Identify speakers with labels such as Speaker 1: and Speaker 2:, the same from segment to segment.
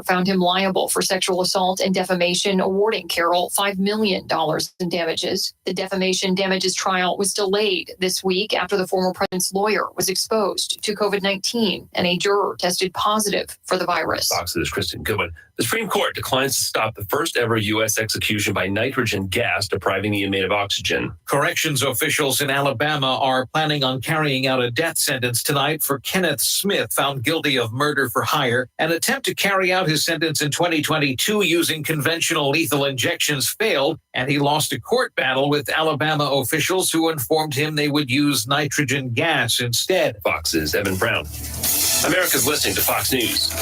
Speaker 1: found him liable for sexual assault and defamation, awarding Carroll $5 million in damages. The defamation damages trial was delayed this week after the former president's lawyer was exposed to COVID-19 and a juror tested positive for the virus.
Speaker 2: Fox's Kristen Goodwin. The Supreme Court declines to stop the first ever U.S. execution by nitrogen gas, depriving the inmate of oxygen.
Speaker 3: Corrections officials in Alabama are planning on carrying out a death sentence tonight for Kenneth Smith, found guilty of murder for hire. An attempt to carry out his sentence in 2022 using conventional lethal injections failed, and he lost a court battle with Alabama officials who informed him they would use nitrogen gas instead.
Speaker 2: Fox's Evan Brown. America's listening to Fox News.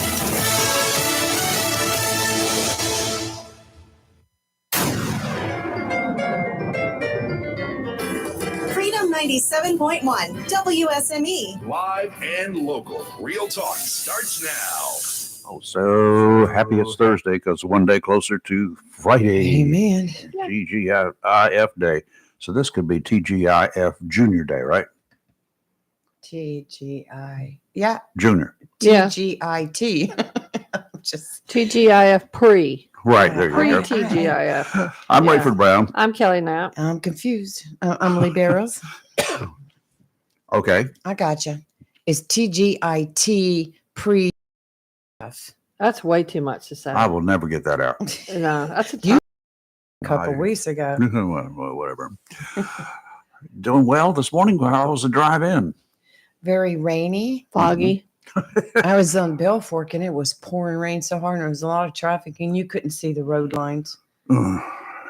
Speaker 4: Freedom 97.1 WSME.
Speaker 5: Live and local. Real talk starts now.
Speaker 6: Oh, so happy it's Thursday because one day closer to Friday.
Speaker 7: Amen.
Speaker 6: TGIF Day. So this could be TGIF Junior Day, right?
Speaker 7: TGI. Yeah.
Speaker 6: Junior.
Speaker 8: Yeah.
Speaker 7: TGIT. Just
Speaker 8: TGIF pre.
Speaker 6: Right, there you go.
Speaker 8: Pre-TGIF.
Speaker 6: I'm
Speaker 8: Yeah.
Speaker 6: Rayford Brown.
Speaker 8: I'm Kelly Knapp.
Speaker 7: I'm confused. I'm Lee Barrows.
Speaker 6: Okay.
Speaker 7: I gotcha. It's TGIT pre.
Speaker 8: That's way too much to say.
Speaker 6: I will never get that out.
Speaker 8: No, that's a
Speaker 7: You-
Speaker 8: tough.
Speaker 7: A couple weeks ago.
Speaker 6: Well, whatever. Doing well this morning. How was the drive in?
Speaker 7: Very rainy.
Speaker 8: Foggy.
Speaker 7: I was on Belfork and it was pouring rain so hard and there was a lot of traffic and you couldn't see the road lines.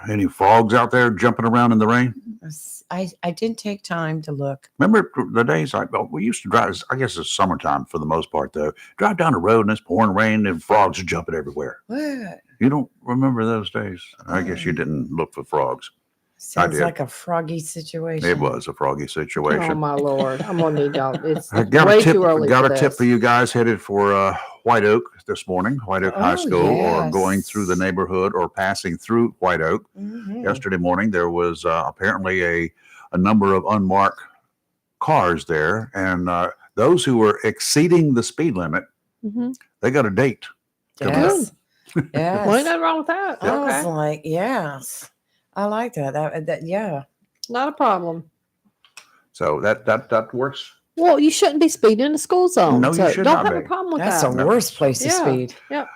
Speaker 6: Any frogs out there jumping around in the rain?
Speaker 7: I didn't take time to look.
Speaker 6: Remember the days we used to drive, I guess it's summertime for the most part though, drive down the road and it's pouring rain and frogs are jumping everywhere.
Speaker 7: What?
Speaker 6: You don't remember those days? I guess you didn't look for frogs.
Speaker 7: Sounds
Speaker 6: did.
Speaker 7: like a froggy situation.
Speaker 6: It was a froggy situation.
Speaker 8: Oh my Lord! I'm gonna need y'all. It's
Speaker 6: I got
Speaker 8: way
Speaker 6: a tip,
Speaker 8: too early.
Speaker 6: got
Speaker 8: for
Speaker 6: a tip
Speaker 8: this.
Speaker 6: for you guys headed for White Oak this morning, White Oak High
Speaker 7: Oh,
Speaker 6: School, or
Speaker 7: yes.
Speaker 6: going through the neighborhood or passing through White Oak.
Speaker 7: Mhm.
Speaker 6: Yesterday morning, there was apparently a number of unmarked cars there, and those who were exceeding the speed limit,
Speaker 8: Mhm.
Speaker 6: they got a date. coming up.
Speaker 7: Yes. Yes.
Speaker 8: Well, ain't nothing wrong with that.
Speaker 7: I was
Speaker 8: Okay,
Speaker 7: like, yes. I like that. That yeah.
Speaker 8: not a problem.
Speaker 6: So that works.
Speaker 8: Well, you shouldn't be speeding in the school zone.
Speaker 6: No, you
Speaker 8: so
Speaker 6: should
Speaker 8: don't
Speaker 6: not
Speaker 8: have
Speaker 6: be.
Speaker 8: a problem with
Speaker 7: That's
Speaker 8: that.
Speaker 7: the worst place to
Speaker 8: Yeah.
Speaker 7: speed.
Speaker 8: Yep.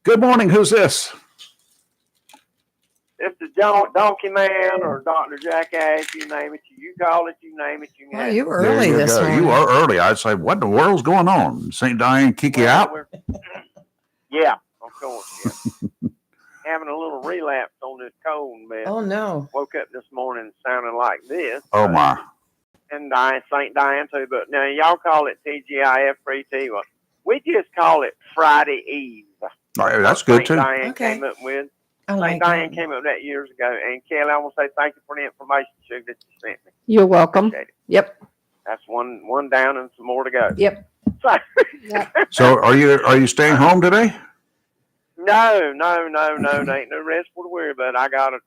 Speaker 6: Good morning. Who's this?
Speaker 9: It's the Donkey Man or Dr. Jackass, you name it. You call it, you name it, you
Speaker 7: Well,
Speaker 9: name it.
Speaker 7: you were
Speaker 6: There
Speaker 7: early
Speaker 6: you
Speaker 7: this
Speaker 6: go.
Speaker 7: morning.
Speaker 6: You are early. I'd say, what in the world's going on? St. Diane kick you
Speaker 9: Well,
Speaker 6: out?
Speaker 9: Yeah, of course. Yeah. Having a little relapse on this cold, man.
Speaker 7: Oh no.
Speaker 9: Woke up this morning sounding like this.
Speaker 6: Oh my.
Speaker 9: And St. Diane too, but now y'all call it TGIF free T. Well, we just call it Friday Eve.
Speaker 6: All right, that's good
Speaker 9: St.
Speaker 6: too.
Speaker 9: Diane
Speaker 7: Okay.
Speaker 9: came up with.
Speaker 7: I
Speaker 9: St.
Speaker 7: like
Speaker 9: Diane
Speaker 7: it.
Speaker 9: came up with that years ago. And Kelly, I want to say thank you for the information, Sugar, that you sent me.
Speaker 8: You're welcome.
Speaker 9: Appreciate it.
Speaker 8: Yep.
Speaker 9: That's one down and some more to go.
Speaker 8: Yep.
Speaker 9: So,
Speaker 6: So are you staying home today?
Speaker 9: No. There ain't no rest for to worry about. I got to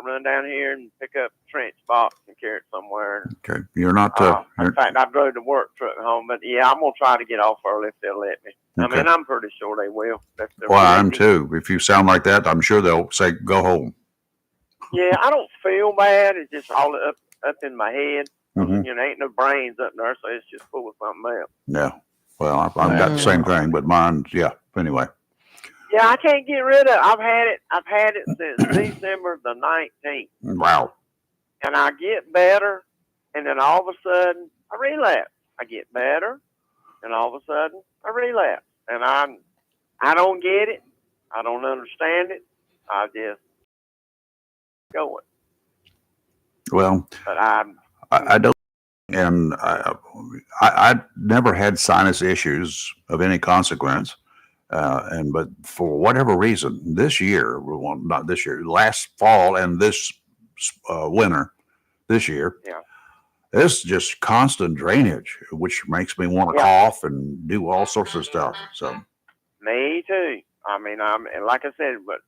Speaker 9: run down here and pick up a trench box and carry it somewhere.
Speaker 6: Okay. You're not
Speaker 9: In fact, I drove the work truck home, but yeah, I'm gonna try to get off early if they'll let me.
Speaker 6: Okay.
Speaker 9: I mean, I'm pretty sure they will. That's their
Speaker 6: well, I'm
Speaker 9: policy.
Speaker 6: too. If you sound like that, I'm sure they'll say go home.
Speaker 9: Yeah, I don't feel bad. It's just all up in my head.
Speaker 6: Mhm.
Speaker 9: You know, ain't no brains up there, so it's just full of something else.
Speaker 6: Yeah. Well, I've got the same thing, but mine, yeah. Anyway.
Speaker 9: Yeah, I can't get rid of it. I've had it since December the 19th.
Speaker 6: Wow.
Speaker 9: And I get better, and then all of a sudden I relapse. I get better, and all of a sudden I relapse. And I don't get it. I don't understand it. I just go it.
Speaker 6: Well,
Speaker 9: But
Speaker 6: I don't, and I never had sinus issues of any consequence. But for whatever reason, this year, well, not this year, last fall and this winter, this year,
Speaker 9: Yeah.
Speaker 6: it's just constant drainage, which makes me want to cough and do all sorts of stuff. So,
Speaker 9: me too. I mean, and like I said, but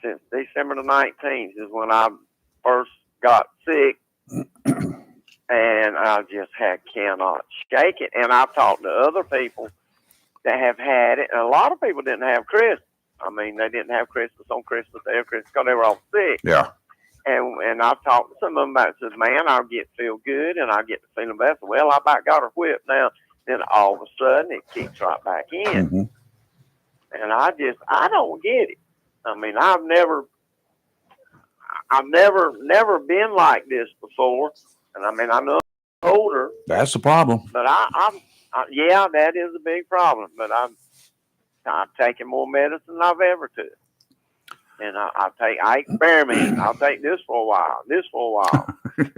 Speaker 9: since December the 19th is when I first got sick, and I just cannot shake it. And I've talked to other people that have had it, and a lot of people didn't have Christmas. I mean, they didn't have Christmas on Christmas Day or Christmas because they were all sick.
Speaker 6: Yeah.
Speaker 9: And I've talked to some of them about it. Says, man, I'll get feel good and I get to feeling better. Well, I about got her whipped now. Then all of a sudden it kicks right back in.
Speaker 6: Hmm.
Speaker 9: And I don't get it. I mean, I've never been like this before. And I mean, I know I'm older,
Speaker 6: That's the problem.
Speaker 9: but yeah, that is a big problem. But I'm taking more medicine than I've ever took. And I experiment. I'll take this for a while, And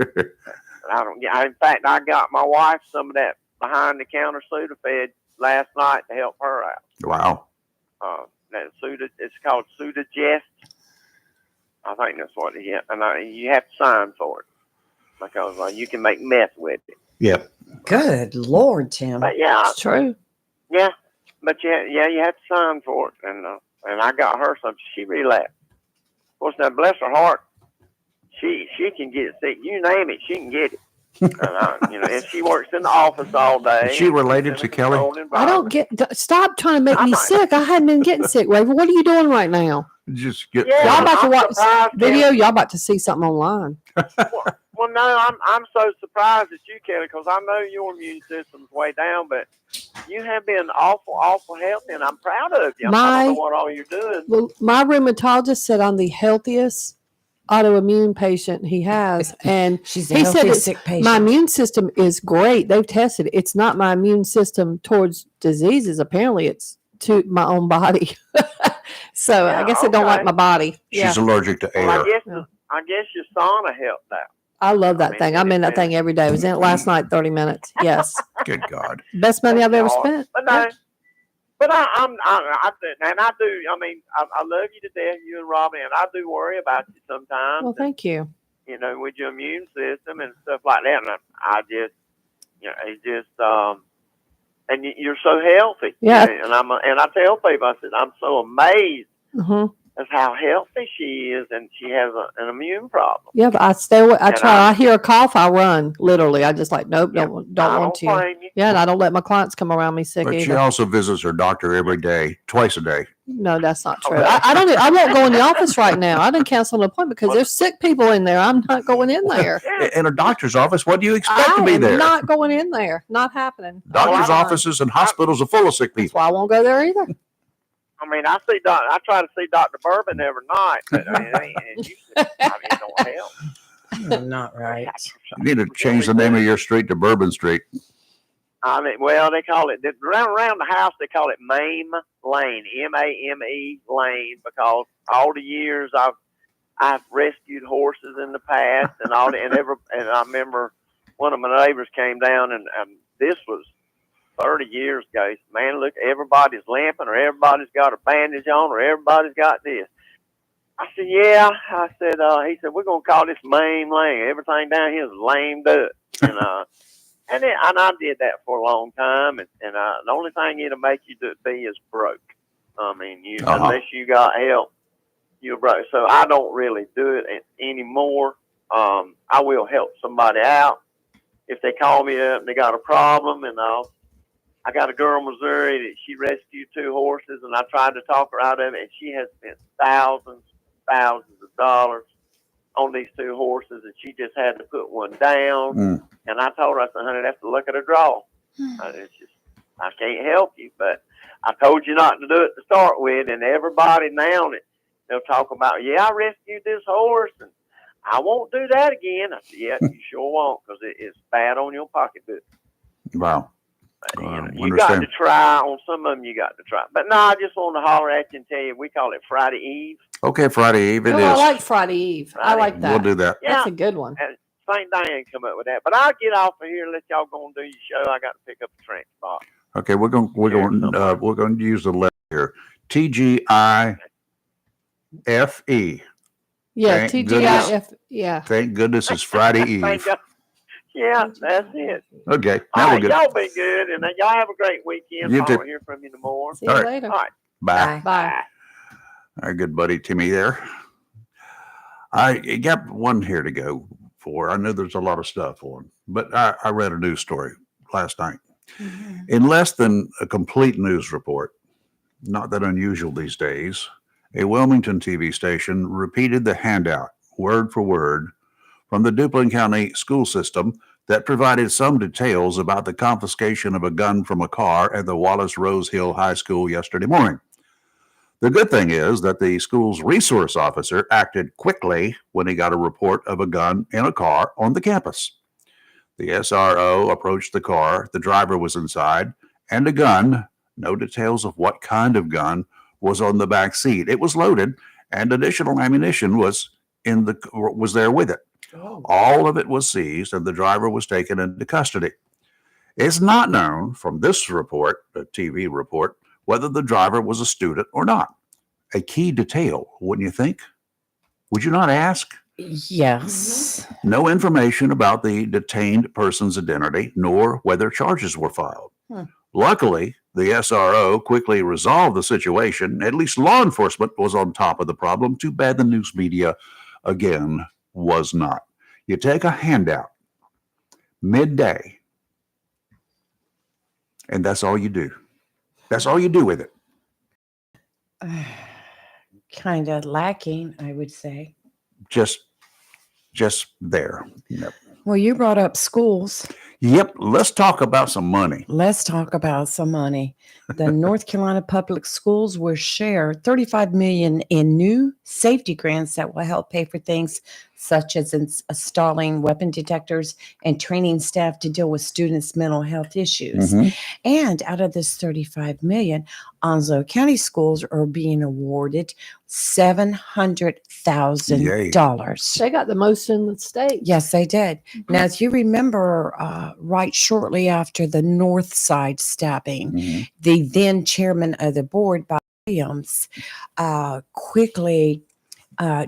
Speaker 9: I don't get. In fact, I got my wife some of that behind the counter Sudafed last night to help her out.
Speaker 6: Wow.
Speaker 9: That it's called Sudagest. I think that's what it is. And you have to sign for it because you can make meth with it.
Speaker 6: Yep.
Speaker 7: Good Lord, Tim.
Speaker 9: But yeah,
Speaker 8: It's true.
Speaker 9: yeah. But you have to sign for it. And I got her some. She relapsed. Of course, now bless her heart, she can get sick. You name it, she can get it. And she works in the office all day.
Speaker 6: Is she related to Kelly?
Speaker 8: I don't stop trying to make me sick. I hadn't been getting sick, Raven. What are you doing right now?
Speaker 6: Just get.
Speaker 9: Yeah.
Speaker 8: Y'all about to
Speaker 9: I'm
Speaker 8: watch
Speaker 9: surprised,
Speaker 8: video? Y'all about to see something online.
Speaker 9: Well, no, I'm so surprised at you, Kelly, because I know your immune system's way down, but you have been awful healthy, and I'm proud of you. I don't know what all you're doing.
Speaker 8: Well, my rheumatologist said I'm the healthiest autoimmune patient he has, and
Speaker 7: She's the
Speaker 8: he said
Speaker 7: healthiest sick patient.
Speaker 8: my immune system is great. They've tested it. It's not my immune system towards diseases. Apparently, it's to my own body. So
Speaker 9: Yeah,
Speaker 8: I guess I don't like
Speaker 9: okay.
Speaker 8: my body.
Speaker 6: She's allergic to air.
Speaker 9: Well,
Speaker 8: Yeah.
Speaker 9: I guess your sauna helped out.
Speaker 8: I love that
Speaker 9: I mean,
Speaker 8: thing. I'm in that thing every day. I was in it last night, 30 minutes. Yes.
Speaker 6: Good God.
Speaker 8: Best money I've ever
Speaker 9: Lord.
Speaker 8: spent.
Speaker 9: But no, but I do. I mean, I love you to death, you and Robin, and I do worry about you sometimes.
Speaker 8: Well, thank you.
Speaker 9: With your immune system and stuff like that. And I just, it's just, and you're so healthy.
Speaker 8: Yeah.
Speaker 9: And I tell people, I said, I'm so amazed
Speaker 8: Hmm.
Speaker 9: at how healthy she is, and she has an immune problem.
Speaker 8: Yeah, but I stay away. I
Speaker 9: And
Speaker 8: try. I hear a cough, I run. Literally, I just like nope,
Speaker 9: Yeah,
Speaker 8: don't
Speaker 9: I
Speaker 8: want to.
Speaker 9: blame you.
Speaker 8: Yeah, and I don't let my clients come around me sick
Speaker 6: But she
Speaker 8: either.
Speaker 6: also visits her doctor every day, twice a day.
Speaker 8: No, that's not true.
Speaker 9: Okay.
Speaker 8: I don't. I won't go in the office right now. I didn't cancel an appointment because there's sick people in there. I'm not going in there.
Speaker 6: In a doctor's office, what do you expect to
Speaker 8: I
Speaker 6: be
Speaker 8: am
Speaker 6: there?
Speaker 8: not going in there. Not happening.
Speaker 6: Doctors'
Speaker 9: Well, I-
Speaker 6: offices and hospitals are full of sick
Speaker 8: That's
Speaker 6: people.
Speaker 8: why I won't go there either.
Speaker 9: I mean, I try to see Dr. Bourbon every night, but I mean, it don't help.
Speaker 7: Not right.
Speaker 6: You need to change the name of your street to Bourbon Street.
Speaker 9: I mean, well, they call it around the house. They call it Mame Lane, MAME Lane, because all the years I've rescued horses in the past, and I remember one of my neighbors came down, and this was 30 years ago. Man, look, everybody's limping, or everybody's got a bandage on, or everybody's got this. I said, yeah. I said, he said, we're gonna call this Mame Lane. Everything down here is lamed up, and I did that for a long time, and the only thing it'll make you be is broke. I mean, unless you got help, you're broke. So I don't really do it anymore. I will help somebody out if they call me up and they got a problem, and I got a girl in Missouri that she rescued 2 horses, and I tried to talk her out of it, and she has spent thousands of dollars on these 2 horses, and she just had to put one down.
Speaker 6: Mm.
Speaker 9: And I told her, I said, honey, that's the luck of the draw. I can't help you, but I told you not to do it to start with, and everybody now they'll talk about, yeah, I rescued this horse, and I won't do that again. I said, yeah, you sure won't, because it's bad on your pocketbook.
Speaker 6: Wow.
Speaker 9: You got to try on some of them. You got to try, but no, I just want to holler at you and tell you we call it Friday Eve.
Speaker 6: Okay, Friday Eve it
Speaker 8: Oh,
Speaker 6: is.
Speaker 8: I like Friday Eve. I
Speaker 9: Friday.
Speaker 8: like that.
Speaker 6: We'll do that.
Speaker 9: Yeah,
Speaker 8: That's a good one.
Speaker 9: and St. Diane come up with that. But I'll get off of here and let y'all go and do your show. I got to pick up the trench box.
Speaker 6: Okay, we're going to use the letter here. TGIFE.
Speaker 8: Yeah,
Speaker 6: Thank goodness.
Speaker 8: TGIF. Yeah.
Speaker 6: Thank goodness it's Friday
Speaker 9: Thank
Speaker 6: Eve.
Speaker 9: y'all. Yeah, that's it.
Speaker 6: Okay,
Speaker 9: All
Speaker 6: now we're
Speaker 9: right,
Speaker 6: good.
Speaker 9: y'all be good, and y'all have a great weekend.
Speaker 6: You
Speaker 9: I
Speaker 6: too.
Speaker 9: won't hear from you no more.
Speaker 8: See you
Speaker 6: All right.
Speaker 8: later.
Speaker 9: All right,
Speaker 6: Bye.
Speaker 8: Bye.
Speaker 6: Our good buddy Timmy there. I got one here to go for. I know there's a lot of stuff on, but I read a news story last night. In less than a complete news report, not that unusual these days, a Wilmington TV station repeated the handout, word for word, from the Duplin County school system that provided some details about the confiscation of a gun from a car at the Wallace Rose Hill High School yesterday morning. The good thing is that the school's resource officer acted quickly when he got a report of a gun in a car on the campus. The SRO approached the car, the driver was inside, and a gun, no details of what kind of gun, was on the back seat. It was loaded, and additional ammunition was there with it.
Speaker 7: Oh.
Speaker 6: All of it was seized, and the driver was taken into custody. It's not known from this report, a TV report, whether the driver was a student or not. A key detail, wouldn't you think? Would you not ask?
Speaker 7: Yes.
Speaker 6: No information about the detained person's identity, nor whether charges were filed. Luckily, the SRO quickly resolved the situation. At least law enforcement was on top of the problem. Too bad the news media, again, was not. You take a handout midday, and that's all you do. That's all you do with it.
Speaker 7: Kind of lacking, I would say.
Speaker 6: Just there. Yep.
Speaker 7: Well, you brought up schools.
Speaker 6: Yep. Let's talk about some money.
Speaker 7: Let's talk about some money. The North Carolina Public Schools will share $35 million in new safety grants that will help pay for things such as installing weapon detectors and training staff to deal with students' mental health issues. And out of this $35 million, Onslow County schools are being awarded $700,000.
Speaker 8: They got the most in the state.
Speaker 7: Yes, they did. Now, if you remember, right shortly after the North Side stabbing, the then chairman of the board, Bob Williams, quickly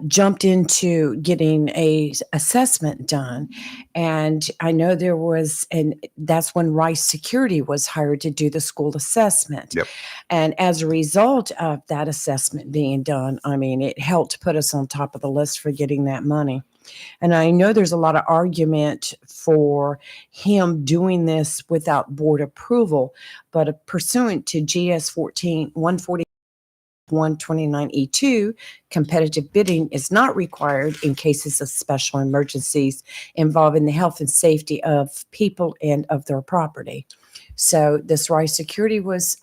Speaker 7: jumped into getting a assessment done. And I know there was, and that's when Rice Security was hired to do the school assessment.
Speaker 6: Yep.
Speaker 7: And as a result of that assessment being done, I mean, it helped put us on top of the list for getting that money. And I know there's a lot of argument for him doing this without board approval, but pursuant to GS 129E2, competitive bidding is not required in cases of special emergencies involving the health and safety of people and of their property. So this Rice Security was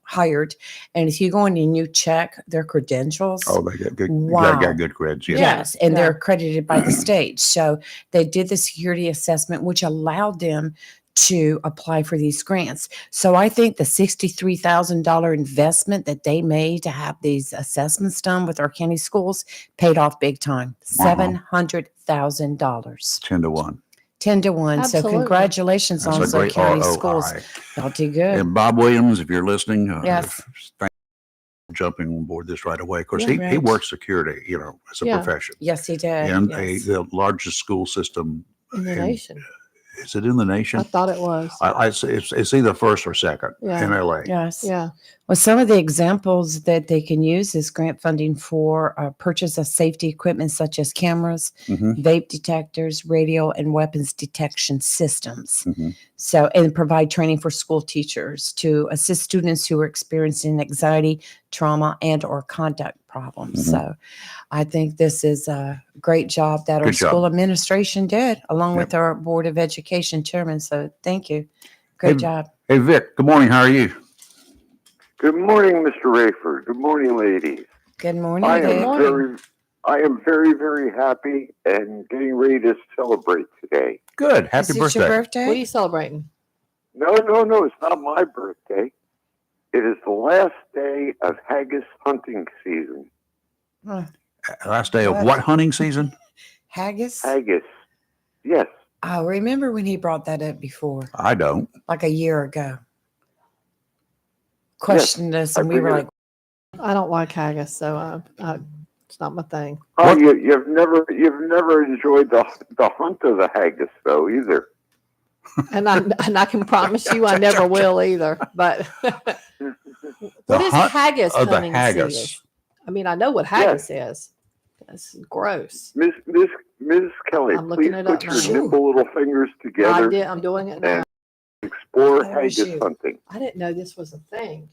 Speaker 7: hired, and if you go in and you check their credentials,
Speaker 6: Oh, they got good.
Speaker 7: Wow.
Speaker 6: Got good creds. Yeah.
Speaker 7: yes, and they're accredited by the state. So they did the security assessment, which allowed them to apply for these grants. So I think the $63,000 investment that they made to have these assessments done with our county schools paid off big time. $700,000.
Speaker 6: 10 to 1.
Speaker 7: 10 to 1. So
Speaker 8: Absolutely.
Speaker 7: congratulations
Speaker 6: That's
Speaker 7: on
Speaker 6: a
Speaker 7: Onslow
Speaker 6: great
Speaker 7: County
Speaker 6: ROI.
Speaker 7: schools. Y'all do good.
Speaker 6: And Bob Williams, if you're listening,
Speaker 7: Yes.
Speaker 6: thank you for jumping on board this right away. Of course,
Speaker 7: Yeah,
Speaker 6: he
Speaker 7: right.
Speaker 6: works security, as a
Speaker 8: Yeah.
Speaker 6: profession.
Speaker 7: Yes, he did.
Speaker 6: And
Speaker 7: Yes.
Speaker 6: the largest school system.
Speaker 8: In the
Speaker 6: in-
Speaker 8: nation.
Speaker 6: Is it in the nation?
Speaker 8: I thought it was.
Speaker 6: It's either first or second
Speaker 8: Yeah.
Speaker 6: in LA.
Speaker 7: Yes.
Speaker 8: Yeah.
Speaker 7: Well, some of the examples that they can use is grant funding for purchase of safety equipment such as cameras,
Speaker 6: Mhm.
Speaker 7: vape detectors, radio and weapons detection systems.
Speaker 6: Mhm.
Speaker 7: So, and provide training for school teachers to assist students who are experiencing anxiety, trauma, and or conduct problems.
Speaker 6: Mhm.
Speaker 7: So I think this is a great job that our
Speaker 6: Good job.
Speaker 7: school administration did, along
Speaker 6: Yep.
Speaker 7: with our Board of Education chairman. So thank you. Great
Speaker 6: Hey,
Speaker 7: job.
Speaker 6: Hey, Vic, good morning. How are you?
Speaker 9: Good morning, Mr. Rayford. Good morning, ladies.
Speaker 7: Good morning.
Speaker 9: I
Speaker 7: Vic.
Speaker 9: am very, very happy and getting ready to celebrate today.
Speaker 6: Good.
Speaker 7: Is
Speaker 6: Happy
Speaker 7: it your
Speaker 6: birthday.
Speaker 7: birthday?
Speaker 8: What are you celebrating?
Speaker 9: No, it's not my birthday. It is the last day of haggis hunting season.
Speaker 6: Last day of what hunting season?
Speaker 7: Haggis?
Speaker 9: Haggis. Yes.
Speaker 7: I remember when he brought that up before,
Speaker 6: I don't.
Speaker 7: like a year ago. Questioned us, and we were like,
Speaker 9: figured.
Speaker 8: I don't like haggis, so it's not my thing.
Speaker 9: Oh, you've never enjoyed the hunt of the haggis though either.
Speaker 8: And I can promise you I never will either. But what is
Speaker 6: hunt
Speaker 8: haggis
Speaker 6: of the
Speaker 8: hunting
Speaker 6: haggis.
Speaker 8: season? I mean, I know what haggis is. That's gross.
Speaker 9: Miss Kelly,
Speaker 8: I'm looking
Speaker 9: please
Speaker 8: it
Speaker 9: put
Speaker 8: up
Speaker 9: your
Speaker 8: now.
Speaker 9: nimble little fingers together.
Speaker 8: I'm doing it now.
Speaker 9: And
Speaker 10: explore
Speaker 7: Oh,
Speaker 10: haggis
Speaker 7: shoot.
Speaker 10: hunting.
Speaker 8: I didn't know this was a thing.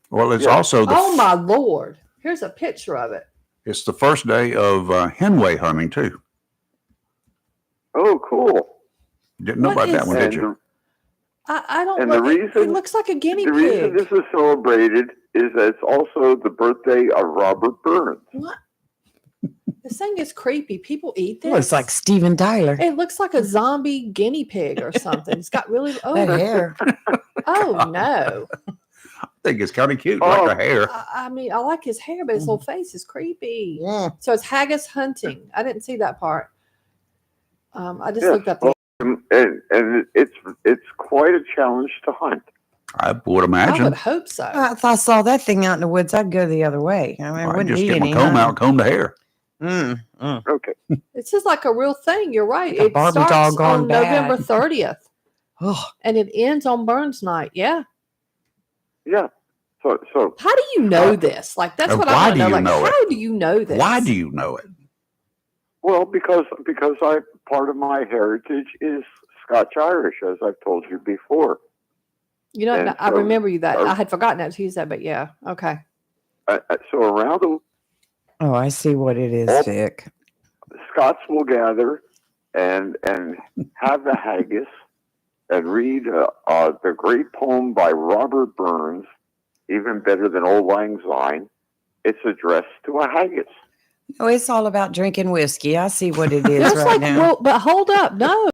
Speaker 6: Well, it's
Speaker 10: Yeah.
Speaker 6: also
Speaker 8: Oh my Lord. Here's a picture of it.
Speaker 6: it's the first day of henway hunting too.
Speaker 10: Oh, cool.
Speaker 6: Didn't know
Speaker 8: What
Speaker 6: about that
Speaker 8: is-
Speaker 6: one, did
Speaker 10: And
Speaker 6: you?
Speaker 8: I don't
Speaker 10: And
Speaker 8: know.
Speaker 10: the
Speaker 8: It
Speaker 10: reason-
Speaker 8: looks like a guinea
Speaker 10: the reason
Speaker 8: pig.
Speaker 10: this is celebrated is that it's also the birthday of Robert Burns.
Speaker 8: What? This thing is creepy. People eat this.
Speaker 7: Looks like Steven Tyler.
Speaker 8: It looks like a zombie guinea pig or something. It's got really
Speaker 7: That hair.
Speaker 8: oh no.
Speaker 6: I think it's kind of cute, like
Speaker 10: Oh.
Speaker 6: a hare.
Speaker 8: I mean, I like his hair, but his little face is creepy.
Speaker 7: Yeah.
Speaker 8: So it's haggis hunting. I didn't see that part. I just
Speaker 10: Yeah,
Speaker 8: looked up
Speaker 10: well,
Speaker 8: the.
Speaker 10: and it's quite a challenge to hunt.
Speaker 6: I would
Speaker 8: I
Speaker 6: imagine.
Speaker 8: would hope so.
Speaker 7: If I saw that thing out in the woods, I'd go the other way. I mean, it
Speaker 6: I'd
Speaker 7: wouldn't
Speaker 6: just
Speaker 7: be
Speaker 6: get my
Speaker 7: any
Speaker 6: comb
Speaker 7: hunting.
Speaker 6: out, comb the hair.
Speaker 10: Okay.
Speaker 8: It's just like a real thing. You're right.
Speaker 7: Like a
Speaker 8: It
Speaker 7: Barbie
Speaker 8: starts
Speaker 7: doll gone
Speaker 8: on November
Speaker 7: bad.
Speaker 8: 30th,
Speaker 7: Oh,
Speaker 8: and it ends on Burns Night. Yeah.
Speaker 10: Yeah. So
Speaker 8: How do you know this? Like that's
Speaker 6: And
Speaker 8: what
Speaker 6: why
Speaker 8: I want
Speaker 6: do
Speaker 8: to know.
Speaker 6: you
Speaker 8: Like
Speaker 6: know it?
Speaker 8: how do you know this?
Speaker 6: why do you know it?
Speaker 10: well because part of my heritage is Scotch Irish, as I've told you before.
Speaker 8: You know,
Speaker 10: And
Speaker 8: I
Speaker 10: so-
Speaker 8: remember you that.
Speaker 10: so-
Speaker 8: I had forgotten that you said, but yeah. Okay.
Speaker 10: So around the
Speaker 7: oh, I see what it is,
Speaker 10: Oh.
Speaker 7: Vic.
Speaker 10: Scots will gather and have the haggis and read the great poem by Robert Burns, even better than Old Lang Syne. It's addressed to a haggis.
Speaker 7: Oh, it's all about drinking whiskey. I see what it is
Speaker 8: There's
Speaker 7: right
Speaker 8: like,
Speaker 7: now.
Speaker 8: well, but hold up. No,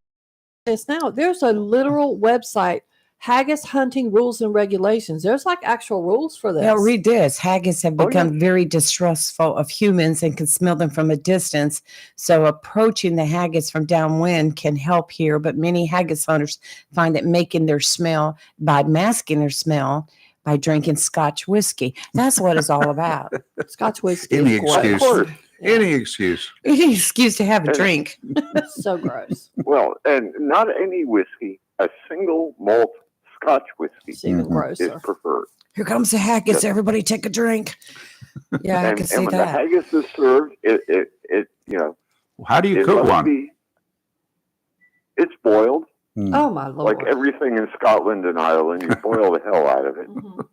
Speaker 8: this now. There's a literal website, Haggis Hunting Rules and Regulations. There's like actual rules for this.
Speaker 7: Now, read this. Haggis have
Speaker 10: Oh, yeah.
Speaker 7: become very distrustful of humans and can smell them from a distance. So, approaching the haggis from downwind can help here. But many haggis hunters find that making their smell by masking their smell by drinking Scotch whiskey. That's what it's all about.
Speaker 8: Scotch whiskey.
Speaker 6: Any
Speaker 8: of course.
Speaker 6: excuse.
Speaker 10: Of course.
Speaker 8: Yeah.
Speaker 6: Any excuse.
Speaker 7: Any excuse to have a drink.
Speaker 8: So gross.
Speaker 10: Well, and not any whiskey, a single malt Scotch whiskey
Speaker 8: It's even
Speaker 6: Mhm.
Speaker 8: grosser.
Speaker 10: is preferred.
Speaker 7: Here comes the haggis. Everybody take a drink. Yeah, I
Speaker 10: and
Speaker 7: can
Speaker 10: and
Speaker 7: see
Speaker 10: when the
Speaker 7: that.
Speaker 10: haggis is served, it
Speaker 6: How do you
Speaker 10: it
Speaker 6: cook
Speaker 10: must
Speaker 6: one?
Speaker 10: be. It's boiled
Speaker 8: Oh my Lord.
Speaker 10: like everything in Scotland and Ireland. You boil the hell out of it,
Speaker 8: Mhm.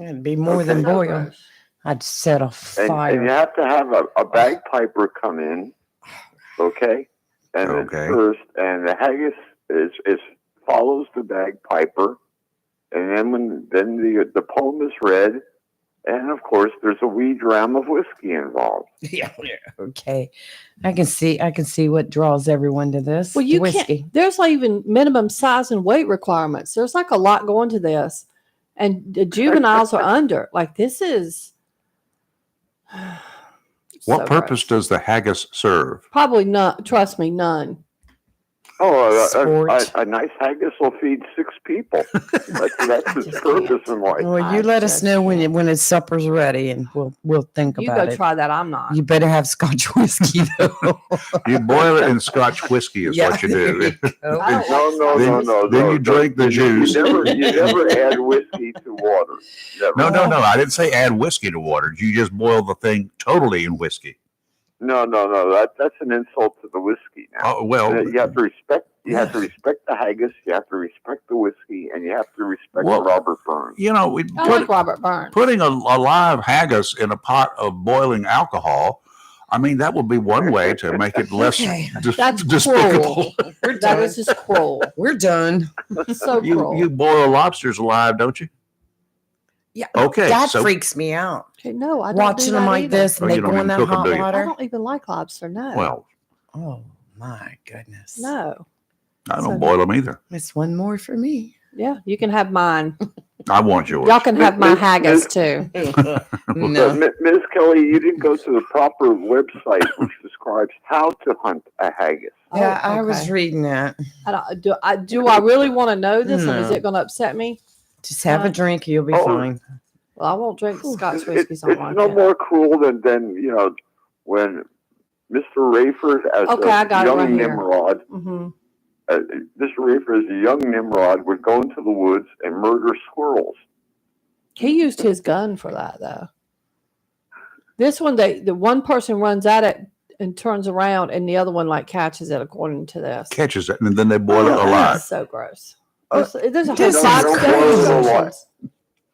Speaker 7: It'd be more than
Speaker 8: So
Speaker 7: boil.
Speaker 8: gross.
Speaker 7: I'd set a
Speaker 10: and
Speaker 7: fire.
Speaker 10: you have to have a bagpiper come in, okay, and it's
Speaker 6: Okay.
Speaker 10: first, and the haggis is follows the bagpiper, and then the poem is read, and of course there's a wee dram of whiskey involved.
Speaker 7: Yeah. Okay. I can see what draws everyone to this.
Speaker 8: Well, you
Speaker 7: whiskey.
Speaker 8: can't. There's like even minimum size and weight requirements. There's like a lot going to this, and the juveniles are under. Like this is.
Speaker 6: What
Speaker 8: so
Speaker 6: purpose
Speaker 8: gross.
Speaker 6: does the haggis serve?
Speaker 8: Probably not. Trust me, none.
Speaker 10: Oh,
Speaker 7: Sport.
Speaker 10: a nice haggis will feed 6 people. That's its
Speaker 8: Just
Speaker 10: purpose in life.
Speaker 7: Well,
Speaker 8: I
Speaker 7: you let us
Speaker 8: just
Speaker 7: know when
Speaker 8: can't.
Speaker 7: when his supper's ready, and we'll think
Speaker 8: You
Speaker 7: about
Speaker 8: go
Speaker 7: it.
Speaker 8: try that. I'm not.
Speaker 7: You better have Scotch whiskey though.
Speaker 6: You boil it in Scotch whiskey is what you
Speaker 7: there
Speaker 6: do.
Speaker 7: go.
Speaker 8: I don't
Speaker 10: No,
Speaker 8: like
Speaker 10: no,
Speaker 6: Then-
Speaker 10: no, no.
Speaker 6: then
Speaker 10: no,
Speaker 6: you drink the
Speaker 10: you
Speaker 6: juice.
Speaker 10: never add whiskey to water. Never.
Speaker 6: No. I didn't say add whiskey to water. You just boil the thing totally in whiskey.
Speaker 10: No. That's an insult to the whiskey. Now
Speaker 6: Oh, well,
Speaker 10: you have to respect. You have to respect the haggis. You have to respect the whiskey, and you have to respect
Speaker 6: Well,
Speaker 10: Robert Burns.
Speaker 6: you know, we
Speaker 8: I like Robert Burns.
Speaker 6: putting a live haggis in a pot of boiling alcohol. I mean, that would be one way to make it less
Speaker 7: Okay.
Speaker 8: That's
Speaker 6: despicable.
Speaker 8: cruel.
Speaker 7: We're
Speaker 8: That
Speaker 7: done.
Speaker 8: is just cruel.
Speaker 7: We're done.
Speaker 8: So cruel.
Speaker 6: You boil lobsters alive, don't you?
Speaker 7: Yeah.
Speaker 6: Okay,
Speaker 7: That
Speaker 6: so
Speaker 7: freaks me out.
Speaker 8: Okay, no, I don't
Speaker 7: Watching
Speaker 8: do
Speaker 7: them
Speaker 8: that
Speaker 7: like
Speaker 8: either.
Speaker 7: this, and
Speaker 6: Oh,
Speaker 7: they
Speaker 6: you don't
Speaker 7: go in
Speaker 6: even
Speaker 7: that
Speaker 6: cook 'em,
Speaker 7: hot
Speaker 6: do you?
Speaker 8: I
Speaker 7: water.
Speaker 8: don't even like lobster. No.
Speaker 6: well,
Speaker 7: Oh my goodness.
Speaker 8: no.
Speaker 6: I don't
Speaker 8: So-
Speaker 6: boil them either.
Speaker 7: It's one more for me.
Speaker 8: Yeah, you can have mine.
Speaker 6: I want yours.
Speaker 8: Y'all can have my
Speaker 10: Miss-
Speaker 8: haggis
Speaker 10: Miss-
Speaker 8: too.
Speaker 7: No.
Speaker 10: Ms. Kelly, you didn't go to the proper website which describes how to hunt a haggis.
Speaker 7: Yeah,
Speaker 8: Oh,
Speaker 7: I was
Speaker 8: okay.
Speaker 7: reading that.
Speaker 8: Do I really want to know this, and is
Speaker 7: No.
Speaker 8: it going to upset me?
Speaker 7: Just have a
Speaker 8: Uh,
Speaker 7: drink, you'll be
Speaker 10: oh,
Speaker 7: fine.
Speaker 8: Well, I won't drink Scotch
Speaker 10: It's,
Speaker 8: whiskey.
Speaker 10: it's
Speaker 8: Something like
Speaker 10: no
Speaker 8: that.
Speaker 10: more cruel than when Mr. Rayford as
Speaker 8: Okay, I
Speaker 10: a
Speaker 8: got it
Speaker 10: young
Speaker 8: right here.
Speaker 10: Nimrod.
Speaker 8: Mm-hmm.
Speaker 10: Mr. Rayford as a young Nimrod would go into the woods and murder squirrels.
Speaker 8: He used his gun for that, though. This one, the one person runs at it and turns around, and the other one like catches it, according to this.
Speaker 6: Catches it, and then they boil it alive.
Speaker 8: That's so gross.
Speaker 10: Uh,
Speaker 8: There's a whole
Speaker 7: Just
Speaker 8: side
Speaker 10: don't
Speaker 8: story
Speaker 10: boil it alive.
Speaker 8: instructions.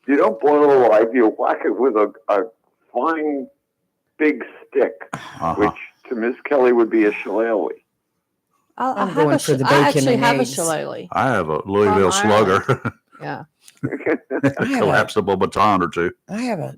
Speaker 10: You don't boil it alive. You whack it with a flying big stick,
Speaker 6: Uh-huh.
Speaker 10: which to Miss Kelly would be a shillelagh.
Speaker 7: I'm going for the
Speaker 8: I
Speaker 7: bacon
Speaker 8: actually
Speaker 7: and
Speaker 8: have
Speaker 7: eggs.
Speaker 8: a shillelagh.
Speaker 6: I have a Louisville
Speaker 8: From
Speaker 6: Slugger,
Speaker 8: Yeah.
Speaker 6: a collapsible baton or two,
Speaker 7: I have a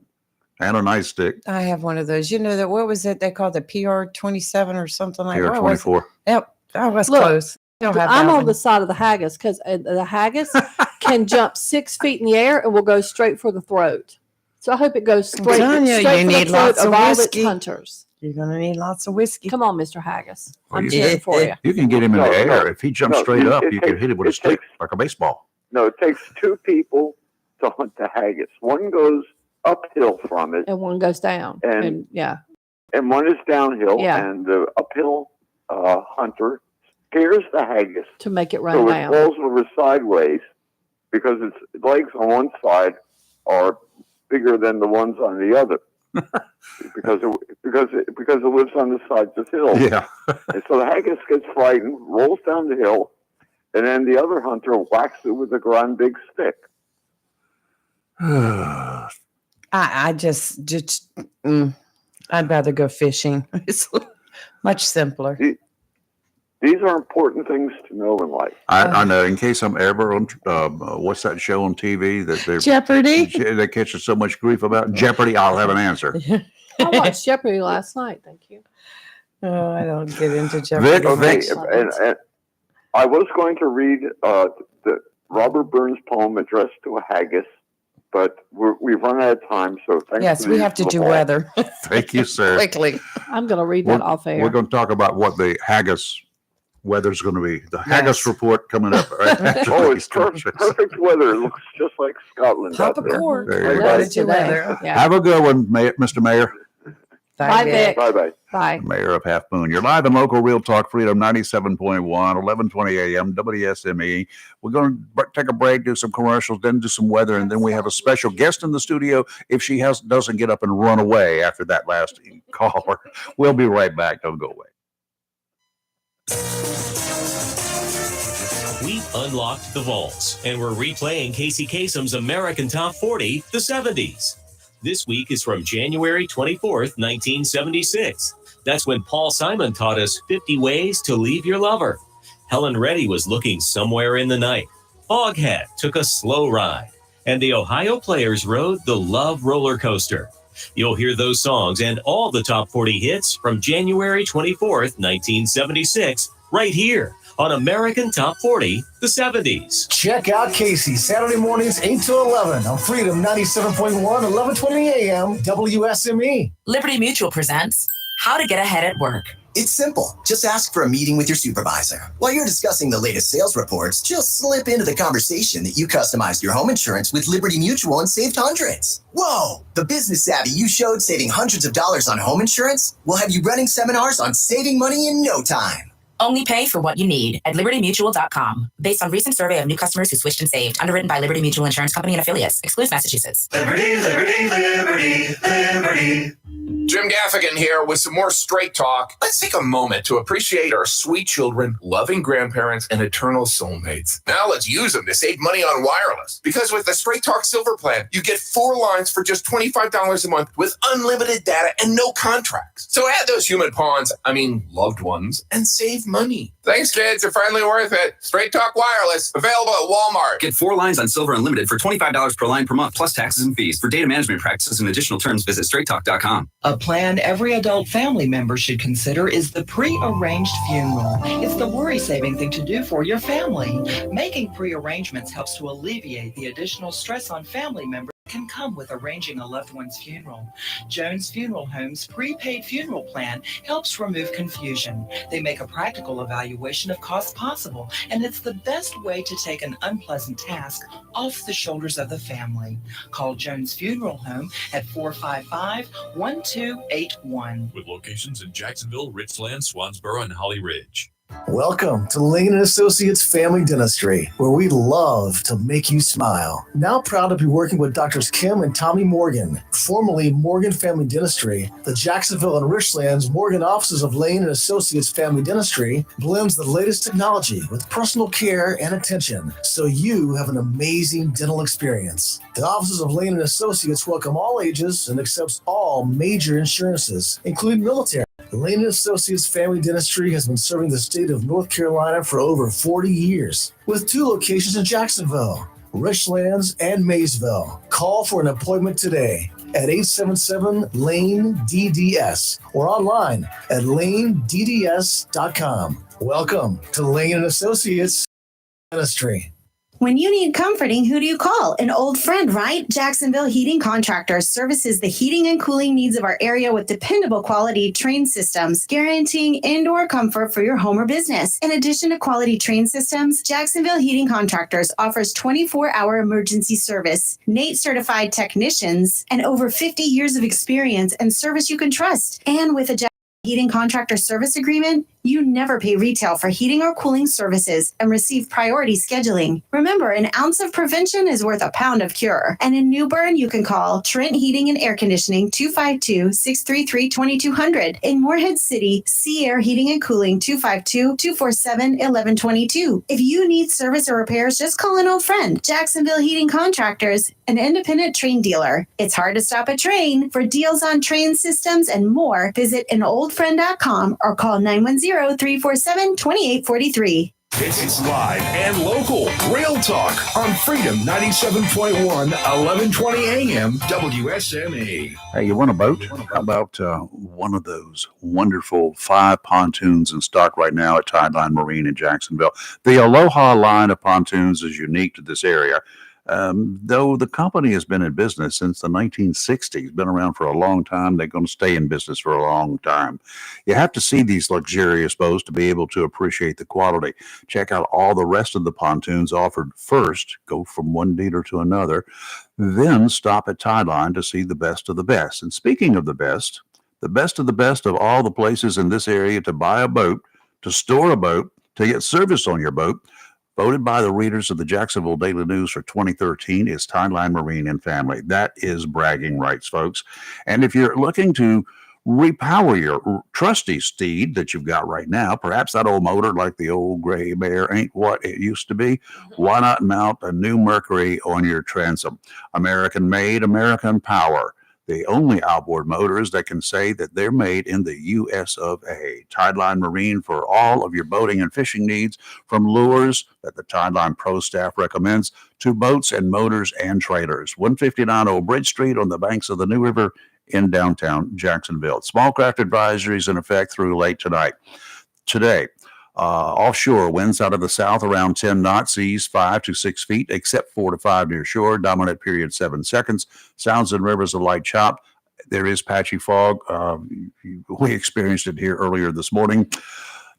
Speaker 6: and a nice stick.
Speaker 7: I have one of those. You know that what was it they called the PR-27 or something like
Speaker 6: Here,
Speaker 7: what was it?
Speaker 6: 24.
Speaker 7: Yep, I was
Speaker 8: Look,
Speaker 7: close. Don't have
Speaker 8: I'm
Speaker 7: that
Speaker 8: on
Speaker 7: one.
Speaker 8: the side of the haggis because the haggis can jump 6 feet in the air and will go straight for the throat. So I hope it goes straight,
Speaker 7: telling you,
Speaker 8: straight
Speaker 7: you
Speaker 8: for the
Speaker 7: need
Speaker 8: throat
Speaker 7: lots
Speaker 8: of
Speaker 7: of
Speaker 8: all
Speaker 7: whiskey.
Speaker 8: its hunters.
Speaker 7: You're gonna need lots of whiskey.
Speaker 8: Come on, Mr. Haggis.
Speaker 6: Well,
Speaker 8: I'm
Speaker 6: you-
Speaker 8: cheering for you.
Speaker 6: You can get him in
Speaker 10: No,
Speaker 6: the air.
Speaker 10: no,
Speaker 6: If he jumps
Speaker 10: no,
Speaker 6: straight
Speaker 10: it-
Speaker 6: up,
Speaker 10: it
Speaker 6: you can
Speaker 10: takes-
Speaker 6: hit him with a
Speaker 10: it
Speaker 6: stick
Speaker 10: takes-
Speaker 6: like a baseball.
Speaker 10: No, it takes two people to hunt the haggis. One goes uphill from it,
Speaker 8: And one goes down.
Speaker 10: And-
Speaker 8: And yeah.
Speaker 10: and one is downhill.
Speaker 8: Yeah.
Speaker 10: And the uphill hunter scares the haggis,
Speaker 8: To make it run
Speaker 10: so it
Speaker 8: down.
Speaker 10: falls over sideways because its legs on one side are bigger than the ones on the other. because it lives on the sides of hills.
Speaker 6: Yeah.
Speaker 10: And so the haggis gets frightened, rolls down the hill, and then the other hunter whacks it with a grand big stick.
Speaker 7: I just I'd rather go fishing. It's much simpler.
Speaker 10: These are important things to know in life.
Speaker 6: I know. In case I'm ever on, what's that show on TV that
Speaker 7: Jeopardy.
Speaker 6: they catch so much grief about? Jeopardy. I'll have an answer.
Speaker 8: I watched Jeopardy last night. Thank you.
Speaker 7: Oh, I don't get into Jeopardy.
Speaker 6: Vic,
Speaker 10: Okay,
Speaker 6: Vic,
Speaker 10: and I was going to read the Robert Burns poem addressed to a haggis, but we've run out of time. So thanks.
Speaker 7: Yes,
Speaker 10: for
Speaker 7: we
Speaker 10: the
Speaker 7: have to
Speaker 10: use of
Speaker 7: do
Speaker 10: the ball.
Speaker 7: weather
Speaker 6: thank you, sir.
Speaker 7: quickly.
Speaker 8: I'm going to read that off air.
Speaker 6: We're going to talk about what the haggis weather's going to be. The haggis report coming up. Right after
Speaker 10: Oh,
Speaker 6: these
Speaker 10: it's perfect,
Speaker 6: commercials.
Speaker 10: perfect weather. It looks just like Scotland
Speaker 7: Pop
Speaker 10: out
Speaker 7: a
Speaker 10: there.
Speaker 7: cork.
Speaker 6: There you
Speaker 10: go.
Speaker 7: Weather to weather.
Speaker 8: Yeah.
Speaker 6: Have a good one, Mr. Mayor.
Speaker 8: Bye, Vic.
Speaker 10: Bye bye.
Speaker 8: Bye.
Speaker 6: Mayor of Half Moon. You're live in local Real Talk Freedom 97.1, 1120 a.m. WSME. We're going to take a break, do some commercials, then do some weather, and then we have a special guest in the studio if she doesn't get up and run away after that last caller. We'll be right back. Don't go away.
Speaker 11: We've unlocked the vaults, and we're replaying Casey Kasem's American Top 40, the 70s. This week is from January 24th, 1976. That's when Paul Simon taught us 50 ways to leave your lover. Helen Reddy was looking somewhere in the night. Foghat took a slow ride. And the Ohio Players rode the Love Roller Coaster. You'll hear those songs and all the top 40 hits from January 24th, 1976, right here on American Top 40, the 70s.
Speaker 12: Check out Casey Saturday mornings 8 to 11 on Freedom 97.1, 1120 a.m. WSME.
Speaker 13: Liberty Mutual presents How to Get Ahead at Work.
Speaker 14: It's simple. Just ask for a meeting with your supervisor. While you're discussing the latest sales reports, just slip into the conversation that you customized your home insurance with Liberty Mutual and saved hundreds. Whoa! The business savvy you showed saving hundreds of dollars on home insurance will have you running seminars on saving money in no time.
Speaker 13: Only pay for what you need at libertymutual.com. Based on recent survey of new customers who switched and saved. Underwritten by Liberty Mutual Insurance Company and affiliates. Excludes Massachusetts.
Speaker 5: Liberty, liberty, liberty, liberty.
Speaker 15: Jim Gaffigan here with some more Straight Talk. Let's take a moment to appreciate our sweet children, loving grandparents, and eternal soulmates. Now let's use them to save money on wireless. Because with the Straight Talk Silver Plan, you get 4 lines for just $25 a month with unlimited data and no contracts. So add those human pawns, loved ones, and save money. Thanks, kids. They're finally worth it. Straight Talk Wireless, available at Walmart.
Speaker 16: Get 4 lines on Silver Unlimited for $25 per line per month, plus taxes and fees. For data management practices and additional terms, visit straighttalk.com.
Speaker 17: A plan every adult family member should consider is the pre-arranged funeral. It's the worry-saving thing to do for your family. Making pre-arrangements helps to alleviate the additional stress on family members that can come with arranging a loved one's funeral. Jones Funeral Home's prepaid funeral plan helps remove confusion. They make a practical evaluation of costs possible, and it's the best way to take an unpleasant task off the shoulders of the family. Call Jones Funeral Home at 455-1281.
Speaker 18: With locations in Jacksonville, Richland, Swansboro, and Holly Ridge.
Speaker 12: Welcome to Lane & Associates Family Dentistry, where we love to make you smile. Now proud to be working with Doctors Kim and Tommy Morgan, formerly Morgan Family Dentistry. The Jacksonville and Richlands Morgan offices of Lane & Associates Family Dentistry blends the latest technology with personal care and attention, so you have an amazing dental experience. The offices of Lane & Associates welcome all ages and accepts all major insurances, including military. Lane & Associates Family Dentistry has been serving the state of North Carolina for over 40 years, with 2 locations in Jacksonville, Richlands, and Maysville. Call for an appointment today at 877-LANE-DDS or online at lanedds.com. Welcome to Lane & Associates Dentistry.
Speaker 4: When you need comforting, who do you call? An old friend, right? Jacksonville Heating Contractors services the heating and cooling needs of our area with dependable quality train systems, guaranteeing indoor comfort for your home or business. In addition to quality train systems, Jacksonville Heating Contractors offers 24-hour emergency service, NATE certified technicians, and over 50 years of experience and service you can trust. And with a Heating Contractor Service Agreement, you never pay retail for heating or cooling services and receive priority scheduling. Remember, an ounce of prevention is worth a pound of cure. And in New Bern, you can call Trent Heating and Air Conditioning 252-633-2200. In Morehead City, Sea Air Heating and Cooling 252-247-1122. If you need service or repairs, just call an old friend. Jacksonville Heating Contractors, an independent train dealer. It's hard to stop a train. For deals on train systems and more, visit anoldfriend.com or call 910-347-2843.
Speaker 5: It's live and local. Real talk on Freedom 97.1, 1120 AM, WSME.
Speaker 6: Hey, you want a boat? How about one of those wonderful 5 pontoons in stock right now at Tideline Marine in Jacksonville? The Aloha line of pontoons is unique to this area. Though the company has been in business since the 1960s, been around for a long time, they're going to stay in business for a long time. You have to see these luxurious boats to be able to appreciate the quality. Check out all the rest of the pontoons offered first, go from one dealer to another, then stop at Tideline to see the best of the best. And speaking of the best of the best of all the places in this area to buy a boat, to store a boat, to get service on your boat, voted by the readers of the Jacksonville Daily News for 2013 is Tideline Marine and Family. That is bragging rights, folks. And if you're looking to repower your trusty steed that you've got right now, perhaps that old motor like the old gray bear ain't what it used to be, why not mount a new Mercury on your transom? American made, American power. The only outboard motors that can say that they're made in the U.S. of A. Tideline Marine for all of your boating and fishing needs, from lures that the Tideline Pro staff recommends to boats and motors and trailers. 159 Old Bridge Street on the banks of the New River in downtown Jacksonville. Small craft advisories in effect through late tonight. Today, offshore winds out of the south around 10 knots, seas 5 to 6 feet, except 4 to 5 near shore. Dominant period 7 seconds. Sounds and rivers a light chop. There is patchy fog. We experienced it here earlier this morning.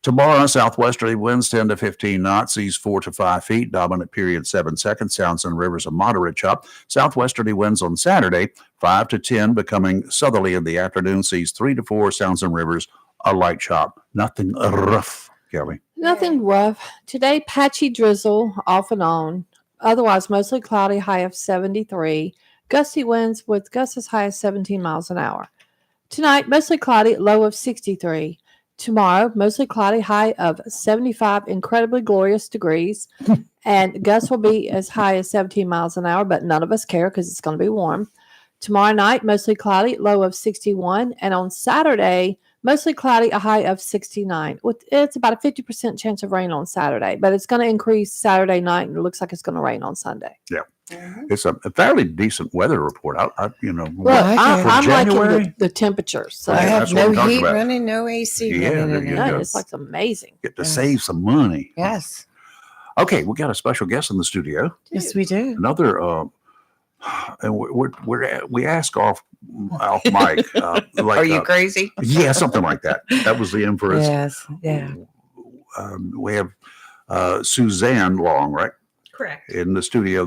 Speaker 6: Tomorrow, southwesterly winds 10 to 15 knots, seas 4 to 5 feet. Dominant period 7 seconds. Sounds and rivers a moderate chop. Southwesterly winds on Saturday 5 to 10, becoming southerly in the afternoon. Seas 3 to 4. Sounds and rivers a light chop. Nothing rough. Kelly.
Speaker 8: Nothing rough. Today, patchy drizzle off and on. Otherwise, mostly cloudy, high of 73. Gusty winds with gusts as high as 17 miles an hour. Tonight, mostly cloudy, low of 63. Tomorrow, mostly cloudy, high of 75, incredibly glorious degrees. And gusts will be as high as 17 miles an hour, but none of us care because it's going to be warm. Tomorrow night, mostly cloudy, low of 61. And on Saturday, mostly cloudy, a high of 69. It's about a 50% chance of rain on Saturday, but it's going to increase Saturday night, and it looks like it's going to rain on Sunday.
Speaker 6: Yeah. It's a fairly decent weather report. I'm
Speaker 8: liking the temperatures. So.
Speaker 7: I have no heat running, no AC running.
Speaker 8: It's like amazing.
Speaker 6: Get to save some money.
Speaker 7: Yes.
Speaker 6: Okay, we got a special guest in the studio.
Speaker 7: Yes, we do.
Speaker 6: Another, and we ask off mic.
Speaker 7: Are you crazy?
Speaker 6: Yeah, something like that. That was the inference.
Speaker 7: Yes. Yeah.
Speaker 6: We have Suzanne Long, right?
Speaker 18: Correct.
Speaker 6: In the studio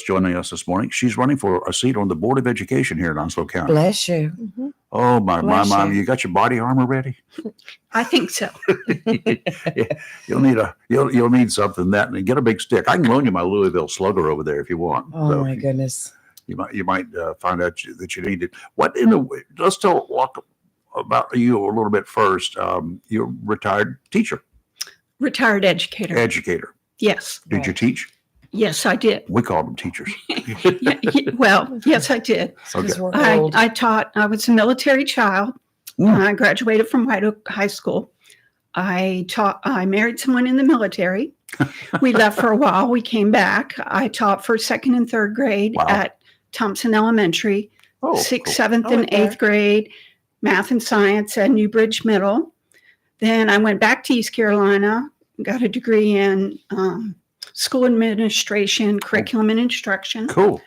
Speaker 6: joining us this morning. She's running for a seat on the Board of Education here in Onslow County.
Speaker 7: Bless you.
Speaker 6: Mm-hmm. Oh, my
Speaker 7: Bless
Speaker 6: mom,
Speaker 7: you.
Speaker 6: you got your body armor ready?
Speaker 18: I think so.
Speaker 6: You'll need something that, and get a big stick. I can loan you my Louisville Slugger over there if you want.
Speaker 7: Oh
Speaker 6: So
Speaker 7: my goodness.
Speaker 6: you might find out that you need it. Let's walk about you a little bit first. You're a retired teacher,
Speaker 18: Retired educator.
Speaker 6: educator.
Speaker 18: Yes.
Speaker 6: Did you teach?
Speaker 18: Yes, I did.
Speaker 6: We called them teachers.
Speaker 18: Well, yes, I did.
Speaker 6: Okay.
Speaker 7: We're
Speaker 18: I,
Speaker 7: old.
Speaker 18: I taught, I was a military child. I graduated from White Oak High School. I married someone in the military. We left for a while. We came back. I taught for second and third grade at Thompson Elementary, sixth, seventh, and eighth grade, math and science at Newbridge Middle. Then I went back to East Carolina, got a degree in school administration, curriculum and instruction.
Speaker 6: Cool.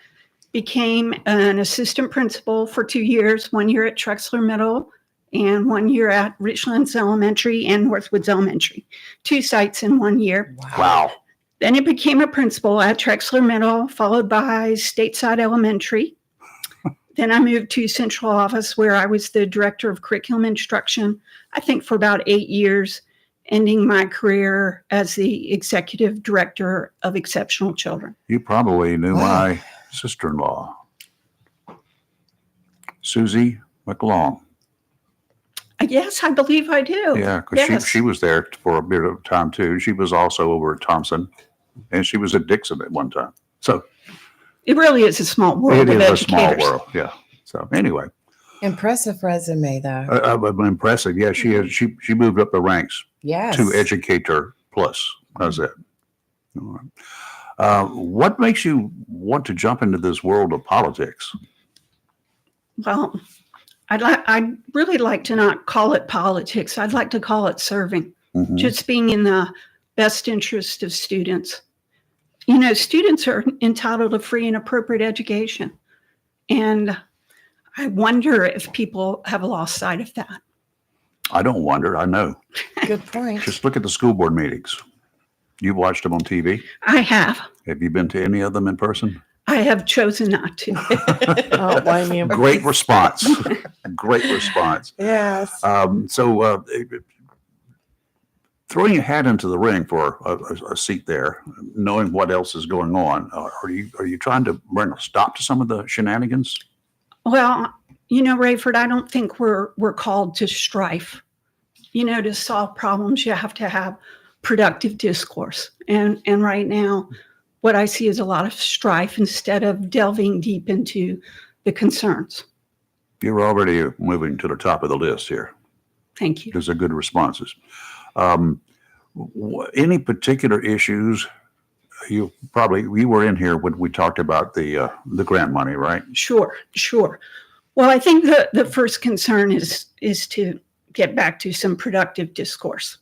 Speaker 18: Became an assistant principal for 2 years, 1 year at Trexler Middle and 1 year at Richlands Elementary and Northwoods Elementary. 2 sites in 1 year.
Speaker 6: Wow.
Speaker 18: Then I became a principal at Trexler Middle, followed by Stateside Elementary. Then I moved to central office where I was the director of curriculum instruction, I think for about 8 years, ending my career as the executive director of Exceptional Children.
Speaker 6: You probably knew my sister-in-law, Susie McLong.
Speaker 18: Yes, I believe I do.
Speaker 6: Yeah, because
Speaker 18: Yes.
Speaker 6: she was there for a bit of time too. She was also over at Thompson, and she was at Dixon at one time. So
Speaker 18: It really is a small world
Speaker 6: it
Speaker 18: of
Speaker 6: is a small
Speaker 18: educators.
Speaker 6: world. Yeah. So anyway,
Speaker 7: Impressive resume, though.
Speaker 6: impressive. Yeah, she moved up the ranks
Speaker 7: Yes.
Speaker 6: to educator plus. How's that? All right. What makes you want to jump into this world of politics?
Speaker 18: Well, I'd really like to not call it politics. I'd like to call it serving,
Speaker 6: Mhm.
Speaker 18: just being in the best interest of students. You know, students are entitled to free and appropriate education. And I wonder if people have lost sight of that.
Speaker 6: I don't wonder. I know.
Speaker 7: Good point.
Speaker 6: Just look at the school board meetings. You've watched them on TV.
Speaker 18: I have.
Speaker 6: Have you been to any of them in person?
Speaker 18: I have chosen not to.
Speaker 7: Oh, blame you.
Speaker 6: Great response. Great response.
Speaker 7: Yes.
Speaker 6: So throwing your hat into the ring for a seat there, knowing what else is going on, are you trying to bring a stop to some of the shenanigans?
Speaker 18: Well, you know, Rayford, I don't think we're called to strife. You know, to solve problems, you have to have productive discourse. And right now, what I see is a lot of strife instead of delving deep into the concerns.
Speaker 6: You're already moving to the top of the list here.
Speaker 18: Thank you.
Speaker 6: Those are good responses. Any particular issues? You were in here when we talked about the grant money, right?
Speaker 18: Sure. Well, I think the first concern is to get back to some productive discourse,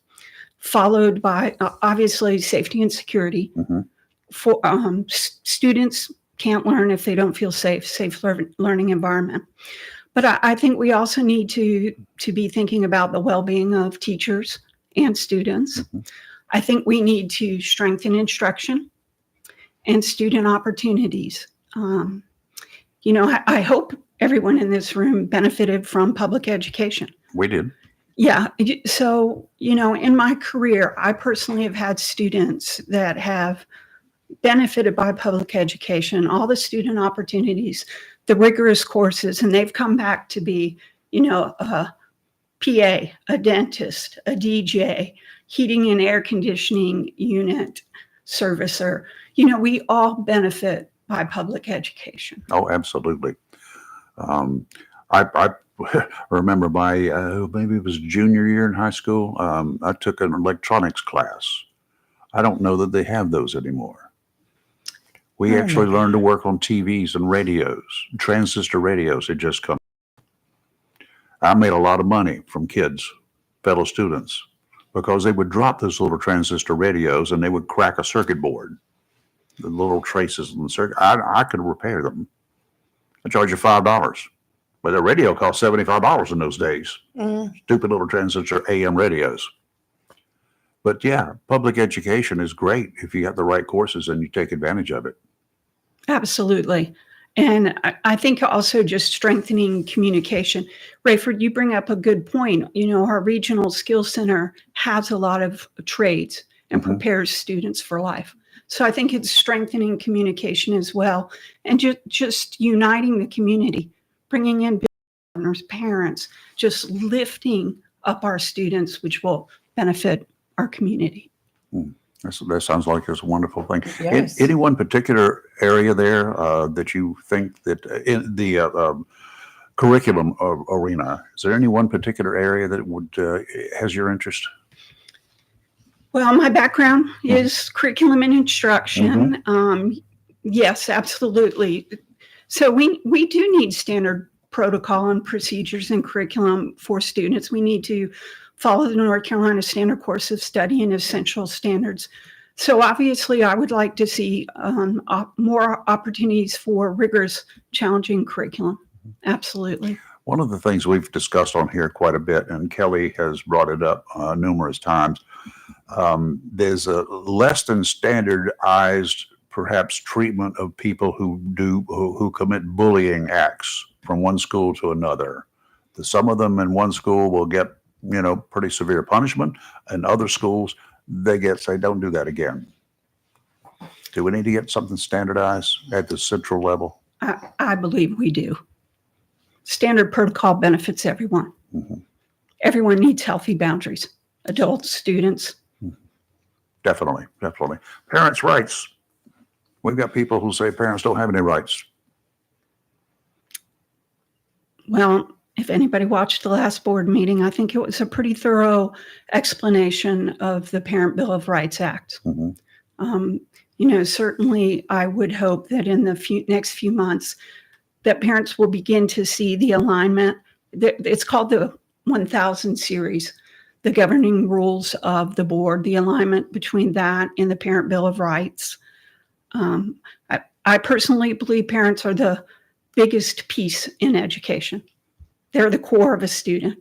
Speaker 18: followed by obviously safety and security.
Speaker 6: Mm-hmm.
Speaker 18: For students can't learn if they don't feel safe learning environment. But I think we also need to be thinking about the well-being of teachers and students.
Speaker 6: Mm-hmm.
Speaker 18: I think we need to strengthen instruction and student opportunities. You know, I hope everyone in this room benefited from public education.
Speaker 6: We did.
Speaker 18: Yeah. So, you know, in my career, I personally have had students that have benefited by public education, all the student opportunities, the rigorous courses, and they've come back to be, you know, a PA, a dentist, a DJ, heating and air conditioning unit servicer. You know, we all benefit by public education.
Speaker 6: Oh, absolutely. I remember maybe it was junior year in high school. I took an electronics class. I don't know that they have those anymore. We actually learned to work on TVs and radios, transistor radios had just come. I made a lot of money from kids, fellow students, because they would drop those little transistor radios and they would crack a circuit board. The little traces in the circuit, I could repair them. I charge you $5, but the radio cost $75 in those days. Stupid little transistor AM radios. But yeah, public education is great if you have the right courses and you take advantage of it.
Speaker 18: Absolutely. And I think also just strengthening communication. Rayford, you bring up a good point. Our regional skills center has a lot of trades and prepares students for life. So I think it's strengthening communication as well, and just uniting the community, bringing in partners, parents, just lifting up our students, which will benefit our community.
Speaker 6: That sounds like it's a wonderful thing.
Speaker 7: Yes.
Speaker 6: Any one particular area there that you think that in the curriculum arena, is there any one particular area that would has your interest?
Speaker 18: Well, my background is curriculum and instruction. Yes, absolutely. So we do need standard protocol and procedures and curriculum for students. We need to follow the North Carolina Standard Course of Study and essential standards. So obviously, I would like to see more opportunities for rigorous, challenging curriculum. Absolutely.
Speaker 6: One of the things we've discussed on here quite a bit, and Kelly has brought it up numerous times, there's a less than standardized, perhaps, treatment of people who commit bullying acts from one school to another. Some of them in one school will get pretty severe punishment, and other schools they say don't do that again. Do we need to get something standardized at the central level?
Speaker 18: I believe we do. Standard protocol benefits everyone. Everyone needs healthy boundaries, adults, students.
Speaker 6: Definitely. Parents' rights. We've got people who say parents don't have any rights.
Speaker 18: Well, if anybody watched the last board meeting, I think it was a pretty thorough explanation of the Parent Bill of Rights Act. Certainly I would hope that in the next few months that parents will begin to see the alignment. It's called the 1000 series, the governing rules of the board, the alignment between that and the Parent Bill of Rights. I personally believe parents are the biggest piece in education. They're the core of a student.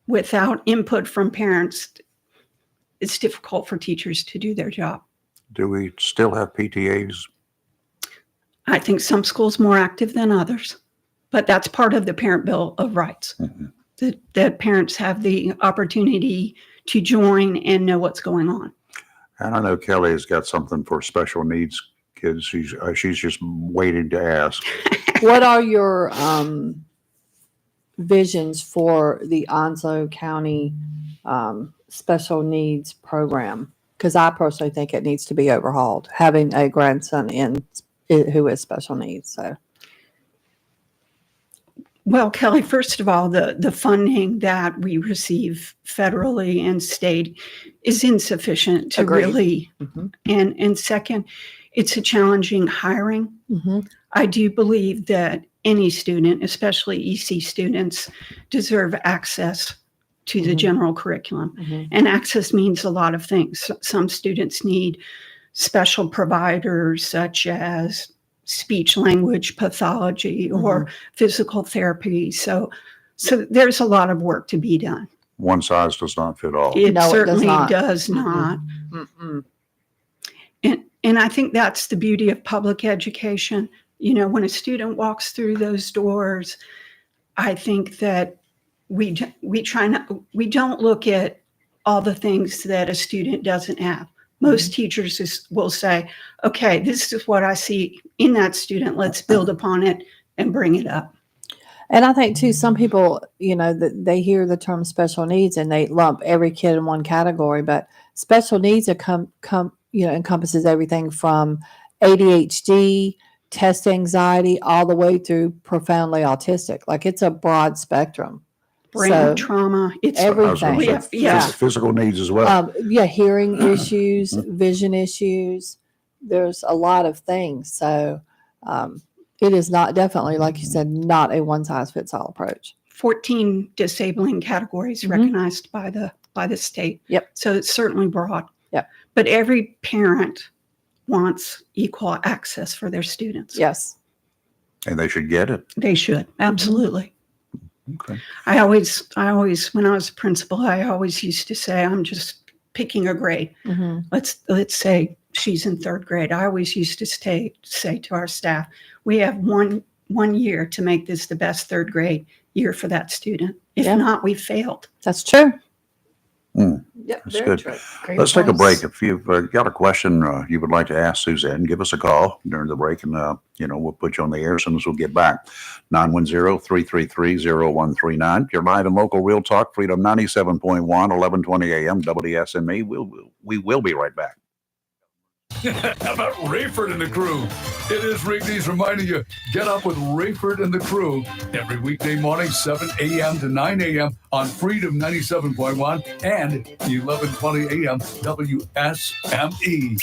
Speaker 18: Without input from parents, it's difficult for teachers to do their job.
Speaker 6: Do we still have PTAs?
Speaker 18: I think some schools more active than others, but that's part of the Parent Bill of Rights, that parents have the opportunity to join and know what's going on.
Speaker 6: And I know Kelly has got something for special needs kids. She's just waiting to ask.
Speaker 8: What are your visions for the Onslow County special needs program? Because I personally think it needs to be overhauled, having a grandson who has special needs. So,
Speaker 18: well, Kelly, first of all, the funding that we receive federally and state is insufficient to really, and second, it's a challenging hiring. I do believe that any student, especially EC students, deserve access to the general curriculum. And access means a lot of things. Some students need special providers such as speech language pathology or physical therapy. So there's a lot of work to be done.
Speaker 6: One size does not fit all.
Speaker 18: It certainly does not. And I think that's the beauty of public education. When a student walks through those doors, I think that we don't look at all the things that a student doesn't have. Most teachers will say, okay, this is what I see in that student. Let's build upon it and bring it up.
Speaker 8: And I think too, some people, they hear the term special needs and they lump every kid in one category, but special needs encompasses everything from ADHD, test anxiety, all the way through profoundly autistic. Like, it's a broad spectrum.
Speaker 18: Brain trauma, it's
Speaker 8: everything.
Speaker 6: Physical needs as well.
Speaker 8: Hearing issues, vision issues. There's a lot of things. So it is not, definitely, like you said, not a one size fits all approach.
Speaker 18: 14 disabling categories recognized by the state. So it's certainly broad. But every parent wants equal access for their students.
Speaker 8: Yes.
Speaker 6: And they should get it.
Speaker 18: They should. Absolutely.
Speaker 6: Okay.
Speaker 18: I always, when I was a principal, I always used to say, I'm just picking a grade. Let's say she's in third grade. I always used to say to our staff, we have one one year to make this the best third grade year for that student. If not, we failed.
Speaker 8: That's true.
Speaker 7: Yep,
Speaker 6: That's good. Let's take a break. If you've got a question you would like to ask Suzanne, give us a call during the break, and we'll put you on the air as soon as we'll get back. 910-333-0139. You're live and local Real Talk, Freedom 97.1, 1120 AM, WSME. We will be right back.
Speaker 5: How about Rayford and the crew? It is Rick Dees reminding you, get up with Rayford and the crew every weekday morning, 7 a.m. to 9 a.m. on Freedom 97.1 and 1120 a.m. WSME.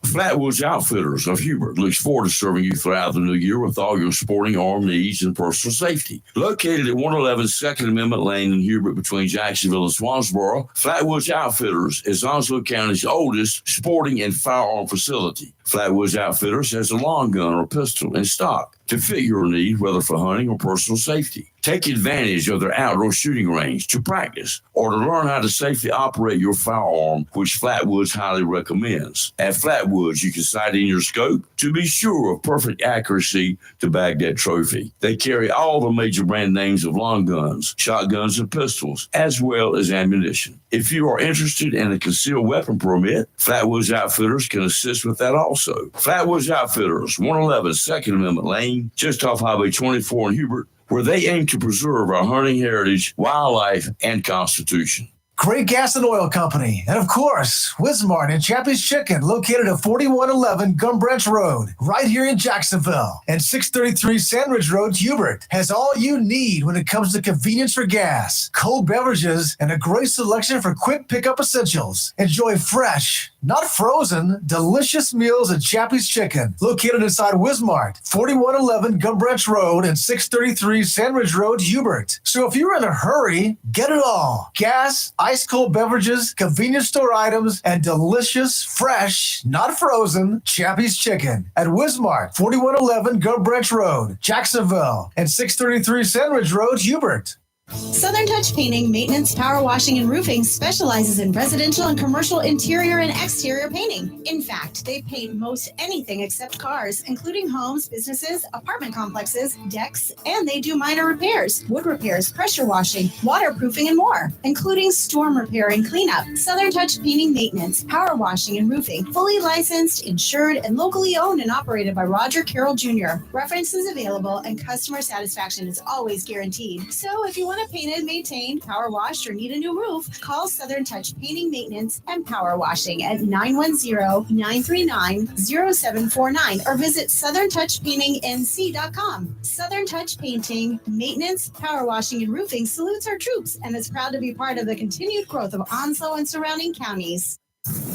Speaker 19: Flatwoods Outfitters of Hubert looks forward to serving you throughout the new year with all your sporting arm needs and personal safety. Located at 111 Second Amendment Lane in Hubert between Jacksonville and Swansboro, Flatwoods Outfitters is Onslow County's oldest sporting and firearm facility. Flatwoods Outfitters has a long gun or pistol in stock to fit your need, whether for hunting or personal safety. Take advantage of their outdoor shooting range to practice or to learn how to safely operate your firearm, which Flatwoods highly recommends. At Flatwoods, you can sight in your scope to be sure of perfect accuracy to bag that trophy. They carry all the major brand names of long guns, shotguns, and pistols, as well as ammunition. If you are interested in a concealed weapon permit, Flatwoods Outfitters can assist with that also. Flatwoods Outfitters, 111 Second Amendment Lane, just off Highway 24 in Hubert, where they aim to preserve our hunting heritage, wildlife, and constitution.
Speaker 12: Great Gas and Oil Company, and of course, Wismart and Chappie's Chicken, located at 4111 Gum Branch Road, right here in Jacksonville, and 633 Sandridge Road, Hubert, has all you need when it comes to convenience for gas, cold beverages, and a great selection for quick pickup essentials. Enjoy fresh, not frozen, delicious meals at Chappie's Chicken, located inside Wismart, 4111 Gum Branch Road, and 633 Sandridge Road, Hubert. So if you're in a hurry, get it all. Gas, ice cold beverages, convenience store items, and delicious, fresh, not frozen, Chappie's Chicken at Wismart, 4111 Gum Branch Road, Jacksonville, and 633 Sandridge Road, Hubert.
Speaker 4: Southern Touch Painting, Maintenance, Power Washing, and Roofing specializes in residential and commercial interior and exterior painting. In fact, they paint most anything except cars, including homes, businesses, apartment complexes, decks, and they do minor repairs, wood repairs, pressure washing, waterproofing, and more, including storm repair and cleanup. Southern Touch Painting, Maintenance, Power Washing, and Roofing, fully licensed, insured, and locally owned and operated by Roger Carroll Jr. References available and customer satisfaction is always guaranteed. So if you want it painted, maintained, power washed, or need a new roof, call Southern Touch Painting, Maintenance, and Power Washing at 910-939-0749 or visit southerntouchpaintingnc.com. Southern Touch Painting, Maintenance, Power Washing, and Roofing salutes our troops and is proud to be part of the continued growth of Onslow and surrounding counties.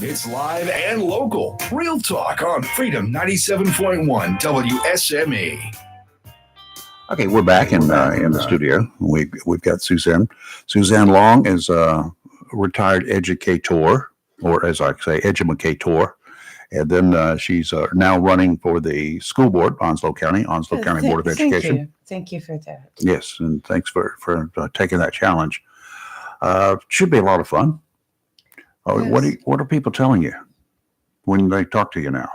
Speaker 5: It's live and local. Real Talk on Freedom 97.1 WSME.
Speaker 6: Okay, we're back in the studio. We've got Suzanne. Suzanne Long is a retired educator, or as I say, educator. And then she's now running for the school board, Onslow County Board of Education.
Speaker 7: Thank you for that.
Speaker 6: Yes, and thanks for taking that challenge. Should be a lot of fun.
Speaker 7: Yes.
Speaker 6: What are people telling you when they talk to you now,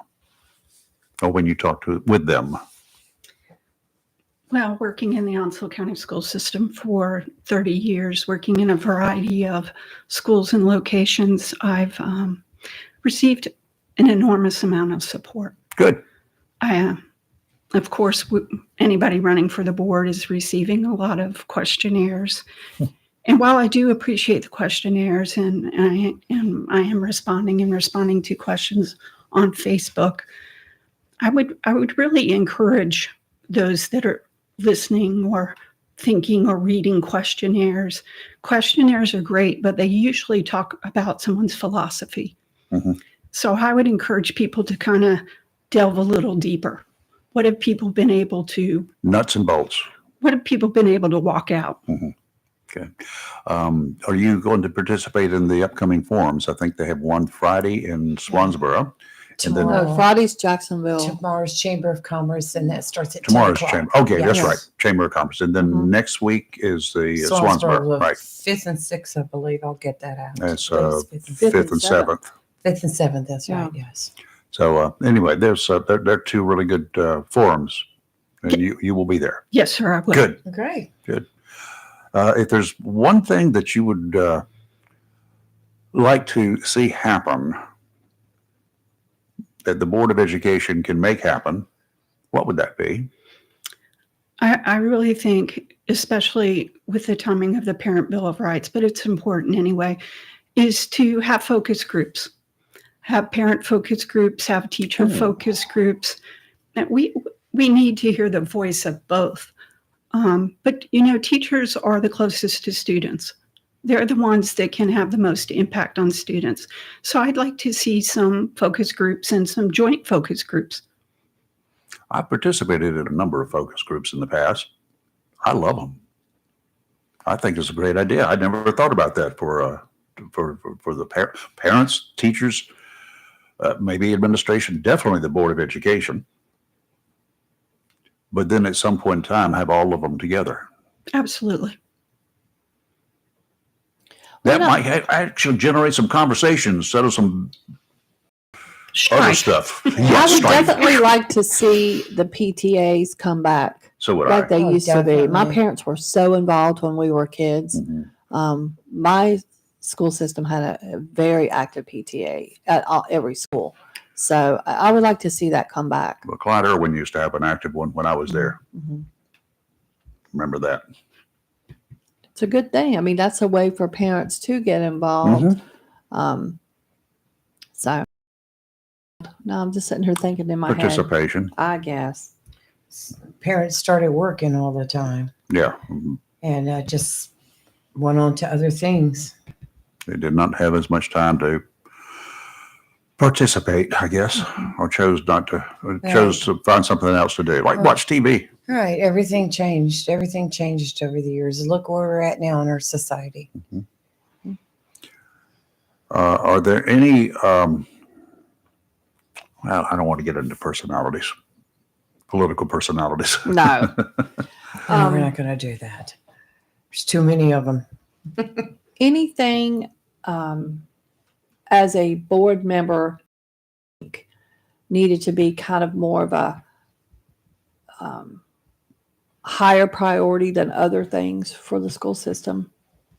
Speaker 6: or when you talk with them?
Speaker 18: Well, working in the Onslow County school system for 30 years, working in a variety of schools and locations, I've received an enormous amount of support.
Speaker 6: Good.
Speaker 18: Of course, anybody running for the board is receiving a lot of questionnaires. And while I do appreciate the questionnaires and I am responding to questions on Facebook, I would really encourage those that are listening or thinking or reading questionnaires. Questionnaires are great, but they usually talk about someone's philosophy.
Speaker 6: Mm-hmm.
Speaker 18: So I would encourage people to kind of delve a little deeper. What have people been able to?
Speaker 6: Nuts and bolts.
Speaker 18: What have people been able to walk out?
Speaker 6: Mm-hmm. Okay. Are you going to participate in the upcoming forums? I think they have one Friday in Swansboro.
Speaker 8: Tomorrow. Friday's Jacksonville.
Speaker 7: Tomorrow's Chamber of Commerce, and that starts at
Speaker 6: Tomorrow's
Speaker 7: 10
Speaker 6: Chamber.
Speaker 7: o'clock.
Speaker 6: Okay,
Speaker 7: Yes.
Speaker 6: that's right. Chamber of Commerce. And then next week is the Swansboro. Right.
Speaker 7: 5th and 6th, I believe. I'll get that out.
Speaker 6: That's
Speaker 7: Those
Speaker 6: 5th and 7th.
Speaker 7: 5th and 7th, that's right, yes.
Speaker 6: So anyway, there are two really good forums And you will be there.
Speaker 18: Yes, sir. I will.
Speaker 6: Good.
Speaker 7: Great.
Speaker 6: Good. If there's one thing that you would like to see happen, that the Board of Education can make happen, what would that be?
Speaker 18: I really think, especially with the timing of the Parent Bill of Rights, but it's important anyway, is to have focus groups, have parent focus groups, have teacher focus groups. That we need to hear the voice of both. But, teachers are the closest to students. They're the ones that can have the most impact on students. So I'd like to see some focus groups and some joint focus groups.
Speaker 6: I've participated in a number of focus groups in the past. I love them. I think it's a great idea. I never thought about that for the parents, teachers, maybe administration, definitely the Board of Education. But then at some point in time, have all of them together.
Speaker 18: Absolutely.
Speaker 6: That might actually generate some conversations instead of some other stuff.
Speaker 8: I would definitely like to see the PTAs come back.
Speaker 6: So would
Speaker 8: like
Speaker 6: I.
Speaker 8: they used to be. My
Speaker 7: definitely.
Speaker 8: parents were so involved when we were kids.
Speaker 6: Mm-hmm.
Speaker 8: My school system had a very active PTA at every school. So I would like to see that come back.
Speaker 6: Well, Clyde Irwin used to have an active one when I was there.
Speaker 8: Mhm.
Speaker 6: Remember that.
Speaker 8: It's a good thing. I mean, that's a way for parents to get involved. So, no, I'm just sitting here thinking in my head.
Speaker 6: Participation.
Speaker 8: I guess.
Speaker 7: Parents started working all the time
Speaker 6: Yeah.
Speaker 7: and just went on to other things.
Speaker 6: They did not have as much time to participate, I guess, or chose not to, or chose to find something else to do, like watch TV.
Speaker 7: Right. Everything changed. Everything changed over the years. Look where we're at now in our society.
Speaker 6: Are there any, well, I don't want to get into personalities, political personalities.
Speaker 8: No.
Speaker 7: No, we're not going to do that. There's too many of them.
Speaker 8: Anything as a board member needed to be kind of more of a higher priority than other things for the school system.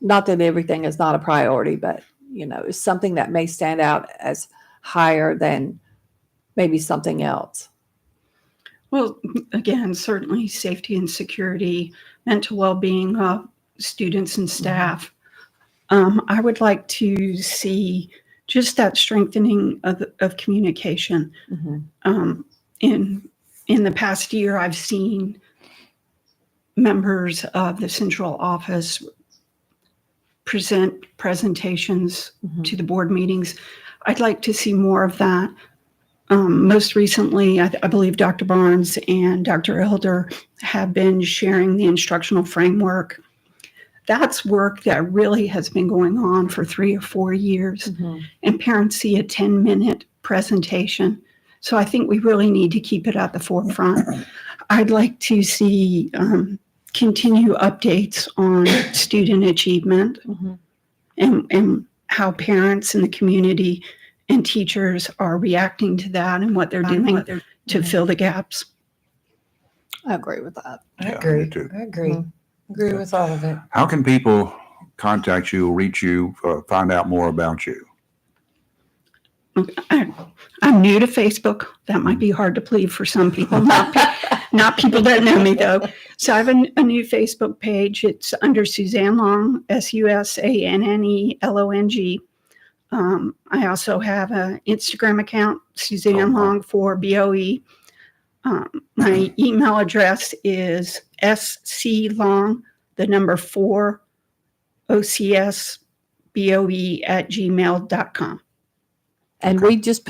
Speaker 8: Not that everything is not a priority, but it's something that may stand out as higher than maybe something else.
Speaker 18: Well, again, certainly safety and security, mental well-being of students and staff. I would like to see just that strengthening of communication. In the past year, I've seen members of the central office present presentations to the board meetings. I'd like to see more of that. Most recently, I believe Dr. Barnes and Dr. Elder have been sharing the instructional framework. That's work that really has been going on for 3 or 4 years, and parents see a 10-minute presentation. So I think we really need to keep it at the forefront. I'd like to see continue updates on student achievement and how parents in the community and teachers are reacting to that and what they're doing to fill the gaps.
Speaker 8: I agree with that.
Speaker 7: I
Speaker 6: Yeah,
Speaker 7: agree.
Speaker 6: me too.
Speaker 7: I agree. Agree with all of it.
Speaker 6: How can people contact you, reach you, find out more about you?
Speaker 18: I'm new to Facebook. That might be hard to believe for some people, not people that know me though. So I have a new Facebook page. It's under Suzanne Long, SUSANNELONG. I also have an Instagram account, Suzanne Long for BOE. My email address is sclong, 4, OCSBOE@gmail.com.
Speaker 8: And we just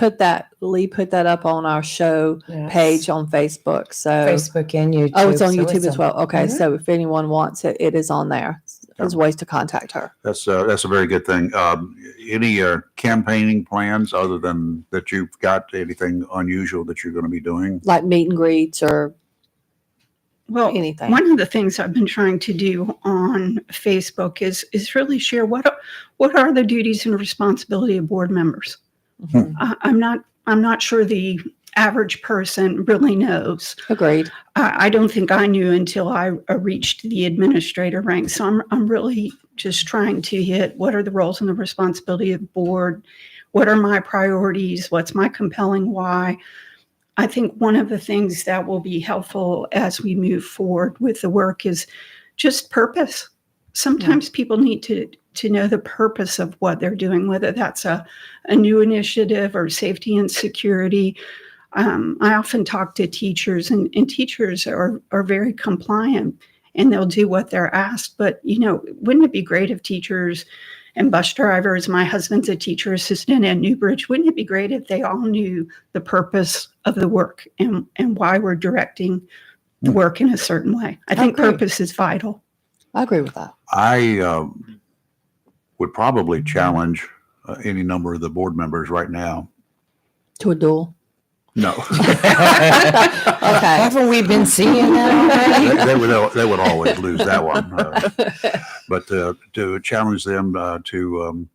Speaker 8: Lee put that up on our show
Speaker 7: Yes.
Speaker 8: page on Facebook. So
Speaker 7: Facebook and YouTube.
Speaker 8: Oh, it's on
Speaker 7: so
Speaker 8: YouTube as well. Okay.
Speaker 7: Mhm.
Speaker 8: So if anyone wants it, it is on there. There's ways to contact her.
Speaker 6: That's a very good thing. Any campaigning plans other than that you've got? Anything unusual that you're going to be doing?
Speaker 8: Like meet and greets or
Speaker 18: Well,
Speaker 8: anything.
Speaker 18: one of the things I've been trying to do on Facebook is really share what are the duties and responsibility of board members. I'm not sure the average person really knows.
Speaker 8: Agreed.
Speaker 18: I don't think I knew until I reached the administrator rank. So I'm really just trying to hit what are the roles and the responsibility of the board? What are my priorities? What's my compelling why? I think one of the things that will be helpful as we move forward with the work is just purpose. Sometimes people need to know the purpose of what they're doing, whether that's a new initiative or safety and security. I often talk to teachers, and teachers are very compliant and they'll do what they're asked. But, wouldn't it be great if teachers and bus drivers, my husband's a teacher assistant at Newbridge, wouldn't it be great if they all knew the purpose of the work and why we're directing the work in a certain way? I think purpose is vital.
Speaker 8: I agree with that.
Speaker 6: I would probably challenge any number of the board members right now.
Speaker 8: To a duel?
Speaker 6: No.
Speaker 8: Okay.
Speaker 7: Haven't we been seeing that already?
Speaker 6: They would always lose that one. But to challenge them to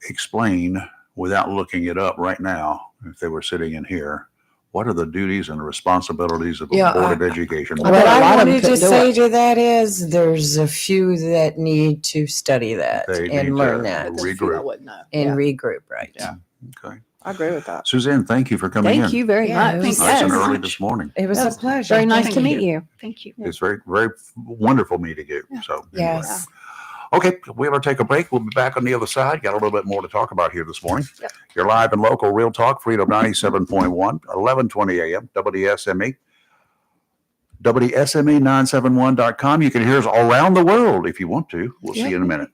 Speaker 6: explain without looking it up right now, if they were sitting in here, what are the duties and responsibilities of a Board of Education?
Speaker 7: What I wanted to say to that is there's a few that need to study that and learn that.
Speaker 6: Regroup.
Speaker 7: And regroup, right.
Speaker 6: Yeah. Okay.
Speaker 8: I agree with that.
Speaker 6: Suzanne, thank you for coming in.
Speaker 8: Thank you very much.
Speaker 6: Nice and early this morning.
Speaker 7: It was a pleasure.
Speaker 8: Very nice to meet you.
Speaker 18: Thank you.
Speaker 6: It's very, very wonderful meeting you. So, anyway.
Speaker 7: Yes.
Speaker 6: Okay, we ever take a break? We'll be back on the other side. Got a little bit more to talk about here this morning. Yep. You're live and local, Real Talk, Freedom 97.1, 1120 a.m., WSME. WSME971.com. You can hear us around the world if you want to. We'll see you in a minute.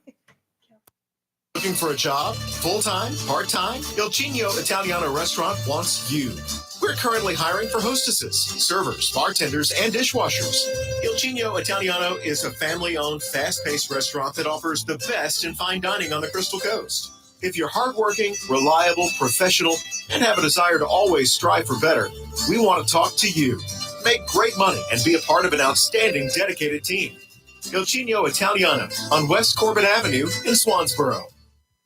Speaker 20: Looking for a job? Full-time? Part-time? Il Cigno Italiano Restaurant wants you. We're currently hiring for hostesses, servers, bartenders, and dishwashers. Il Cigno Italiano is a family-owned, fast-paced restaurant that offers the best in fine dining on the Crystal Coast. If you're hardworking, reliable, professional, and have a desire to always strive for better, we want to talk to you. Make great money and be a part of an outstanding, dedicated team. Il Cigno Italiano on West Corbin Avenue in Swansboro.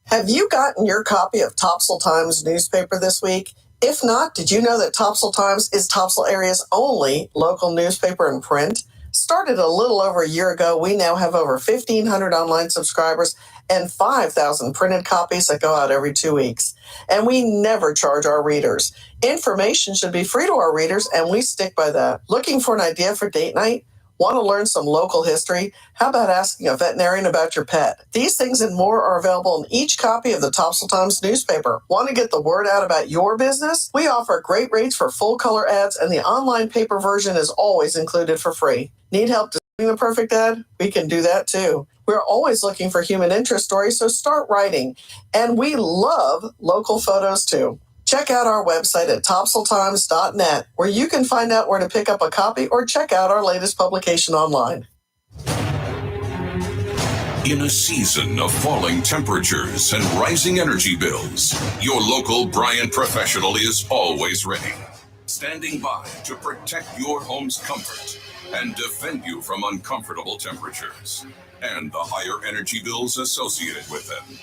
Speaker 21: Have you gotten your copy of Topsail Times newspaper this week? If not, did you know that Topsail Times is Topsail area's only local newspaper in print? Started a little over a year ago, we now have over 1,500 online subscribers and 5,000 printed copies that go out every 2 weeks. And we never charge our readers. Information should be free to our readers, and we stick by that. Looking for an idea for date night? Want to learn some local history? How about asking a veterinarian about your pet? These things and more are available in each copy of the Topsail Times newspaper. Want to get the word out about your business? We offer great rates for full color ads, and the online paper version is always included for free. Need help designing the perfect ad? We can do that too. We're always looking for human interest stories, so start writing. And we love local photos too. Check out our website at topsailtimes.net, where you can find out where to pick up a copy or check out our latest publication online.
Speaker 22: In a season of falling temperatures and rising energy bills, your local Bryant professional is always ready, standing by to protect your home's comfort and defend you from uncomfortable temperatures and the higher energy bills associated with them.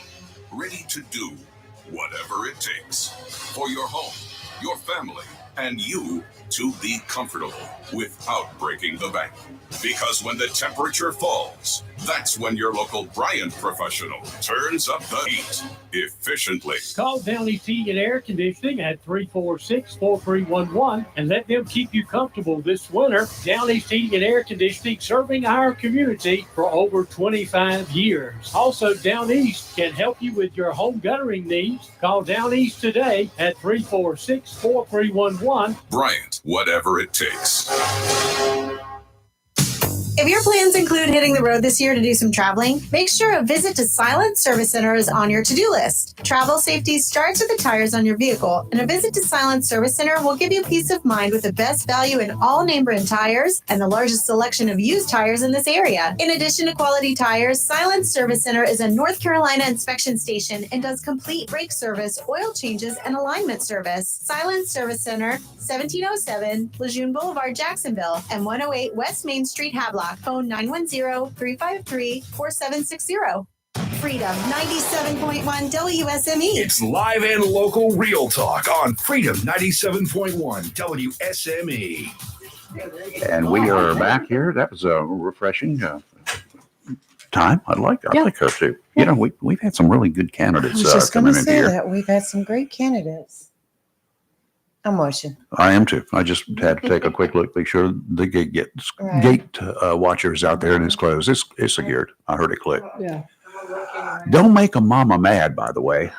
Speaker 22: Ready to do whatever it takes for your home, your family, and you to be comfortable without breaking the bank. Because when the temperature falls, that's when your local Bryant professional turns up the heat efficiently.
Speaker 23: Call Down East Heating and Air Conditioning at 346-4311 and let them keep you comfortable this winter. Down East Heating and Air Conditioning, serving our community for over 25 years. Also, Down East can help you with your home guttering needs. Call Down East today at 346-4311.
Speaker 22: Bryant, whatever it takes.
Speaker 4: If your plans include hitting the road this year to do some traveling, make sure a visit to Silent Service Center is on your to-do list. Travel safety starts with the tires on your vehicle, and a visit to Silent Service Center will give you peace of mind with the best value in all name brand tires and the largest selection of used tires in this area. In addition to quality tires, Silent Service Center is a North Carolina inspection station and does complete brake service, oil changes, and alignment service. Silent Service Center, 1707 Lejeune Boulevard, Jacksonville, and 108 West Main Street, Havelock. Phone 910-353-4760. Freedom 97.1 WSME.
Speaker 1: It's live and local real talk on Freedom 97.1 WSME.
Speaker 6: And we are back here. That was a refreshing time. I like her too. You know, we've had some really good
Speaker 7: I
Speaker 6: candidates
Speaker 7: was just going
Speaker 6: coming
Speaker 7: to
Speaker 6: in
Speaker 7: say
Speaker 6: here.
Speaker 7: that. We've had some great candidates. I'm watching.
Speaker 6: I am too. I just had to take a quick look, make sure the gate watchers out there and it's closed. It's secured. I heard it click.
Speaker 8: Yeah.
Speaker 6: Don't make a mama mad, by the way.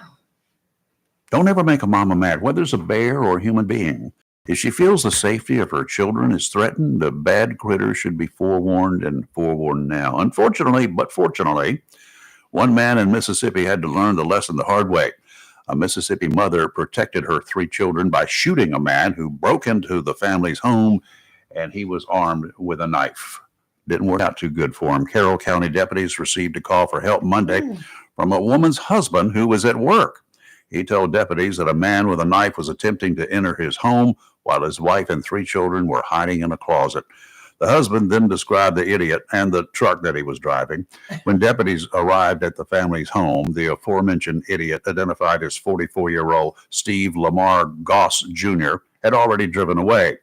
Speaker 6: Don't ever make a mama mad, whether it's a bear or a human being. If she feels the safety of her children is threatened, the bad critter should be forewarned and forewarned now. Unfortunately, but fortunately, one man in Mississippi had to learn the lesson the hard way. A Mississippi mother protected her 3 children by shooting a man who broke into the family's home, and he was armed with a knife. Didn't work out too good for him. Carroll County deputies received a call for help Monday from a woman's husband who was at work. He told deputies that a man with a knife was attempting to enter his home while his wife and 3 children were hiding in a closet. The husband then described the idiot and the truck that he was driving. When deputies arrived at the family's home, the aforementioned idiot, identified as 44-year-old Steve Lamar Goss Jr., had already driven away.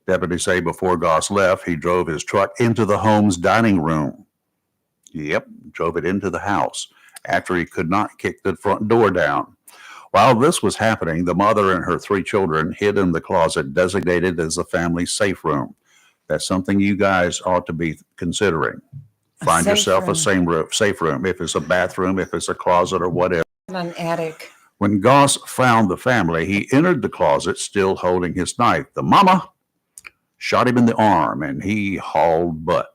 Speaker 6: Deputies say before Goss left, he drove his truck into the home's dining room. Yep, drove it into the house after he could not kick the front door down. While this was happening, the mother and her 3 children hid in the closet designated as the family safe room. That's something you guys ought to be considering. Find yourself a safe room. If it's a bathroom, if it's a closet or whatever.
Speaker 7: An attic.
Speaker 6: When Goss found the family, he entered the closet still holding his knife. The mama shot him in the arm and he hauled butt.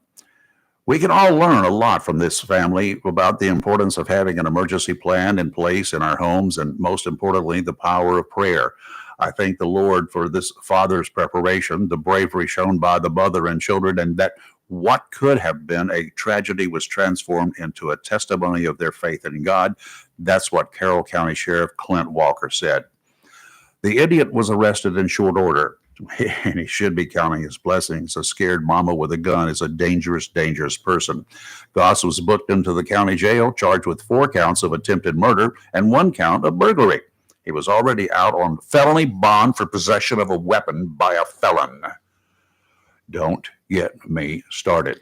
Speaker 6: We can all learn a lot from this family about the importance of having an emergency plan in place in our homes and, most importantly, the power of prayer. I thank the Lord for this father's preparation, the bravery shown by the mother and children, and that what could have been a tragedy was transformed into a testimony of their faith in God. That's what Carroll County Sheriff Clint Walker said. The idiot was arrested in short order, and he should be counting his blessings. A scared mama with a gun is a dangerous, dangerous person. Goss was booked into the county jail, charged with 4 counts of attempted murder and 1 count of burglary. He was already out on felony bond for possession of a weapon by a felon. Don't get me started.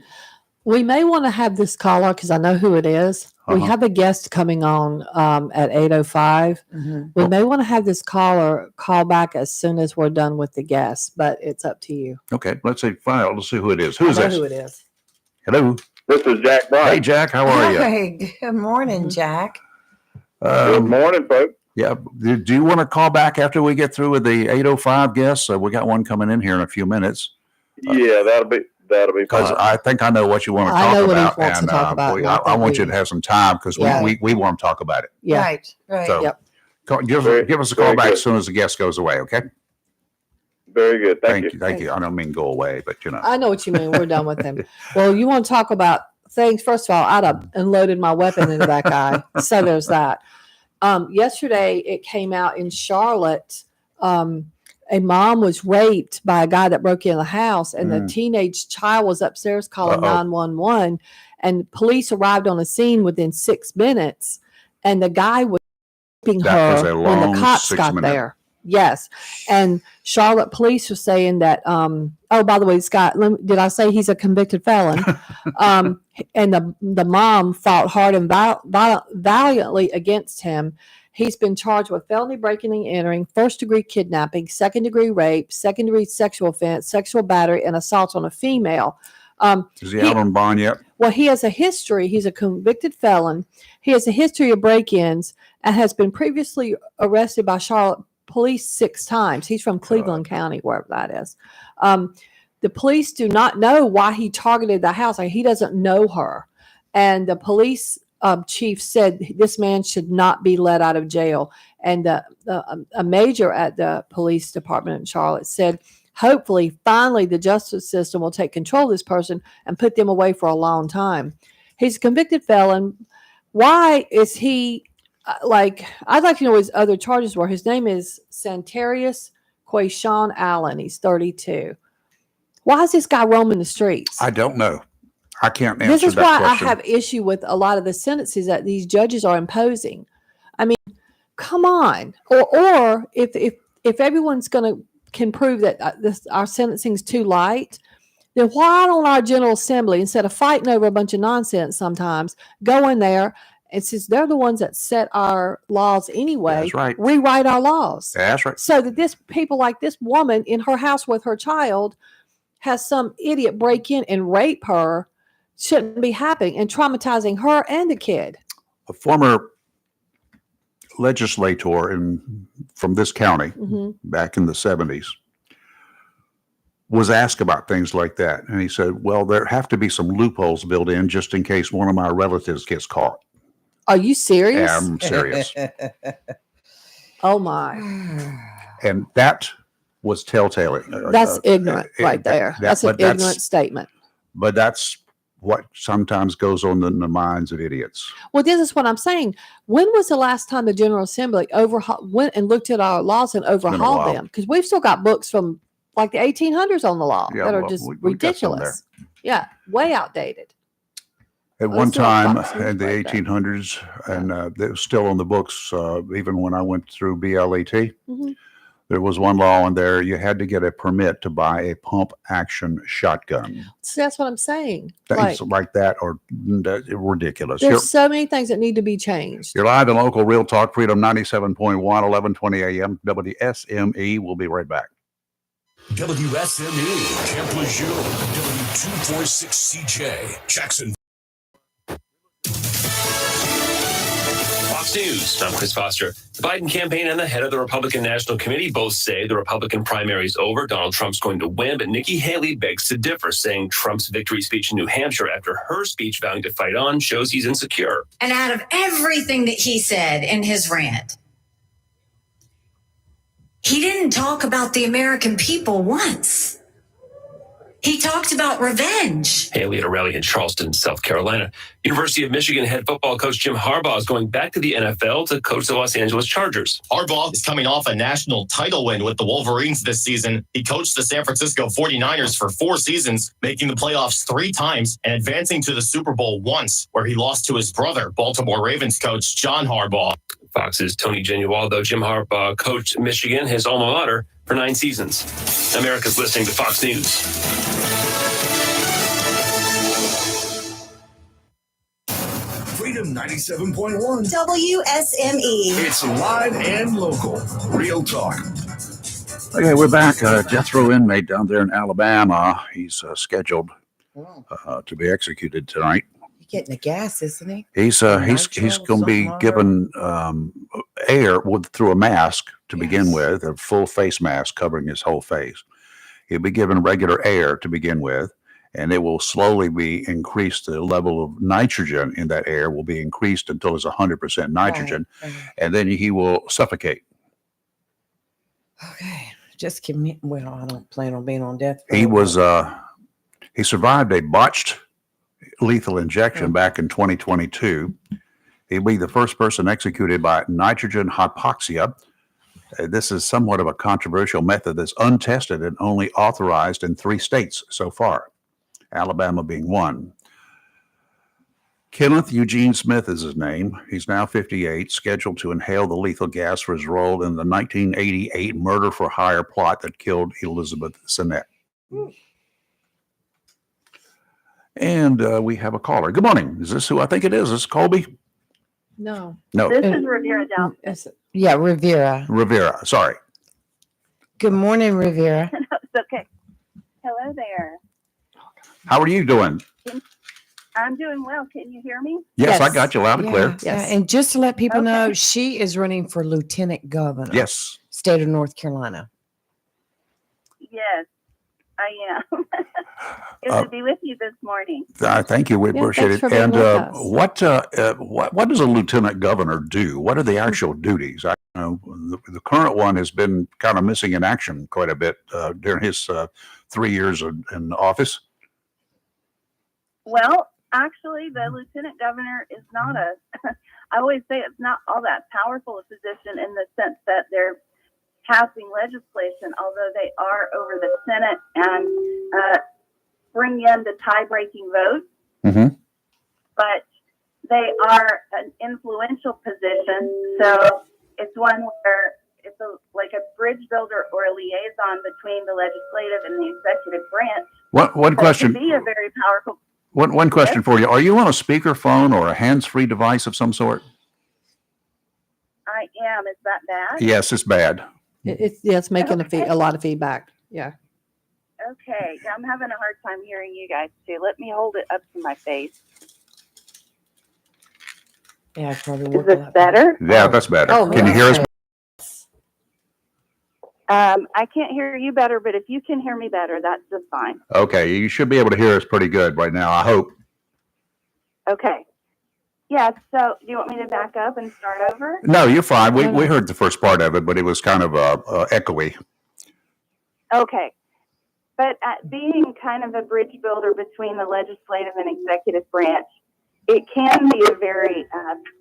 Speaker 8: We may want to have this caller because I know who it is. We have a guest coming on at 8:05. We may want to have this caller call back as soon as we're done with the guest, but it's up to you.
Speaker 6: Okay, let's see. Fine, let's see who it is. Who's
Speaker 8: I know
Speaker 6: this?
Speaker 8: who it is.
Speaker 6: Hello.
Speaker 10: This is Jack Bryant.
Speaker 6: Hey, Jack. How are you?
Speaker 7: Hey, good morning, Jack.
Speaker 10: Good morning, folks.
Speaker 6: Yeah. Do you want to call back after we get through with the 8:05 guests? We got one coming in here in a few minutes.
Speaker 10: Yeah, that'll be
Speaker 6: Because
Speaker 10: fine.
Speaker 6: I think I know what you want to
Speaker 8: I
Speaker 6: talk
Speaker 8: know what he
Speaker 6: about.
Speaker 8: wants to talk about, and I
Speaker 6: I
Speaker 8: think
Speaker 6: want
Speaker 8: we-
Speaker 6: you to have some time because
Speaker 8: Yeah.
Speaker 6: we want to talk about it.
Speaker 8: Yeah.
Speaker 7: Right.
Speaker 6: So
Speaker 8: Yep.
Speaker 6: give us a call
Speaker 10: very
Speaker 6: back
Speaker 10: good.
Speaker 6: as soon as the guest goes away, okay?
Speaker 10: Very good. Thank you.
Speaker 6: Thank you. I don't mean go away, but
Speaker 8: I know what you mean. We're done with him. Well, you want to talk about things. First of all, I'd have unloaded my weapon into that guy. So there's that. Yesterday, it came out in Charlotte. A mom was raped by a guy that broke in the house, and the teenage child was upstairs calling 911. And police arrived on the scene within 6 minutes, and the guy was raping
Speaker 6: That was
Speaker 8: her
Speaker 6: a
Speaker 8: when
Speaker 6: long
Speaker 8: the cops
Speaker 6: 6
Speaker 8: got
Speaker 6: minute.
Speaker 8: there. Yes. And Charlotte police are saying that, oh, by the way, Scott, did I say he's a convicted felon? And the mom fought hard and valiantly against him. He's been charged with felony breaking and entering, first-degree kidnapping, second-degree rape, second-degree sexual offense, sexual battery, and assault on a female.
Speaker 6: Is he out on bond yet?
Speaker 8: Well, he has a history. He's a convicted felon. He has a history of break-ins and has been previously arrested by Charlotte police 6 times. He's from Cleveland County, wherever that is. The police do not know why he targeted the house. Like, he doesn't know her. And the police chief said this man should not be let out of jail. And a major at the police department in Charlotte said, hopefully, finally, the justice system will take control of this person and put them away for a long time. He's a convicted felon. Why is he I'd like to know what his other charges were. His name is Santarius Quayshawn Allen. He's 32. Why is this guy roaming the streets?
Speaker 6: I don't know. I can't answer
Speaker 8: This is
Speaker 6: that
Speaker 8: why
Speaker 6: question.
Speaker 8: I have issue with a lot of the sentences that these judges are imposing. I mean, come on. Or if everyone's can prove that our sentencing is too light, then why don't our General Assembly, instead of fighting over a bunch of nonsense sometimes, go in there and, since they're the ones that set our laws anyway,
Speaker 6: That's right.
Speaker 8: rewrite our laws.
Speaker 6: That's right.
Speaker 8: So that people like this woman in her house with her child has some idiot break in and rape her, shouldn't be happening, and traumatizing her and the kid.
Speaker 6: A former legislator from this county
Speaker 8: Mhm.
Speaker 6: back in the 70s was asked about things like that. And he said, well, there have to be some loopholes built in just in case one of my relatives gets caught.
Speaker 8: Are you serious?
Speaker 6: Yeah, I'm serious.
Speaker 8: Oh my.
Speaker 6: And that was telltale.
Speaker 8: That's ignorant right there.
Speaker 6: that-
Speaker 8: That's an
Speaker 6: but that's-
Speaker 8: ignorant statement.
Speaker 6: But that's what sometimes goes on in the minds of idiots.
Speaker 8: Well, this is what I'm saying. When was the last time the General Assembly went and looked at our laws and
Speaker 6: been a
Speaker 8: overhauled
Speaker 6: while.
Speaker 8: them? Because we've still got books from like the 1800s on the law
Speaker 6: Yeah,
Speaker 8: that are
Speaker 6: well,
Speaker 8: just
Speaker 6: we've got some
Speaker 8: ridiculous. Yeah, way outdated.
Speaker 6: At
Speaker 8: Well,
Speaker 6: one
Speaker 8: it's still
Speaker 6: time
Speaker 8: Fox News
Speaker 6: in the
Speaker 8: right there.
Speaker 6: 1800s, and it was still on the books, even when I went through BLET,
Speaker 8: Mhm.
Speaker 6: there was one law in there. You had to get a permit to buy a pump action shotgun.
Speaker 8: So that's what I'm saying.
Speaker 6: Things
Speaker 8: Like,
Speaker 6: like that are ridiculous.
Speaker 8: there's so many things that need to be changed.
Speaker 6: You're live in local Real Talk Freedom 97.1, 1120 a.m. WSME. We'll be right back.
Speaker 1: WSME, Camp Lejeune, W246CJ, Jackson.
Speaker 11: Fox News. I'm Chris Foster. The Biden campaign and the head of the Republican National Committee both say the Republican primary is over. Donald Trump's going to win, but Nikki Haley begs to differ, saying Trump's victory speech in New Hampshire after her speech vowing to fight on shows he's insecure.
Speaker 2: And out of everything that he said in his rant, he didn't talk about the American people once. He talked about revenge.
Speaker 11: Haley at a rally in Charleston, South Carolina. University of Michigan head football coach Jim Harbaugh is going back to the NFL to coach the Los Angeles Chargers.
Speaker 3: Harbaugh is coming off a national title win with the Wolverines this season. He coached the San Francisco 49ers for 4 seasons, making the playoffs 3 times and advancing to the Super Bowl once, where he lost to his brother, Baltimore Ravens coach John Harbaugh.
Speaker 11: Fox's Tony Genualdo. Jim Harbaugh coached Michigan, his alma mater, for 9 seasons. America's listening to Fox News.
Speaker 1: Freedom 97.1.
Speaker 4: WSME.
Speaker 1: It's live and local. Real Talk.
Speaker 6: Okay, we're back. Jethro inmate down there in Alabama. He's scheduled to be executed tonight.
Speaker 7: He's getting the gas, isn't he?
Speaker 6: He's going to be given air through a mask to begin with, a full face mask covering his whole face. He'll be given regular air to begin with, and it will slowly be increased. The level of nitrogen in that air will be increased until it's 100% nitrogen, and then he will suffocate.
Speaker 7: Okay. Just give me, well, I don't plan on being on death row.
Speaker 6: He was he survived a botched lethal injection back in 2022. He'll be the first person executed by nitrogen hypoxia. This is somewhat of a controversial method that's untested and only authorized in 3 states so far, Alabama being one. Kenneth Eugene Smith is his name. He's now 58, scheduled to inhale the lethal gas for his role in the 1988 murder for hire plot that killed Elizabeth Sinnett. And we have a caller. Good morning. Is this who I think it is? Is this Colby?
Speaker 8: No.
Speaker 6: No.
Speaker 9: This is Rivera Johnson.
Speaker 7: Yeah, Rivera.
Speaker 6: Rivera. Sorry.
Speaker 7: Good morning, Rivera.
Speaker 9: It's okay. Hello there.
Speaker 6: How are you doing?
Speaker 9: I'm doing well. Can you hear me?
Speaker 6: Yes, I got you loud and clear.
Speaker 7: Yeah, and just to let people know, she is running for lieutenant governor.
Speaker 6: Yes.
Speaker 7: State of North Carolina.
Speaker 9: Yes, I am. Good to be with you this morning.
Speaker 6: Thank you. We appreciate
Speaker 9: thanks
Speaker 6: it.
Speaker 9: for being
Speaker 6: And
Speaker 9: with
Speaker 6: what does a lieutenant governor do? What are the actual duties? I know the current one has been kind of missing in action quite a bit during his 3 years in office.
Speaker 9: Well, actually, the lieutenant governor is not I always say it's not all that powerful a position in the sense that they're passing legislation, although they are over the Senate and bring in the tie-breaking vote
Speaker 6: Mm-hmm.
Speaker 9: but they are an influential position. So it's one where it's like a bridge builder or a liaison between the legislative and the executive branch.
Speaker 6: One
Speaker 9: It
Speaker 6: question.
Speaker 9: can be a very powerful.
Speaker 6: One question for you. Are you on a speakerphone or a hands-free device of some sort?
Speaker 9: I am. Is that bad?
Speaker 6: Yes, it's bad.
Speaker 8: It's making a lot of feedback. Yeah.
Speaker 9: Okay. Yeah, I'm having a hard time hearing you guys too. Let me hold it up to my face.
Speaker 7: Yeah, probably
Speaker 9: Is this better?
Speaker 6: Yeah, that's better.
Speaker 9: Oh,
Speaker 6: Can you hear us?
Speaker 9: I can't hear you better, but if you can hear me better, that's just fine.
Speaker 6: Okay, you should be able to hear us pretty good right now, I hope.
Speaker 9: Okay. Yeah. So do you want me to back up and start over?
Speaker 6: No, you're fine. We heard the first part of it, but it was kind of echoey.
Speaker 9: Okay. But being kind of a bridge builder between the legislative and executive branch, it can be a very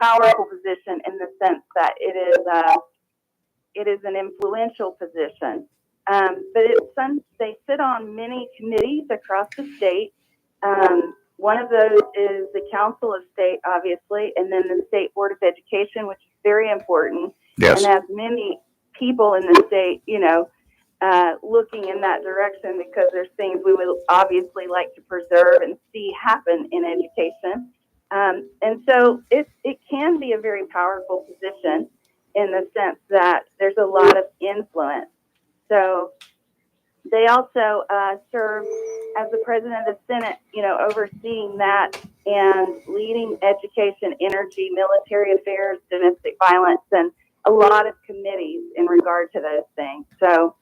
Speaker 9: powerful position in the sense that it is an influential position. But they sit on many committees across the state. One of those is the Council of State, obviously, and then the State Board of Education, which is very important.
Speaker 6: Yes.
Speaker 9: And has many people in the state, looking in that direction because there's things we would obviously like to preserve and see happen in education. And so it can be a very powerful position in the sense that there's a lot of influence. So they also serve as the president of the Senate, overseeing that and leading education, energy, military affairs, domestic violence, and a lot of committees in regard to those things. So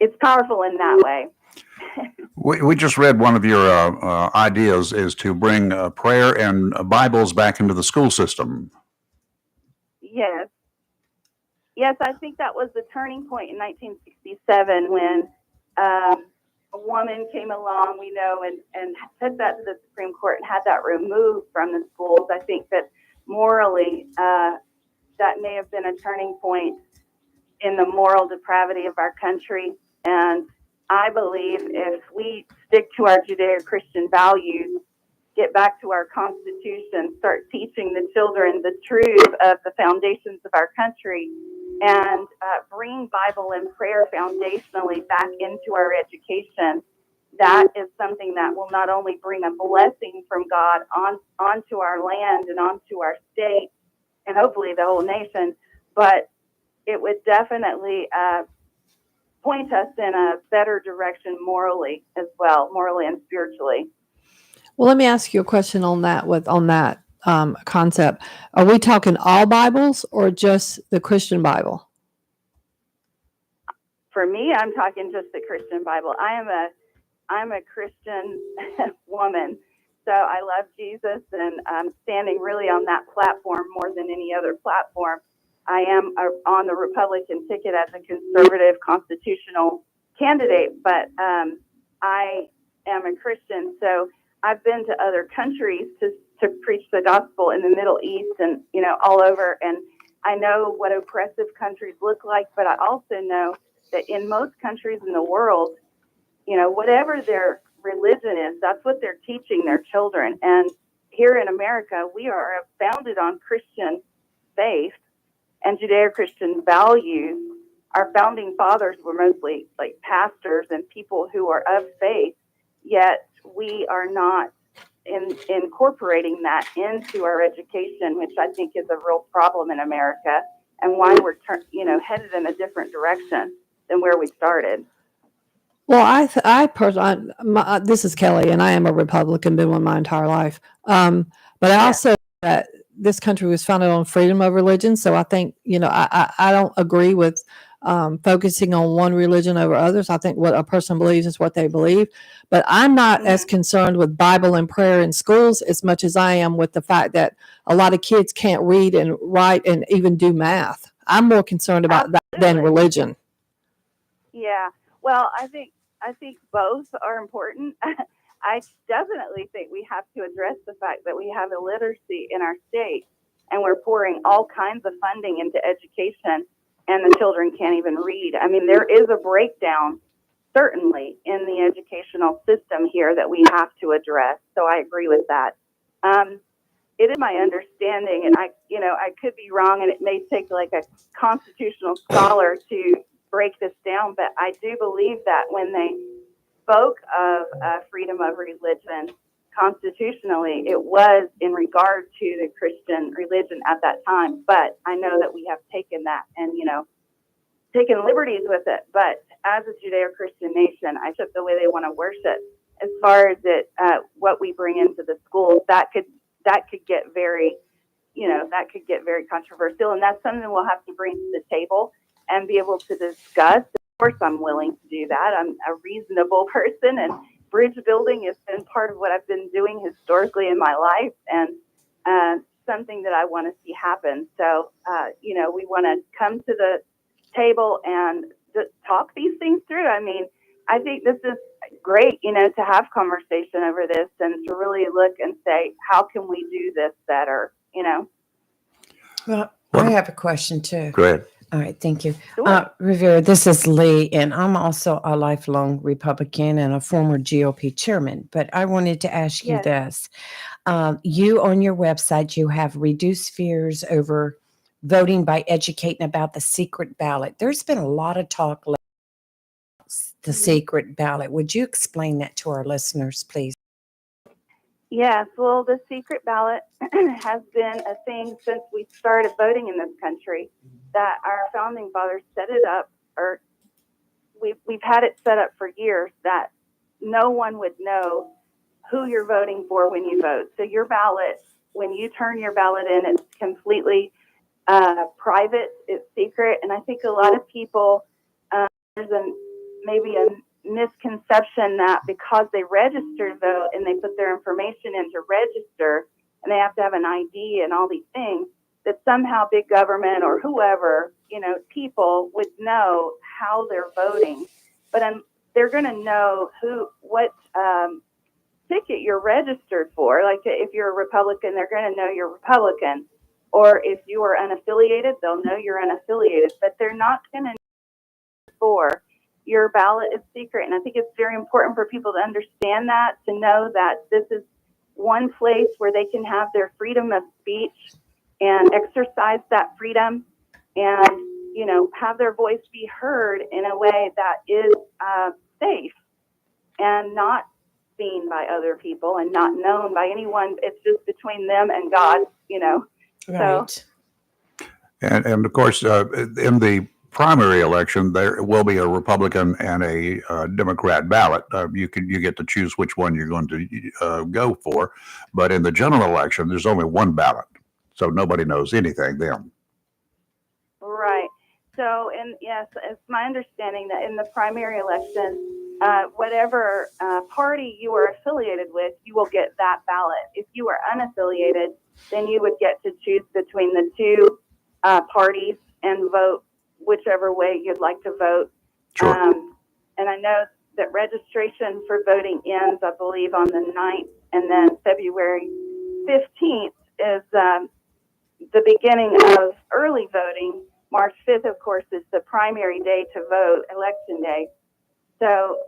Speaker 9: it's powerful in that way.
Speaker 6: We just read one of your ideas is to bring prayer and Bibles back into the school system.
Speaker 9: Yes. Yes, I think that was the turning point in 1967 when a woman came along, and took that to the Supreme Court and had that removed from the schools. I think that morally, that may have been a turning point in the moral depravity of our country. And I believe if we stick to our Judeo-Christian values, get back to our Constitution, start teaching the children the truth of the foundations of our country, and bring Bible and prayer foundationally back into our education, that is something that will not only bring a blessing from God onto our land and onto our state, and hopefully the whole nation, but it would definitely point us in a better direction morally as well, morally and spiritually.
Speaker 8: Well, let me ask you a question on that concept. Are we talking all Bibles or just the Christian Bible?
Speaker 9: For me, I'm talking just the Christian Bible. I'm a Christian woman, so I love Jesus, and I'm standing really on that platform more than any other platform. I am on the Republican ticket as a conservative constitutional candidate, but I am a Christian, so I've been to other countries to preach the gospel in the Middle East and, all over. And I know what oppressive countries look like, but I also know that in most countries in the world, whatever their religion is, that's what they're teaching their children. And here in America, we are founded on Christian faith and Judeo-Christian values. Our founding fathers were mostly like pastors and people who are of faith, yet we are not incorporating that into our education, which I think is a real problem in America, and why we're headed in a different direction than where we started.
Speaker 8: Well, I personally, this is Kelly, and I am a Republican, been one my entire life. But I also that this country was founded on freedom of religion, so I think I don't agree with focusing on one religion over others. I think what a person believes is what they believe. But I'm not as concerned with Bible and prayer in schools as much as I am with the fact that a lot of kids can't read and write and even do math. I'm more concerned about that than religion.
Speaker 9: Yeah. Well, I think both are important. I definitely think we have to address the fact that we have illiteracy in our state, and we're pouring all kinds of funding into education, and the children can't even read. I mean, there is a breakdown certainly in the educational system here that we have to address. So I agree with that. It is my understanding, and I could be wrong, and it may take like a constitutional scholar to break this down, but I do believe that when they spoke of freedom of religion constitutionally, it was in regard to the Christian religion at that time. But I know that we have taken that and, taken liberties with it. But as a Judeo-Christian nation, I took the way they want to worship. As far as what we bring into the schools, that could get very, that could get very controversial. And that's something we'll have to bring to the table and be able to discuss. Of course, I'm willing to do that. I'm a reasonable person, and bridge building has been part of what I've been doing historically in my life, and something that I want to see happen. So, we want to come to the table and talk these things through. I mean, I think this is great, to have conversation over this and to really look and say, how can we do this better,
Speaker 7: Well, I have a question too.
Speaker 6: Go ahead.
Speaker 7: All right, thank you.
Speaker 9: Sure.
Speaker 7: Rivera, this is Lee, and I'm also a lifelong Republican and a former GOP chairman, but I wanted to ask you
Speaker 9: Yes.
Speaker 7: this. You on your website, you have reduced fears over voting by educating about the secret ballot. There's been a lot of talk about the secret ballot. Would you explain that to our listeners, please?
Speaker 9: Yes, well, the secret ballot has been a thing since we started voting in this country, that our founding fathers set it up, or we've had it set up for years, that no one would know who you're voting for when you vote. So your ballot, when you turn your ballot in, it's completely private, it's secret. And I think a lot of people, there's maybe a misconception that because they register to vote and they put their information in to register, and they have to have an ID and all these things, that somehow big government or whoever, people would know how they're voting. But they're going to know what ticket you're registered for. Like if you're a Republican, they're going to know you're Republican. Or if you are unaffiliated, they'll know you're unaffiliated. But they're not going to know for your ballot is secret. And I think it's very important for people to understand that, to know that this is one place where they can have their freedom of speech and exercise that freedom and, have their voice be heard in a way that is safe and not seen by other people and not known by anyone. It's just between them and God,
Speaker 7: Right.
Speaker 9: So,
Speaker 6: And of course, in the primary election, there will be a Republican and a Democrat ballot. You get to choose which one you're going to go for. But in the general election, there's only one ballot, so nobody knows anything then.
Speaker 9: right. So, and yes, it's my understanding that in the primary election, whatever party you are affiliated with, you will get that ballot. If you are unaffiliated, then you would get to choose between the two parties and vote whichever way you'd like to vote.
Speaker 6: Sure.
Speaker 9: And I know that registration for voting ends, I believe, on the 9th, and then February 15th is the beginning of early voting. March 5th, of course, is the primary day to vote, election day. So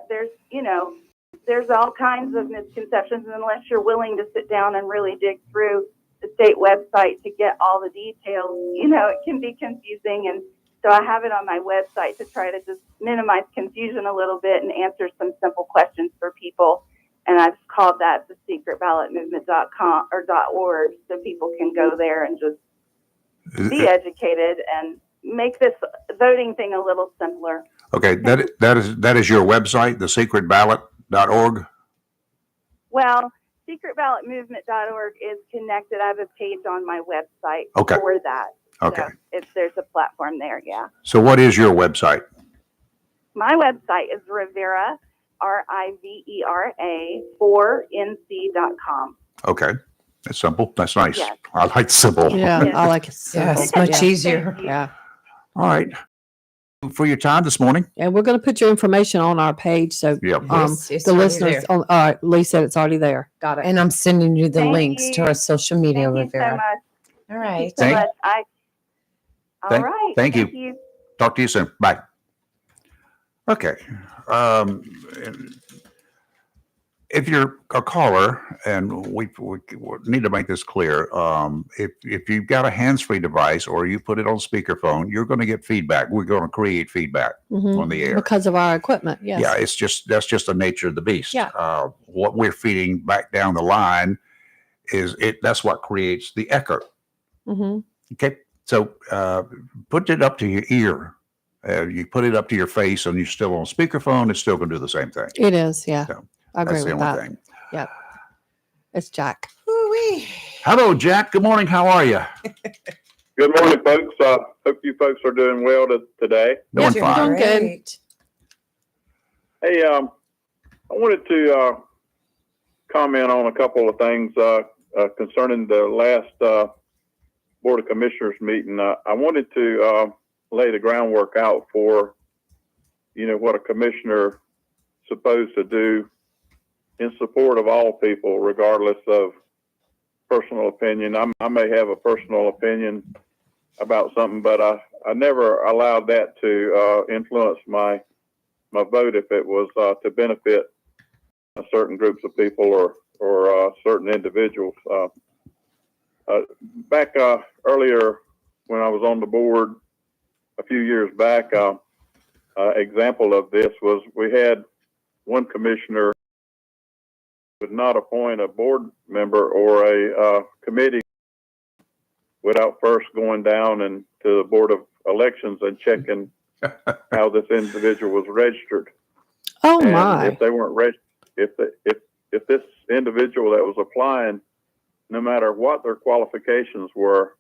Speaker 9: there's all kinds of misconceptions, and unless you're willing to sit down and really dig through the state website to get all the details, it can be confusing. And so I have it on my website to try to just minimize confusion a little bit and answer some simple questions for people. And I've called that the secretballotmovement.com or .org, so people can go there and just be educated and make this voting thing a little simpler.
Speaker 6: Okay, that is your website, thesecretballot.org?
Speaker 9: Well, secretballotmovement.org is connected. I have a page on my website
Speaker 6: Okay.
Speaker 9: for that.
Speaker 6: Okay.
Speaker 9: So there's a platform there, yeah.
Speaker 6: So what is your website?
Speaker 9: My website is Rivera, RIVERA, 4NC.com.
Speaker 6: Okay, that's simple. That's nice.
Speaker 9: Yes.
Speaker 6: I like simple.
Speaker 8: Yeah, I like it.
Speaker 7: Yeah, it's
Speaker 8: simple.
Speaker 7: much easier.
Speaker 8: Yeah.
Speaker 6: All right. For your time this morning.
Speaker 8: And we're going to put your information on our page. So
Speaker 6: Yep.
Speaker 7: It's
Speaker 8: the
Speaker 7: already
Speaker 8: listeners,
Speaker 7: there.
Speaker 8: all right, Lee said it's already there. Got it.
Speaker 7: And I'm sending you the
Speaker 9: Thank
Speaker 7: links to
Speaker 9: you.
Speaker 7: our social media,
Speaker 9: Thank you
Speaker 7: Rivera.
Speaker 9: so much.
Speaker 7: All right.
Speaker 9: So
Speaker 6: Thank-
Speaker 9: much. All right.
Speaker 6: Thank you. Talk to you soon. Bye. Okay. If you're a caller, and we need to make this clear, if you've got a hands-free device or you put it on speakerphone, you're going to get feedback. We're going to create feedback on the air.
Speaker 8: Because of our equipment. Yes.
Speaker 6: Yeah, that's just the nature of the beast.
Speaker 8: Yeah.
Speaker 6: What we're feeding back down the line that's what creates the echo. Okay, so put it up to your ear. You put it up to your face, and you're still on speakerphone. It's still going to do the same thing.
Speaker 8: It is. Yeah.
Speaker 6: So
Speaker 8: I agree
Speaker 6: that's the
Speaker 8: with
Speaker 6: only
Speaker 8: that.
Speaker 6: thing.
Speaker 8: Yep. It's Jack.
Speaker 6: Hello, Jack. Good morning. How are you?
Speaker 13: Good morning, folks. Hope you folks are doing well today.
Speaker 6: Doing fine.
Speaker 8: Doing good.
Speaker 13: Hey, I wanted to comment on a couple of things concerning the last Board of Commissioners meeting. I wanted to lay the groundwork out for, what a commissioner supposed to do in support of all people, regardless of personal opinion. I may have a personal opinion about something, but I never allowed that to influence my vote if it was to benefit certain groups of people or certain individuals. Back earlier when I was on the board a few years back, example of this was we had one commissioner would not appoint a board member or a committee without first going down and to the Board of Elections and checking how this individual was registered.
Speaker 8: Oh
Speaker 13: and
Speaker 8: my!
Speaker 13: If they weren't registered, if this individual that was applying, no matter what their qualifications were,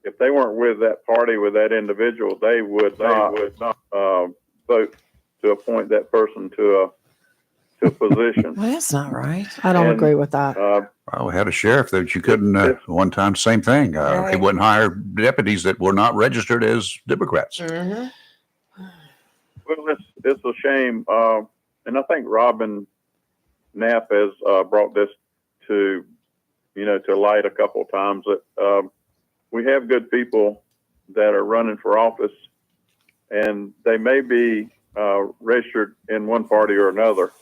Speaker 13: if they weren't with that party, with that individual, they would not vote to appoint that person to a position.
Speaker 7: Well, that's not right.
Speaker 8: I don't agree with that.
Speaker 6: Well, we had a sheriff that you couldn't, one time, same thing. He wouldn't hire deputies that were not registered as Democrats.
Speaker 13: Well, it's a shame. And I think Robin Knapp has brought this to light a couple of times that we have good people that are running for office, and they may be registered in one party or another.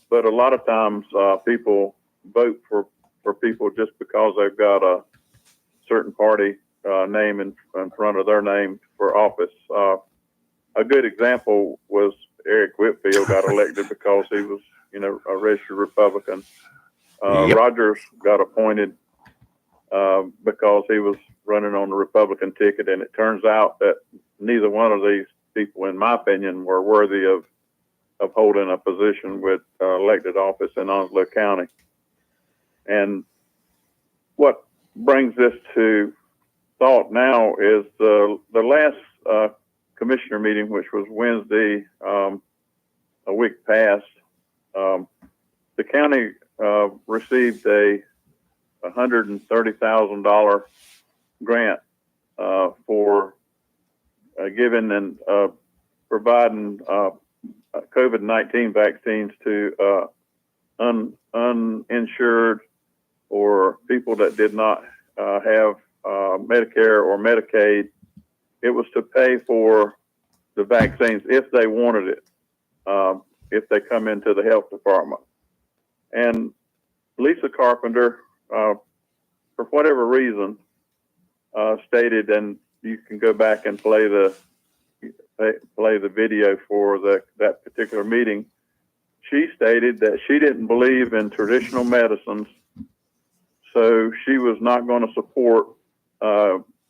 Speaker 13: But a lot of times people vote for people just because they've got a certain party name in front of their name for office. A good example was Eric Whitfield got elected because he was, a registered Republican. Rogers got appointed because he was running on the Republican ticket, and it turns out that neither one of these people, in my opinion, were worthy of holding a position with elected office in Onslow County. And what brings this to thought now is the last commissioner meeting, which was Wednesday, a week past. The county received a $130,000 grant for giving and providing COVID-19 vaccines to uninsured or people that did not have Medicare or Medicaid. It was to pay for the vaccines if they wanted it, if they come into the health department. And Lisa Carpenter, for whatever reason, stated, and you can go back and play the video for that particular meeting. She stated that she didn't believe in traditional medicines, so she was not going to support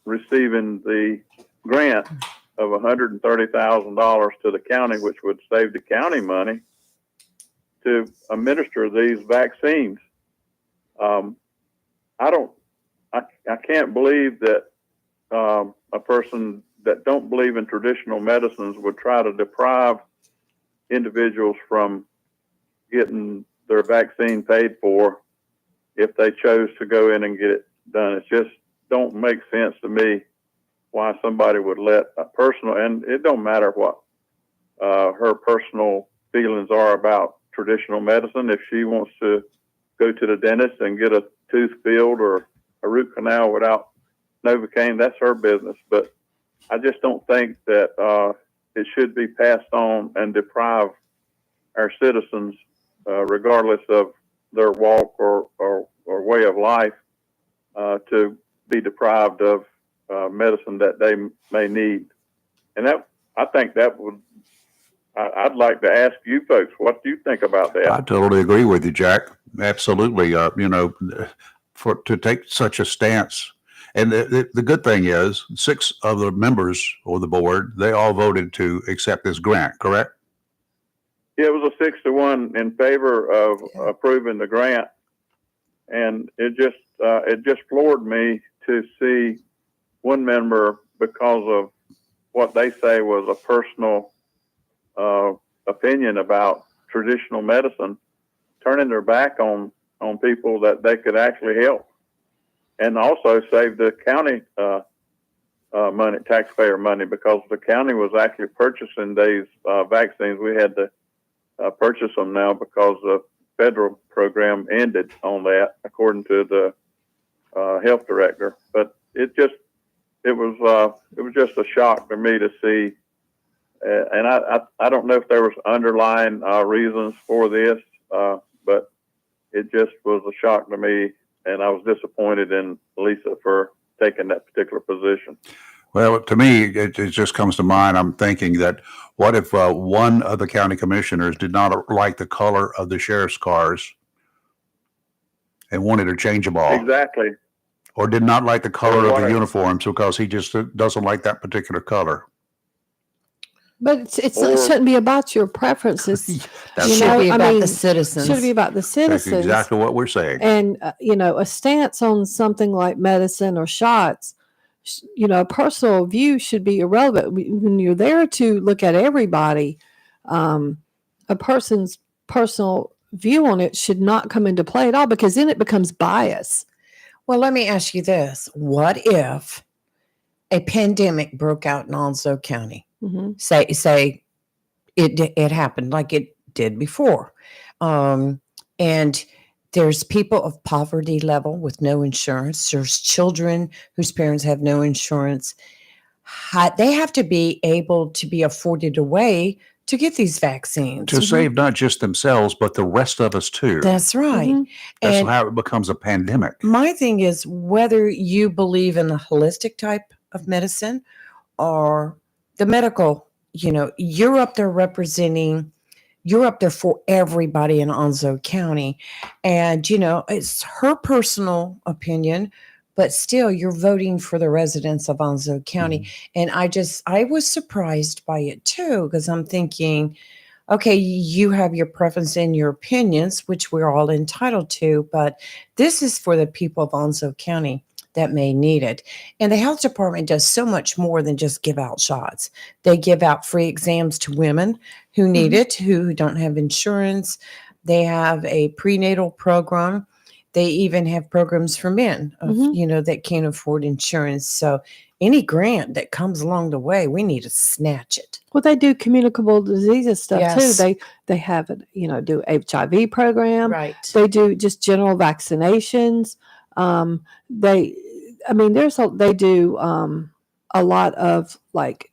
Speaker 13: receiving the grant of $130,000 to the county, which would save the county money to administer these vaccines. I can't believe that a person that don't believe in traditional medicines would try to deprive individuals from getting their vaccine paid for if they chose to go in and get it done. It just don't make sense to me why somebody would let a personal, and it don't matter what her personal feelings are about traditional medicine. If she wants to go to the dentist and get a tooth filled or a root canal without Novocaine, that's her business. But I just don't think that it should be passed on and deprive our citizens, regardless of their walk or way of life, to be deprived of medicine that they may need. And that, I think that would, I'd like to ask you folks, what do you think about that?
Speaker 6: I totally agree with you, Jack. Absolutely. To take such a stance. And the good thing is 6 of the members of the board, they all voted to accept this grant, correct?
Speaker 13: Yeah, it was a 6-1 in favor of approving the grant. And it just floored me to see one member, because of what they say was a personal opinion about traditional medicine, turning their back on people that they could actually help, and also save the county money, taxpayer money, because the county was actually purchasing these vaccines. We had to purchase them now because the federal program ended on that, according to the health director. But it was just a shock to me to see, and I don't know if there was underlying reasons for this, but it just was a shock to me, and I was disappointed in Lisa for taking that particular position.
Speaker 6: Well, to me, it just comes to mind. I'm thinking that what if one of the county commissioners did not like the color of the sheriff's cars and wanted to change them all?
Speaker 13: Exactly.
Speaker 6: Or did not like the color of the uniforms because he just doesn't like that particular color.
Speaker 8: But it shouldn't be about your preferences.
Speaker 6: That
Speaker 7: should be about the citizens.
Speaker 8: Should be about the citizens.
Speaker 6: That's exactly what we're saying.
Speaker 8: And, a stance on something like medicine or shots, a personal view should be irrelevant. When you're there to look at everybody, a person's personal view on it should not come into play at all, because then it becomes bias.
Speaker 7: Well, let me ask you this. What if a pandemic broke out in Onslow County?
Speaker 8: Mm-hmm.
Speaker 7: Say it happened like it did before. And there's people of poverty level with no insurance. There's children whose parents have no insurance. They have to be able to be afforded a way to get these vaccines.
Speaker 6: To save not just themselves, but the rest of us too.
Speaker 7: That's right.
Speaker 8: Mm-hmm.
Speaker 6: That's
Speaker 7: And
Speaker 6: how it becomes a pandemic.
Speaker 7: my thing is whether you believe in the holistic type of medicine or the medical, you're up there for everybody in Onslow County. And, it's her personal opinion, but still you're voting for the residents of Onslow County. And I was surprised by it too, because I'm thinking, okay, you have your preference and your opinions, which we're all entitled to, but this is for the people of Onslow County that may need it. And the health department does so much more than just give out shots. They give out free exams to women who need it, who don't have insurance. They have a prenatal program. They even have programs for men, that can't afford insurance. So any grant that comes along the way, we need to snatch it.
Speaker 8: Well, they do communicable diseases stuff
Speaker 7: Yes.
Speaker 8: too. They have do HIV program.
Speaker 7: Right.
Speaker 8: They do just general vaccinations. They do a lot of, like,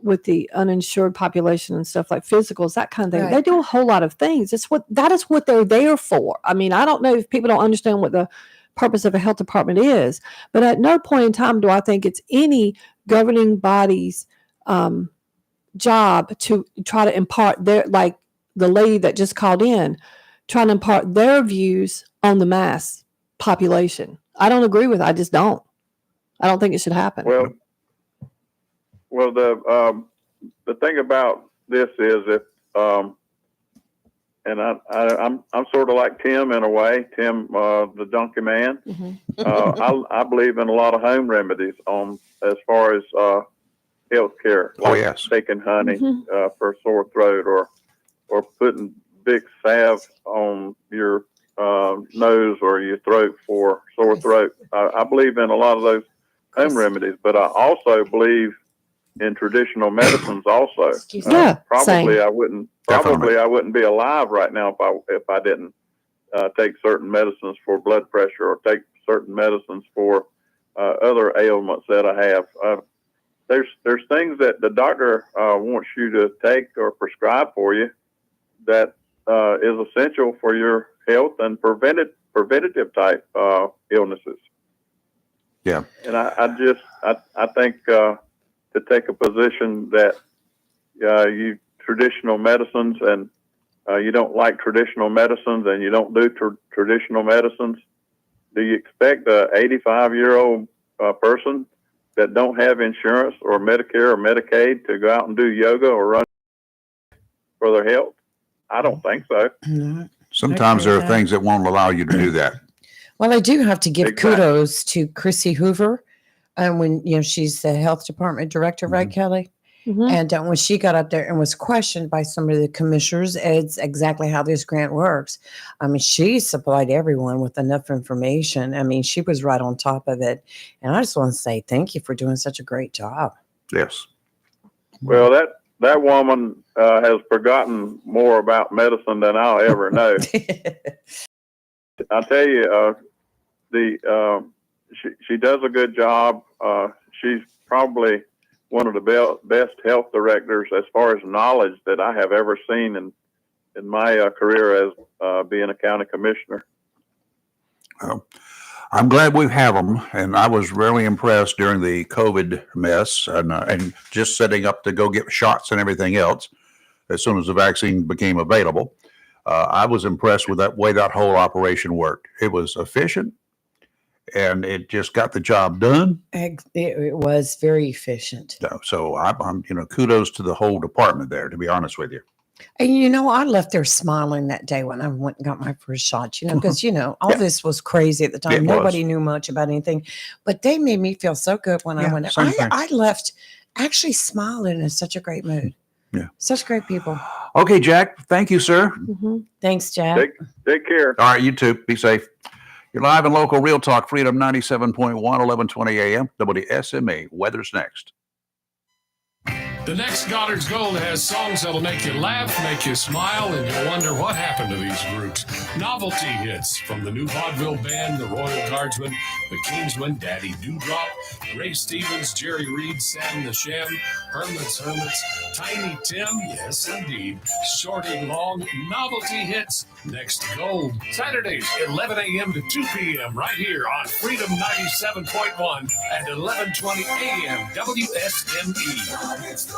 Speaker 8: with the uninsured population and stuff, like physicals, that kind of thing.
Speaker 7: Right.
Speaker 8: They do a whole lot of things. That is what they're there for. I mean, I don't know if people don't understand what the purpose of a health department is, but at no point in time do I think it's any governing body's job to try to impart their, like the lady that just called in, trying to impart their views on the mass population. I don't agree with it. I just don't. I don't think it should happen.
Speaker 13: Well, the thing about this is if, and I'm sort of like Tim in a way, Tim, the donkey man. I believe in a lot of home remedies as far as health care. Like
Speaker 6: yes.
Speaker 13: taking honey for sore throat, or putting big salve on your nose or your throat for sore throat. I believe in a lot of those home remedies, but I also believe in traditional medicines also. Probably I wouldn't be alive right now if I didn't take certain medicines for blood pressure or take certain medicines for other ailments that I have. there's things that the doctor wants you to take or prescribe for you that is essential for your health and preventative type illnesses.
Speaker 6: Yeah.
Speaker 13: And I think to take a position that you traditional medicines and you don't like traditional medicines and you don't do traditional medicines, do you expect a 85-year-old person that don't have insurance or Medicare or Medicaid to go out and do yoga or run for their health? I don't think so.
Speaker 6: Sometimes there are things that won't allow you to do that.
Speaker 7: Well, I do have to give
Speaker 13: Exactly.
Speaker 7: kudos to Chrissy Hoover. When she's the health department director, right, Kelly? And when she got up there and was questioned by some of the commissioners, it's exactly how this grant works. I mean, she supplied everyone with enough information. I mean, she was right on top of it. And I just want to say thank you for doing such a great job.
Speaker 6: Yes.
Speaker 13: Well, that woman has forgotten more about medicine than I'll ever know. I'll tell you, she does a good job. She's probably one of the best health directors as far as knowledge that I have ever seen in my career as being a county commissioner.
Speaker 6: Well, I'm glad we have them, and I was really impressed during the COVID mess and just setting up to go get shots and everything else as soon as the vaccine became available. I was impressed with that way that whole operation worked. It was efficient, and it just got the job done.
Speaker 7: It was very efficient.
Speaker 6: So I'm kudos to the whole department there, to be honest with you.
Speaker 7: And I left there smiling that day when I went and got my first shot, because all this was crazy at the time.
Speaker 6: It was.
Speaker 7: Nobody knew much about anything, but they made me feel so good when I went.
Speaker 6: same thing.
Speaker 7: I left actually smiling in such a great mood.
Speaker 6: Yeah.
Speaker 7: Such great people.
Speaker 6: Okay, Jack. Thank you, sir.
Speaker 7: Thanks, Jack.
Speaker 13: Take care.
Speaker 6: All right, you too. Be safe. You're live and local Real Talk Freedom 97.1, 1120 a.m. WSMA. Weather's next.
Speaker 14: The next Goddard's Gold has songs that'll make you laugh, make you smile, and you'll wonder what happened to these groups. Novelty hits from the new vaudeville band, the Royal Guardsmen, the Kingsmen, Daddy Dewdrop, Ray Stevens, Jerry Reed, Sam the Shem, Herman's Hermits, Tiny Tim, yes indeed, Shorty Long, novelty hits, next Gold. Saturdays, 11 a.m. to 2 p.m. right here on Freedom 97.1 and 1120 a.m. WSME.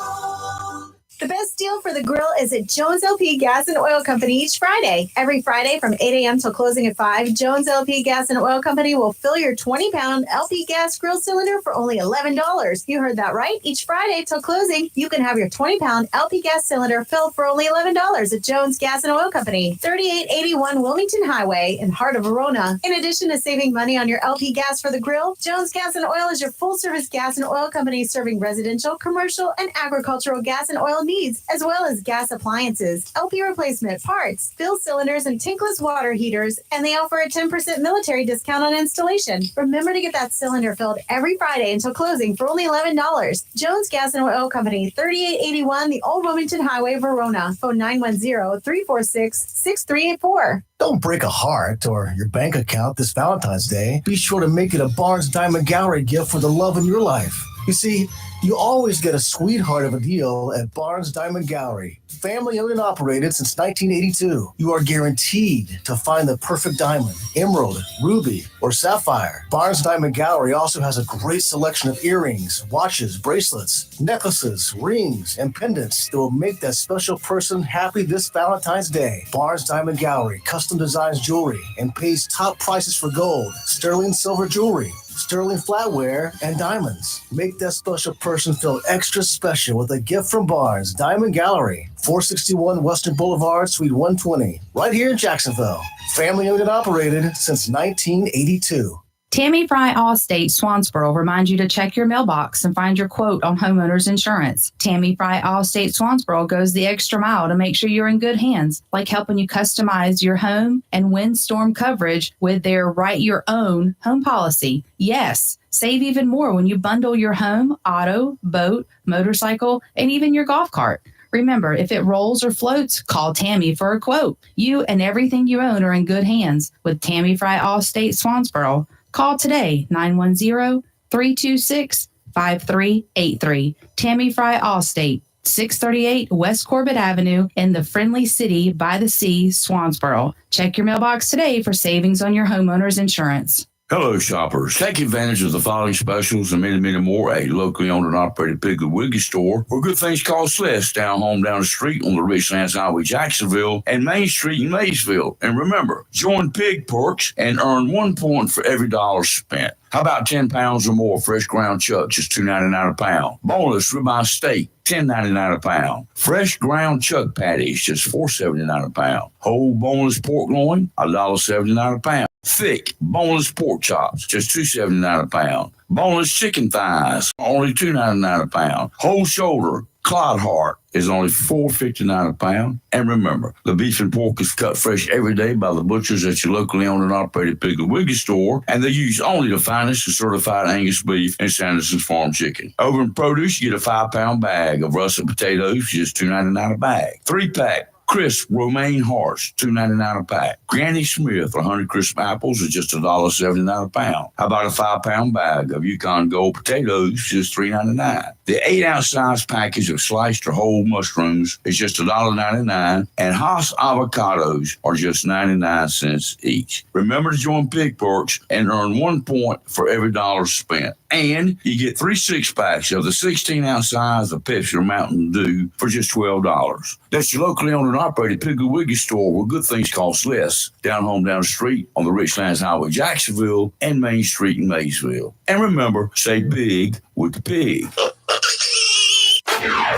Speaker 4: The best deal for the grill is at Jones LP Gas and Oil Company each Friday. Every Friday from 8 a.m. till closing at 5, Jones LP Gas and Oil Company will fill your 20-pound LP gas grill cylinder for only $11. You heard that right. Each Friday till closing, you can have your 20-pound LP gas cylinder filled for only $11 at Jones Gas and Oil Company, 3881 Wilmington Highway in heart of Verona. In addition to saving money on your LP gas for the grill, Jones Gas and Oil is your full-service gas and oil company serving residential, commercial, and agricultural gas and oil needs, as well as gas appliances, LP replacement parts, fill cylinders, and tankless water heaters, and they offer a 10% military discount on installation. Remember to get that cylinder filled every Friday until closing for only $11. Jones Gas and Oil Company, 3881 the Old Wilmington Highway, Verona. Phone 910-346-6384.
Speaker 12: Don't break a heart or your bank account this Valentine's Day. Be sure to make it a Barnes Diamond Gallery gift for the love in your life. You see, you always get a sweetheart of a deal at Barnes Diamond Gallery. Family owned and operated since 1982. You are guaranteed to find the perfect diamond, emerald, ruby, or sapphire. Barnes Diamond Gallery also has a great selection of earrings, watches, bracelets, necklaces, rings, and pendants that will make that special person happy this Valentine's Day. Barnes Diamond Gallery custom designs jewelry and pays top prices for gold, sterling silver jewelry, sterling flatware, and diamonds. Make that special person feel extra special with a gift from Barnes Diamond Gallery, 461 Western Boulevard, Suite 120, right here in Jacksonville. Family owned and operated since 1982.
Speaker 15: Tammy Fry Allstate Swansboro reminds you to check your mailbox and find your quote on homeowners insurance. Tammy Fry Allstate Swansboro goes the extra mile to make sure you're in good hands, like helping you customize your home and windstorm coverage with their Write Your Own home policy. Yes, save even more when you bundle your home, auto, boat, motorcycle, and even your golf cart. Remember, if it rolls or floats, call Tammy for a quote. You and everything you own are in good hands with Tammy Fry Allstate Swansboro. Call today, 910-326-2222. 5383. Tammy Fry Allstate, 638 West Corbett Avenue in the friendly city by the sea, Swansboro. Check your mailbox today for savings on your homeowner's insurance.
Speaker 16: Hello, shoppers. Take advantage of the following specials and many, many more at a locally owned and operated Piggly Wiggly store where good things cost less down the street on the Richlands Highway, Jacksonville, and Main Street in Maysville. And remember, join Pig Perks and earn 1 point for every dollar spent. How about 10 pounds or more fresh ground chuck, just $2.99 a pound? Boneless ribeye steak, $10.99 a pound. Fresh ground chuck patties, just $4.79 a pound. Whole boneless pork loin, $1.79 a pound. Thick boneless pork chops, just $2.79 a pound. Boneless chicken thighs, only $2.99 a pound. Whole shoulder, clod heart is only $4.59 a pound. And remember, the beef and pork is cut fresh every day by the butchers at your locally owned and operated Piggly Wiggly store, and they use only the finest and certified Angus beef and Sanderson's Farm chicken. Over in produce, you get a 5-pound bag of russet potatoes, just $2.99 a bag. 3-pack crisp romaine hearts, $2.99 a pack. Granny Smith 100 crisp apples is just $1.79 a pound. How about a 5-pound bag of Yukon Gold potatoes, just $3.99. The 8-ounce size package of sliced or whole mushrooms is just $1.99, and Haas avocados are just 99 cents each. Remember to join Pig Perks and earn 1 point for every dollar spent. And you get 3 6-packs of the 16-ounce size of Pepsi or Mountain Dew for just $12. That's your locally owned and operated Piggly Wiggly store where good things cost less. Down the street on the Richlands Highway, Jacksonville, and Main Street in Maysville. And remember, say big with the pig.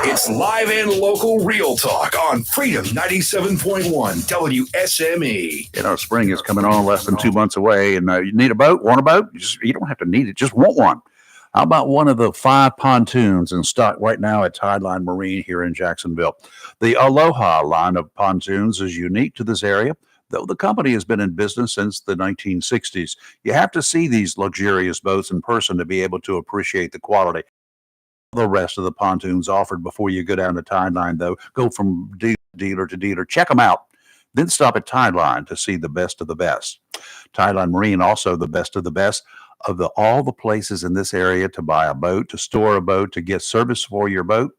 Speaker 1: It's live and local real talk on Freedom 97.1 WSME.
Speaker 6: You know, spring is coming on less than 2 months away, and you need a boat, want a boat? You don't have to need it, just want one. How about one of the 5 pontoons in stock right now at Tideline Marine here in Jacksonville? The Aloha line of pontoons is unique to this area, though the company has been in business since the 1960s. You have to see these luxurious boats in person to be able to appreciate the quality. The rest of the pontoons offered before you go down to Tideline, though, go from dealer to dealer. Check them out. Then stop at Tideline to see the best of the best. Tideline Marine, also the best of the best of all the places in this area to buy a boat, to store a boat, to get service for your boat.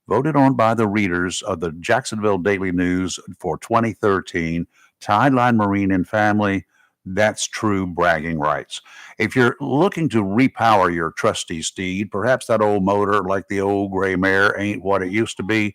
Speaker 6: Voted on by the readers of the Jacksonville Daily News for 2013, Tideline Marine and Family. That's true bragging rights. If you're looking to repower your trusty steed, perhaps that old motor like the old gray mare ain't what it used to be.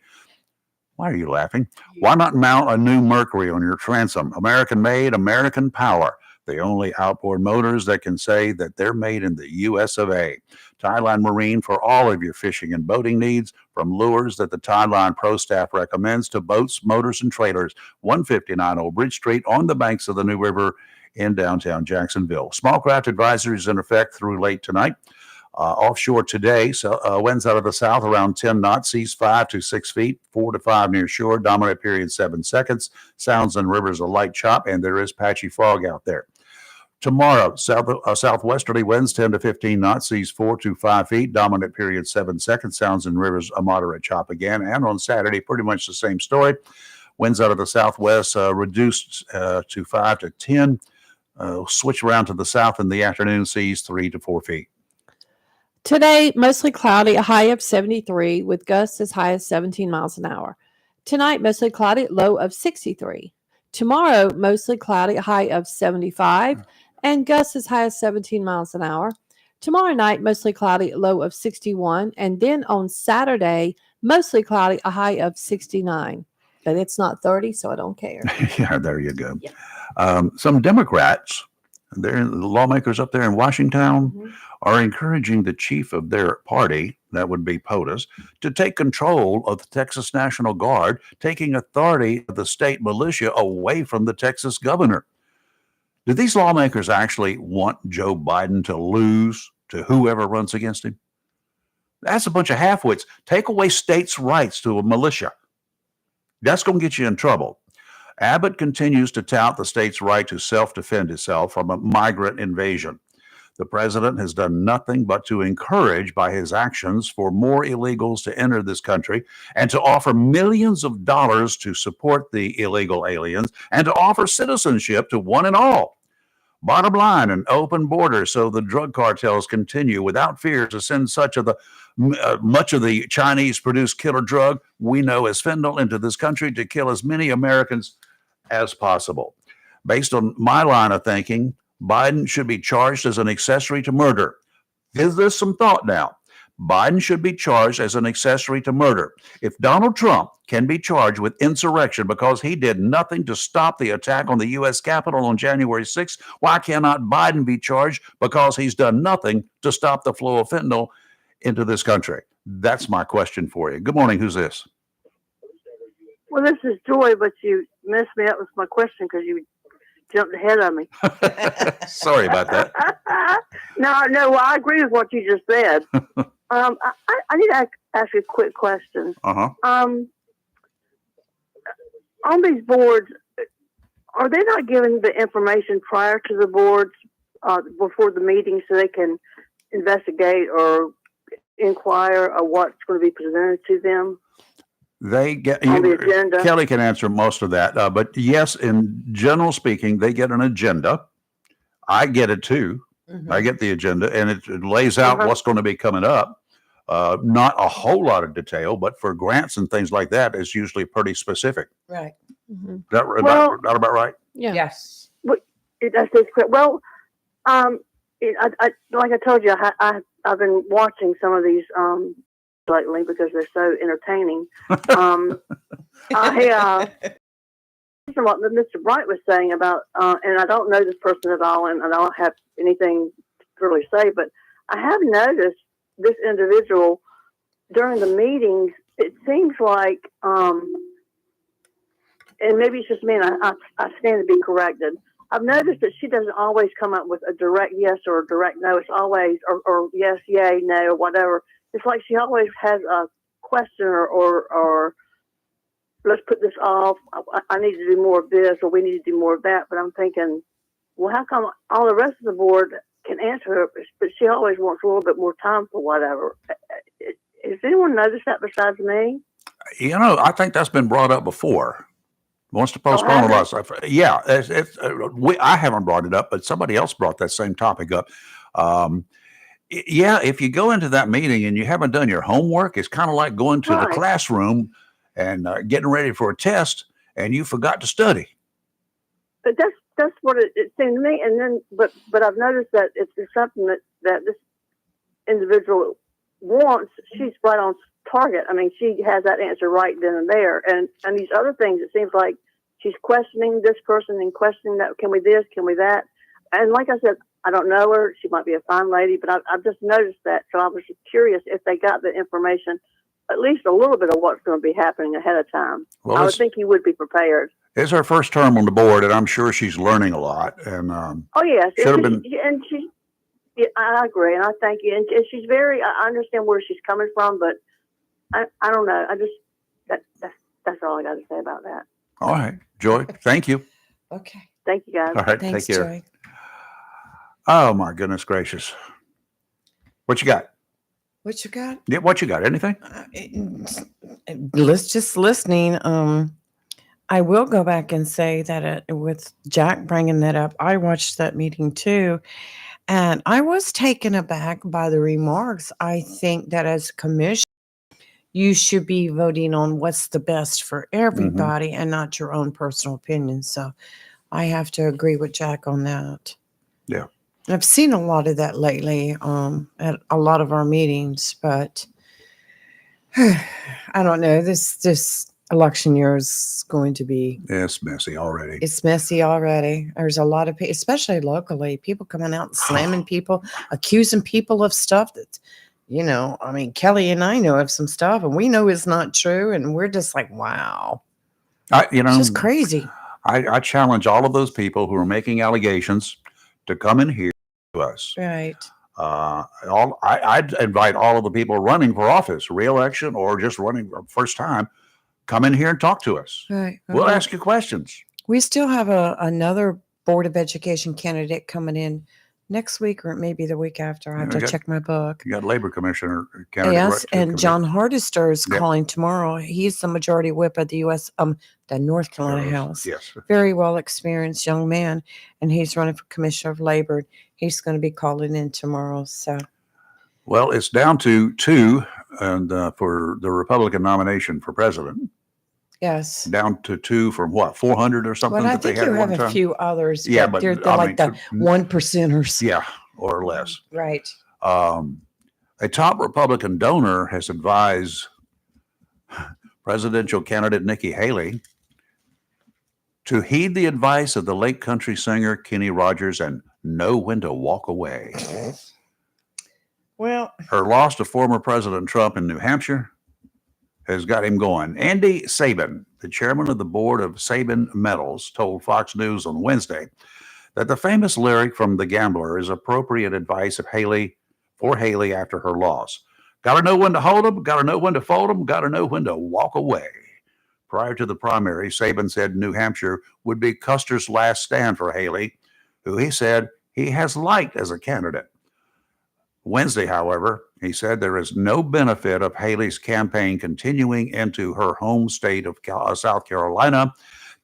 Speaker 6: Why are you laughing? Why not mount a new Mercury on your transom? American made, American power. The only outboard motors that can say that they're made in the US of A. Tideline Marine for all of your fishing and boating needs, from lures that the Tideline Pro staff recommends to boats, motors, and trailers. 159 Old Bridge Street on the banks of the New River in downtown Jacksonville. Small craft advisory is in effect through late tonight. Offshore today, winds out of the south around 10 knots, seas 5 to 6 feet, 4 to 5 near shore, dominant period 7 seconds. Sounds and rivers a light chop, and there is patchy fog out there. Tomorrow, southwesterly winds 10 to 15 knots, seas 4 to 5 feet, dominant period 7 seconds, sounds and rivers a moderate chop again. And on Saturday, pretty much the same story. Winds out of the southwest reduced to 5 to 10. Switch around to the south in the afternoon, seas 3 to 4 feet.
Speaker 8: Today, mostly cloudy, a high of 73 with gusts as high as 17 miles an hour. Tonight, mostly cloudy, low of 63. Tomorrow, mostly cloudy, a high of 75 and gusts as high as 17 miles an hour. Tomorrow night, mostly cloudy, low of 61. And then on Saturday, mostly cloudy, a high of 69. But it's not 30, so I don't care.
Speaker 6: Yeah, there you go. Yeah. Some Democrats, the lawmakers up there in Washington, are encouraging the chief of their party, that would be POTUS, to take control of the Texas National Guard, taking authority of the state militia away from the Texas governor. Do these lawmakers actually want Joe Biden to lose to whoever runs against him? That's a bunch of half-wits. Take away states' rights to a militia. That's going to get you in trouble. Abbott continues to tout the state's right to self-defend itself from a migrant invasion. The president has done nothing but to encourage by his actions for more illegals to enter this country and to offer millions of dollars to support the illegal aliens and to offer citizenship to one and all. Bottom line, an open border so the drug cartels continue without fear to send much of the Chinese-produced killer drug we know as fentanyl into this country to kill as many Americans as possible. Based on my line of thinking, Biden should be charged as an accessory to murder. Give this some thought now. Biden should be charged as an accessory to murder. If Donald Trump can be charged with insurrection because he did nothing to stop the attack on the U.S. Capitol on January 6th, why cannot Biden be charged because he's done nothing to stop the flow of fentanyl into this country? That's my question for you. Good morning. Who's this?
Speaker 5: Well, this is Joy, but you messed me up with my question because you jumped ahead of me.
Speaker 6: Sorry about that.
Speaker 5: No, well, I agree with what you just said. I need to ask you a quick question.
Speaker 6: Uh-huh.
Speaker 5: On these boards, are they not giving the information prior to the boards before the meeting so they can investigate or inquire of what's going to be presented to them?
Speaker 6: They get
Speaker 5: On the agenda.
Speaker 6: Kelly can answer most of that, but yes, in general speaking, they get an agenda. I get it too. I get the agenda, and it lays out what's going to be coming up. Not a whole lot of detail, but for grants and things like that, it's usually pretty specific.
Speaker 7: Right.
Speaker 6: That about right?
Speaker 8: Yeah.
Speaker 7: Yes.
Speaker 5: That's correct. Well, like I told you, I've been watching some of these lately because they're so entertaining. What Mr. Bright was saying about, and I don't know this person at all, and I don't have anything to really say, but I have noticed this individual during the meetings. It seems like, and maybe it's just me, and I stand to be corrected. I've noticed that she doesn't always come up with a direct yes or a direct no. It's always or yes, yay, no, or whatever. It's like she always has a question or let's put this off. I need to do more of this, or we need to do more of that. But I'm thinking, well, how come all the rest of the board can answer her, but she always wants a little bit more time for whatever? Has anyone noticed that besides me?
Speaker 6: I think that's been brought up before. Wants to postpone a lot of stuff. Yeah, I haven't brought it up, but somebody else brought that same topic up. Yeah, if you go into that meeting and you haven't done your homework, it's kind of like going to the classroom and getting ready for a test, and you forgot to study.
Speaker 5: But that's what it seemed to me. And then, but I've noticed that it's something that this individual wants. She's right on target. I mean, she has that answer right then and there. And these other things, it seems like she's questioning this person and questioning that. Can we this? Can we that? And like I said, I don't know her. She might be a fine lady, but I've just noticed that. So I was curious if they got the information, at least a little bit of what's going to be happening ahead of time.
Speaker 6: Well,
Speaker 5: I would think you would be prepared.
Speaker 6: It's her first term on the board, and I'm sure she's learning a lot. And
Speaker 5: Oh yes,
Speaker 6: should have been.
Speaker 5: And she. Yeah, I agree, and I thank you. And she's very. I understand where she's coming from, but I don't know. I just that's all I got to say about that.
Speaker 6: All right, Joy. Thank you.
Speaker 7: Okay.
Speaker 5: Thank you, guys.
Speaker 6: All right,
Speaker 7: Thanks,
Speaker 6: take care.
Speaker 7: Joy.
Speaker 6: Oh my goodness gracious! What you got?
Speaker 7: What you got?
Speaker 6: Yeah, what you got? Anything?
Speaker 7: Let's just listening. I will go back and say that with Jack bringing that up, I watched that meeting too, and I was taken aback by the remarks. I think that as a commission, you should be voting on what's the best for everybody and not your own personal opinion. So I have to agree with Jack on that.
Speaker 6: Yeah.
Speaker 7: I've seen a lot of that lately at a lot of our meetings, but I don't know. This election year is going to be.
Speaker 6: It's messy already.
Speaker 7: It's messy already. There's a lot of people, especially locally, people coming out and slamming people, accusing people of stuff that, I mean, Kelly and I know of some stuff, and we know it's not true, and we're just like, wow. It's just crazy.
Speaker 6: I challenge all of those people who are making allegations to come in here to us.
Speaker 7: Right.
Speaker 6: I'd invite all of the people running for office, re-election, or just running for first time, come in here and talk to us.
Speaker 7: Right.
Speaker 6: We'll ask you questions.
Speaker 7: We still have another Board of Education candidate coming in next week or maybe the week after. I have to
Speaker 6: got-
Speaker 7: check my book.
Speaker 6: You got labor commissioner candidate.
Speaker 7: Yes,
Speaker 6: right,
Speaker 7: and John Hardister is
Speaker 6: Yep.
Speaker 7: calling tomorrow. He's the majority whip of the the North Carolina House.
Speaker 6: Yes.
Speaker 7: Very well experienced young man, and he's running for commissioner of labor. He's going to be calling in tomorrow. So,
Speaker 6: Well, it's down to 2, and for the Republican nomination for president,
Speaker 7: yes.
Speaker 6: down to 2 from what, 400 or something
Speaker 7: Well, I
Speaker 6: that they
Speaker 7: think
Speaker 6: had
Speaker 7: you
Speaker 6: at
Speaker 7: have
Speaker 6: one
Speaker 7: a
Speaker 6: time?
Speaker 7: few others.
Speaker 6: Yeah,
Speaker 7: but
Speaker 6: but
Speaker 7: they're
Speaker 6: I
Speaker 7: like
Speaker 6: mean,
Speaker 7: the 1%ers.
Speaker 6: Yeah, or less.
Speaker 7: Right.
Speaker 6: A top Republican donor has advised presidential candidate Nikki Haley to heed the advice of the Lake Country singer Kenny Rogers and know when to walk away.
Speaker 7: Well,
Speaker 6: Her loss to former President Trump in New Hampshire has got him going. Andy Sabin, the chairman of the board of Sabin Metals, told Fox News on Wednesday that the famous lyric from The Gambler is appropriate advice for Haley after her loss. Gotta know when to hold 'em, gotta know when to fold 'em, gotta know when to walk away. Prior to the primary, Sabin said New Hampshire would be Custer's last stand for Haley, who he said he has liked as a candidate. Wednesday, however, he said there is no benefit of Haley's campaign continuing into her home state of South Carolina.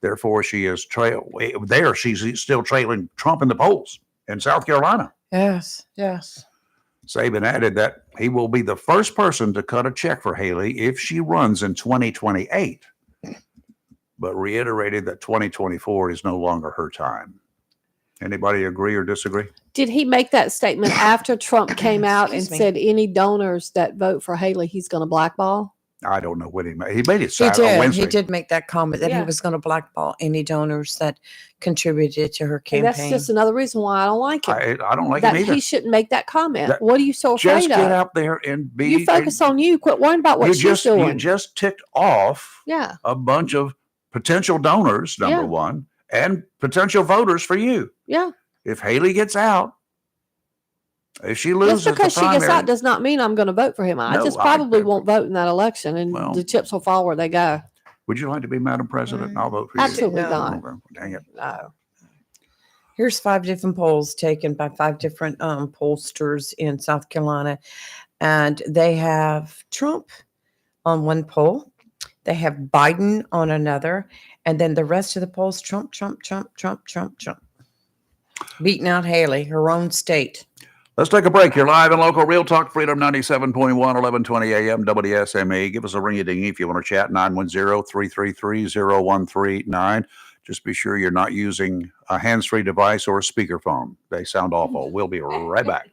Speaker 6: Therefore, she's still trailing Trump in the polls in South Carolina.
Speaker 7: yes, yes.
Speaker 6: Sabin added that he will be the first person to cut a check for Haley if she runs in 2028, but reiterated that 2024 is no longer her time. Anybody agree or disagree?
Speaker 8: Did he make that statement after Trump came out and
Speaker 7: Excuse me.
Speaker 8: said any donors that vote for Haley, he's going to blackball?
Speaker 6: I don't know what he made. He made it
Speaker 7: He
Speaker 6: sound on
Speaker 7: did.
Speaker 6: Wednesday.
Speaker 7: He did make that comment that he
Speaker 8: Yeah.
Speaker 7: was going to blackball any donors that contributed to her
Speaker 8: And
Speaker 7: campaign.
Speaker 8: that's just another reason why I don't like him.
Speaker 6: I don't like
Speaker 8: that
Speaker 6: him either.
Speaker 8: he shouldn't make that comment.
Speaker 6: That-
Speaker 8: What are you so
Speaker 6: Just
Speaker 8: afraid
Speaker 6: get
Speaker 8: of?
Speaker 6: out there and be.
Speaker 8: You focus on you. Quit worrying about what
Speaker 6: you
Speaker 8: she's
Speaker 6: just
Speaker 8: doing.
Speaker 6: you just ticked off
Speaker 8: Yeah.
Speaker 6: a bunch of potential donors, number
Speaker 8: Yeah.
Speaker 6: one, and potential voters for you.
Speaker 8: Yeah.
Speaker 6: If Haley gets out, if she
Speaker 8: Just
Speaker 6: loses
Speaker 8: because
Speaker 6: the
Speaker 8: she
Speaker 6: primary,
Speaker 8: gets out does not mean I'm going to vote for him. I
Speaker 6: No,
Speaker 8: just probably won't vote in that election, and
Speaker 6: Well-
Speaker 8: the chips will fall where they go.
Speaker 6: would you like to be Madam President? I'll vote for you.
Speaker 8: Absolutely
Speaker 7: No.
Speaker 8: not.
Speaker 6: Okay, dang it.
Speaker 8: No.
Speaker 7: Here's 5 different polls taken by 5 different pollsters in South Carolina. And they have Trump on one poll. They have Biden on another. And then the rest of the polls, Trump. Beating out Haley, her own state.
Speaker 6: Let's take a break. You're live and local, Real Talk Freedom 97.1, 1120 AM, WSME. Give us a ring-a-ding if you want to chat, 910-333-0139. Just be sure you're not using a hands-free device or a speakerphone. They sound awful. We'll be right back.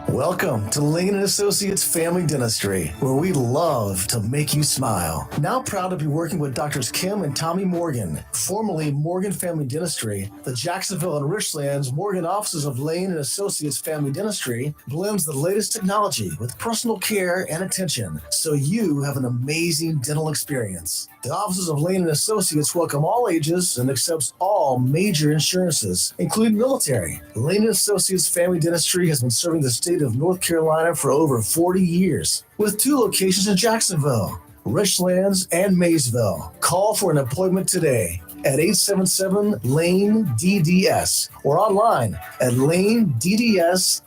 Speaker 12: Welcome to Lane & Associates Family Dentistry, where we love to make you smile. Now proud to be working with Doctors Kim and Tommy Morgan, formerly Morgan Family Dentistry. The Jacksonville and Richlands Morgan offices of Lane & Associates Family Dentistry blends the latest technology with personal care and attention, so you have an amazing dental experience. The offices of Lane & Associates welcome all ages and accepts all major insurances, including military. Lane & Associates Family Dentistry has been serving the state of North Carolina for over 40 years, with 2 locations in Jacksonville, Richlands, and Maysville. Call for an appointment today at 877-LANE-DDS or online at lanedds.com.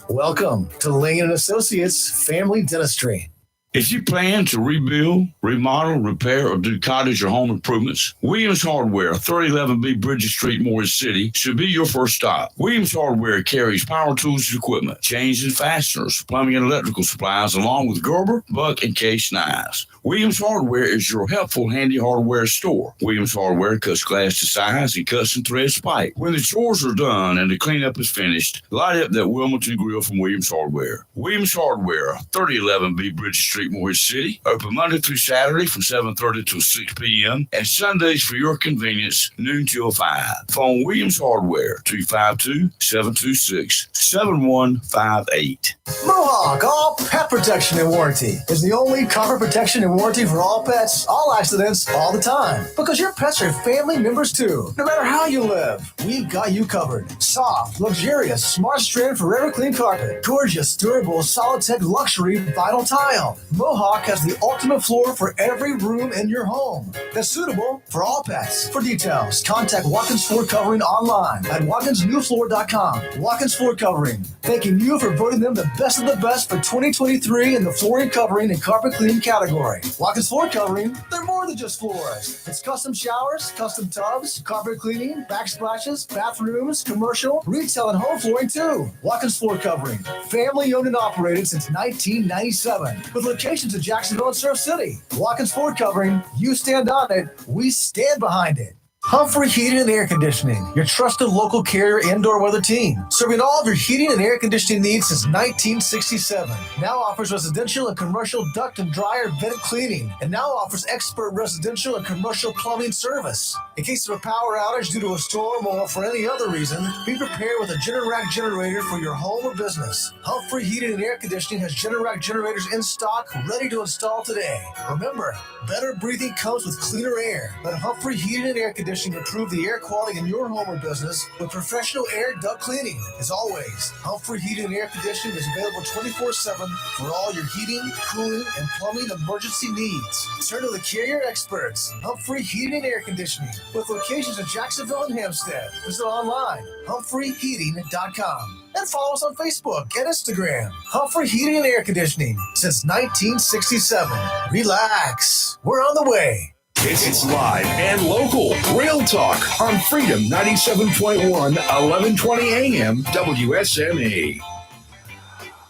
Speaker 12: Welcome to Lane & Associates Family Dentistry.
Speaker 16: If you plan to rebuild, remodel, repair, or do cottage or home improvements, Williams Hardware, 3011B Bridges Street, Morris City, should be your first stop. Williams Hardware carries power tools and equipment, chains and fasteners, plumbing and electrical supplies, along with Gerber, Buck, and Case knives. Williams Hardware is your helpful, handy hardware store. Williams Hardware cuts glass to size and cuts and threads pipe. When the chores are done and the cleanup is finished, light up that Wilmington grill from Williams Hardware. Williams Hardware, 3011B Bridges Street, Morris City, open Monday through Saturday from 7:30 till 6 p.m. and Sundays for your convenience, noon till 5. Phone Williams Hardware, 252-726-7158.
Speaker 12: Mohawk All Pet Protection and Warranty is the only cover protection and warranty for all pets, all accidents, all the time. Because your pets are family members too. No matter how you live, we've got you covered. Soft, luxurious, smart strand forever clean carpet. Gorgeous, durable, Solitech luxury vinyl tile. Mohawk has the ultimate floor for every room in your home that's suitable for all pets. For details, contact Watkins Floor Covering online at watkinsnewfloor.com. Watkins Floor Covering, thanking you for voting them the best of the best for 2023 in the flooring covering and carpet cleaning category. Watkins Floor Covering, they're more than just floors. It's custom showers, custom tubs, carpet cleaning, backsplashes, bathrooms, commercial, retail, and home flooring too. Watkins Floor Covering, family owned and operated since 1997 with locations in Jacksonville and Surf City. Watkins Floor Covering, you stand on it, we stand behind it. Humphrey Heating and Air Conditioning, your trusted local carrier indoor weather team, serving all of your heating and air conditioning needs since 1967. Now offers residential and commercial duct and dryer vent cleaning, and now offers expert residential and commercial plumbing service. In case of a power outage due to a storm or for any other reason, be prepared with a Generac generator for your home or business. Humphrey Heating and Air Conditioning has Generac generators in stock, ready to install today. Remember, better breathing comes with cleaner air. Let Humphrey Heating and Air Conditioning improve the air quality in your home or business with professional air duct cleaning. As always, Humphrey Heating and Air Conditioning is available 24/7 for all your heating, cooling, and plumbing emergency needs. Turn to the carrier experts, Humphrey Heating and Air Conditioning, with locations in Jacksonville and Hampstead. Visit online, humphreyheating.com. And follow us on Facebook and Instagram. Humphrey Heating and Air Conditioning since 1967. Relax. We're on the way.
Speaker 1: It's live and local. Real Talk on Freedom 97.1, 1120 AM, WSME.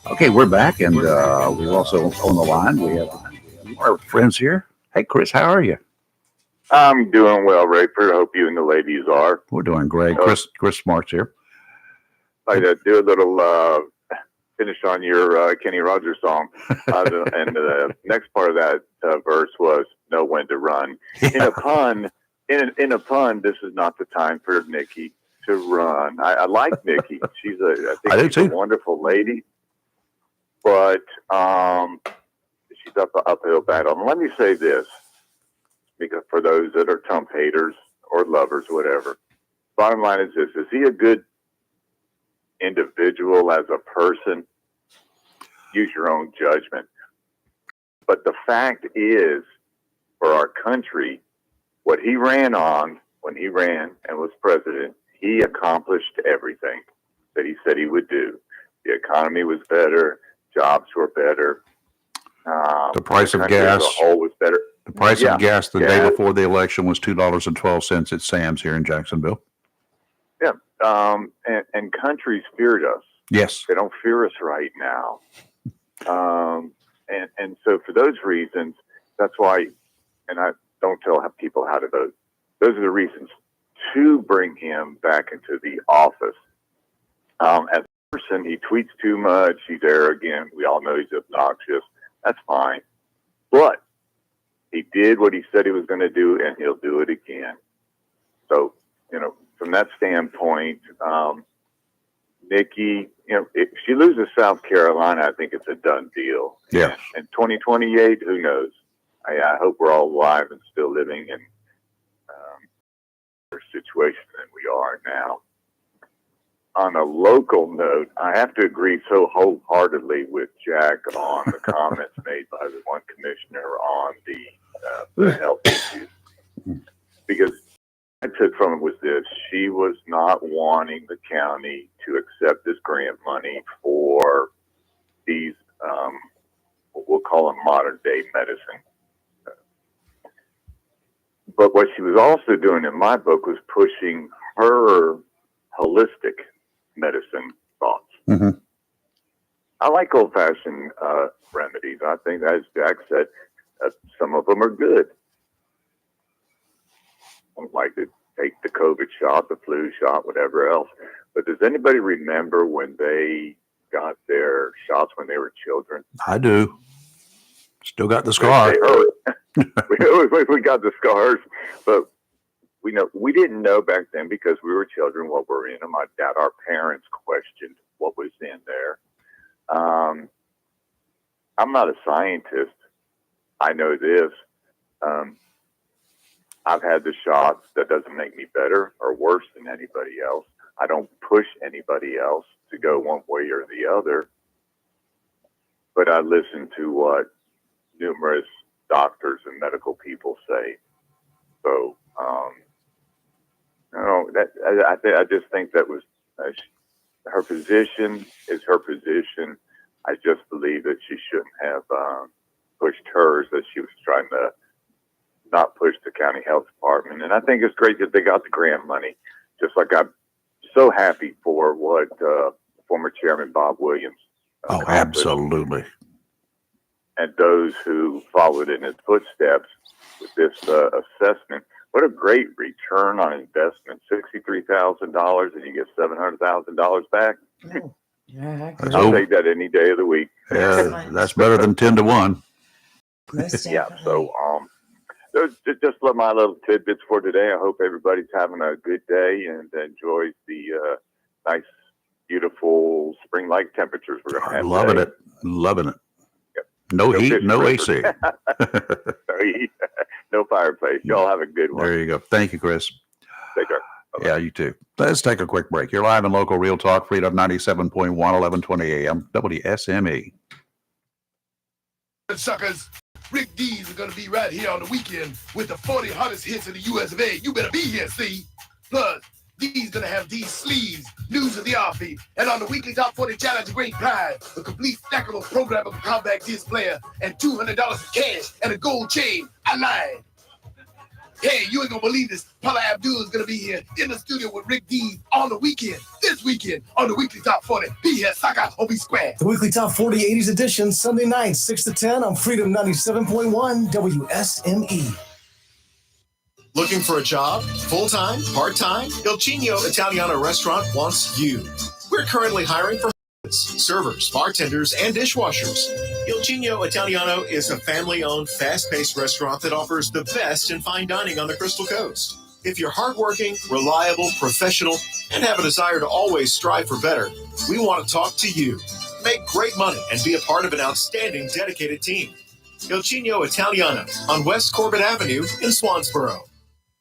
Speaker 6: Okay, we're back, and we're also on the line. We have our friends here. Hey, Chris, how are you?
Speaker 10: I'm doing well, Rayford. I hope you and the ladies are.
Speaker 6: We're doing great. Chris Smart's here.
Speaker 10: I'd do a little finish on your Kenny Rogers song. And the next part of that verse was know when to run. In a pun, this is not the time for Nikki to run. I like Nikki. I think she's a wonderful lady, but she's up an uphill battle. And let me say this, because for those that are Trump haters or lovers, whatever, bottom line is this: is he a good individual as a person? Use your own judgment. But the fact is, for our country, what he ran on when he ran and was president, he accomplished everything that he said he would do. The economy was better, jobs were better.
Speaker 6: The price of gas
Speaker 10: as a whole was better.
Speaker 6: The price of gas the day before the election was $2.12 at Sam's here in Jacksonville.
Speaker 10: Yeah, and countries feared us.
Speaker 6: Yes,
Speaker 10: they don't fear us right now. And so for those reasons, that's why, and I don't tell people how to vote. Those are the reasons to bring him back into the office. As a person, he tweets too much. He's arrogant. We all know he's obnoxious. That's fine. But he did what he said he was going to do, and he'll do it again. So, from that standpoint, Nikki, if she loses South Carolina, I think it's a done deal.
Speaker 6: Yes.
Speaker 10: And 2028, who knows? I hope we're all alive and still living in a situation than we are now. On a local note, I have to agree so wholeheartedly with Jack on the comments made by the one commissioner on the health issues. Because I took from it was this: she was not wanting the county to accept this grant money for these, what we'll call them modern day medicine. But what she was also doing in my book was pushing her holistic medicine thoughts.
Speaker 6: Mm-hmm.
Speaker 10: I like old-fashioned remedies. I think, as Jack said, some of them are good. I don't like to take the COVID shot, the flu shot, whatever else. But does anybody remember when they got their shots when they were children?
Speaker 6: I do. Still got the scar.
Speaker 10: They hurt. we got the scars, but we didn't know back then because we were children what were in them. I doubt our parents questioned what was in there. I'm not a scientist. I know this. I've had the shots. That doesn't make me better or worse than anybody else. I don't push anybody else to go one way or the other. But I listen to what numerous doctors and medical people say. So, I just think that was her position is her position. I just believe that she shouldn't have pushed hers, that she was trying to not push the county health department. And I think it's great that they got the grant money, just like I'm so happy for what former Chairman Bob Williams
Speaker 6: Absolutely.
Speaker 10: and those who followed in his footsteps with this assessment. What a great return on investment. $63,000 and you get $700,000 back.
Speaker 7: Yeah,
Speaker 10: I'll take that any day of the week.
Speaker 6: Yeah, that's better than 10 to 1.
Speaker 10: Yeah, so just my little tidbits for today. I hope everybody's having a good day and enjoys the nice, beautiful spring-like temperatures we're going to have
Speaker 6: Loving
Speaker 10: today.
Speaker 6: Loving it. No
Speaker 10: Go
Speaker 6: heat,
Speaker 10: fishing,
Speaker 6: no
Speaker 10: Chris.
Speaker 6: AC.
Speaker 10: No heat, no fireplace. Y'all have a good one.
Speaker 6: There you go. Thank you, Chris.
Speaker 10: Take care.
Speaker 6: Yeah, you too. Let's take a quick break. You're live and local Real Talk, Freedom 97.1, 1120 AM, WSME.
Speaker 17: Suckers, Rick D's are going to be right here on the weekend with the 40 hottest hits in the US of A. You better be here, see? Plus, D's going to have D's sleeves, news of the offbeat, and on the weekly Top 40 Challenge, a great prize, a complete stackable programmable compact disc player, and $200 in cash and a gold chain. I lied. Hey, you ain't gonna believe this. Paula Abdul is gonna be here in the studio with Rick D on the weekend, this weekend, on the weekly Top 40. Be here, sucker, or be square.
Speaker 12: The weekly Top 40 80s edition, Sunday night, 6 to 10 on Freedom 97.1 WSME.
Speaker 20: Looking for a job? Full-time? Part-time? Il Cigno Italiano Restaurant wants you. We're currently hiring for servers, bartenders, and dishwashers. Il Cigno Italiano is a family-owned, fast-paced restaurant that offers the best in fine dining on the Crystal Coast. If you're hardworking, reliable, professional, and have a desire to always strive for better, we want to talk to you. Make great money and be a part of an outstanding, dedicated team. Il Cigno Italiano on West Corbett Avenue in Swansboro.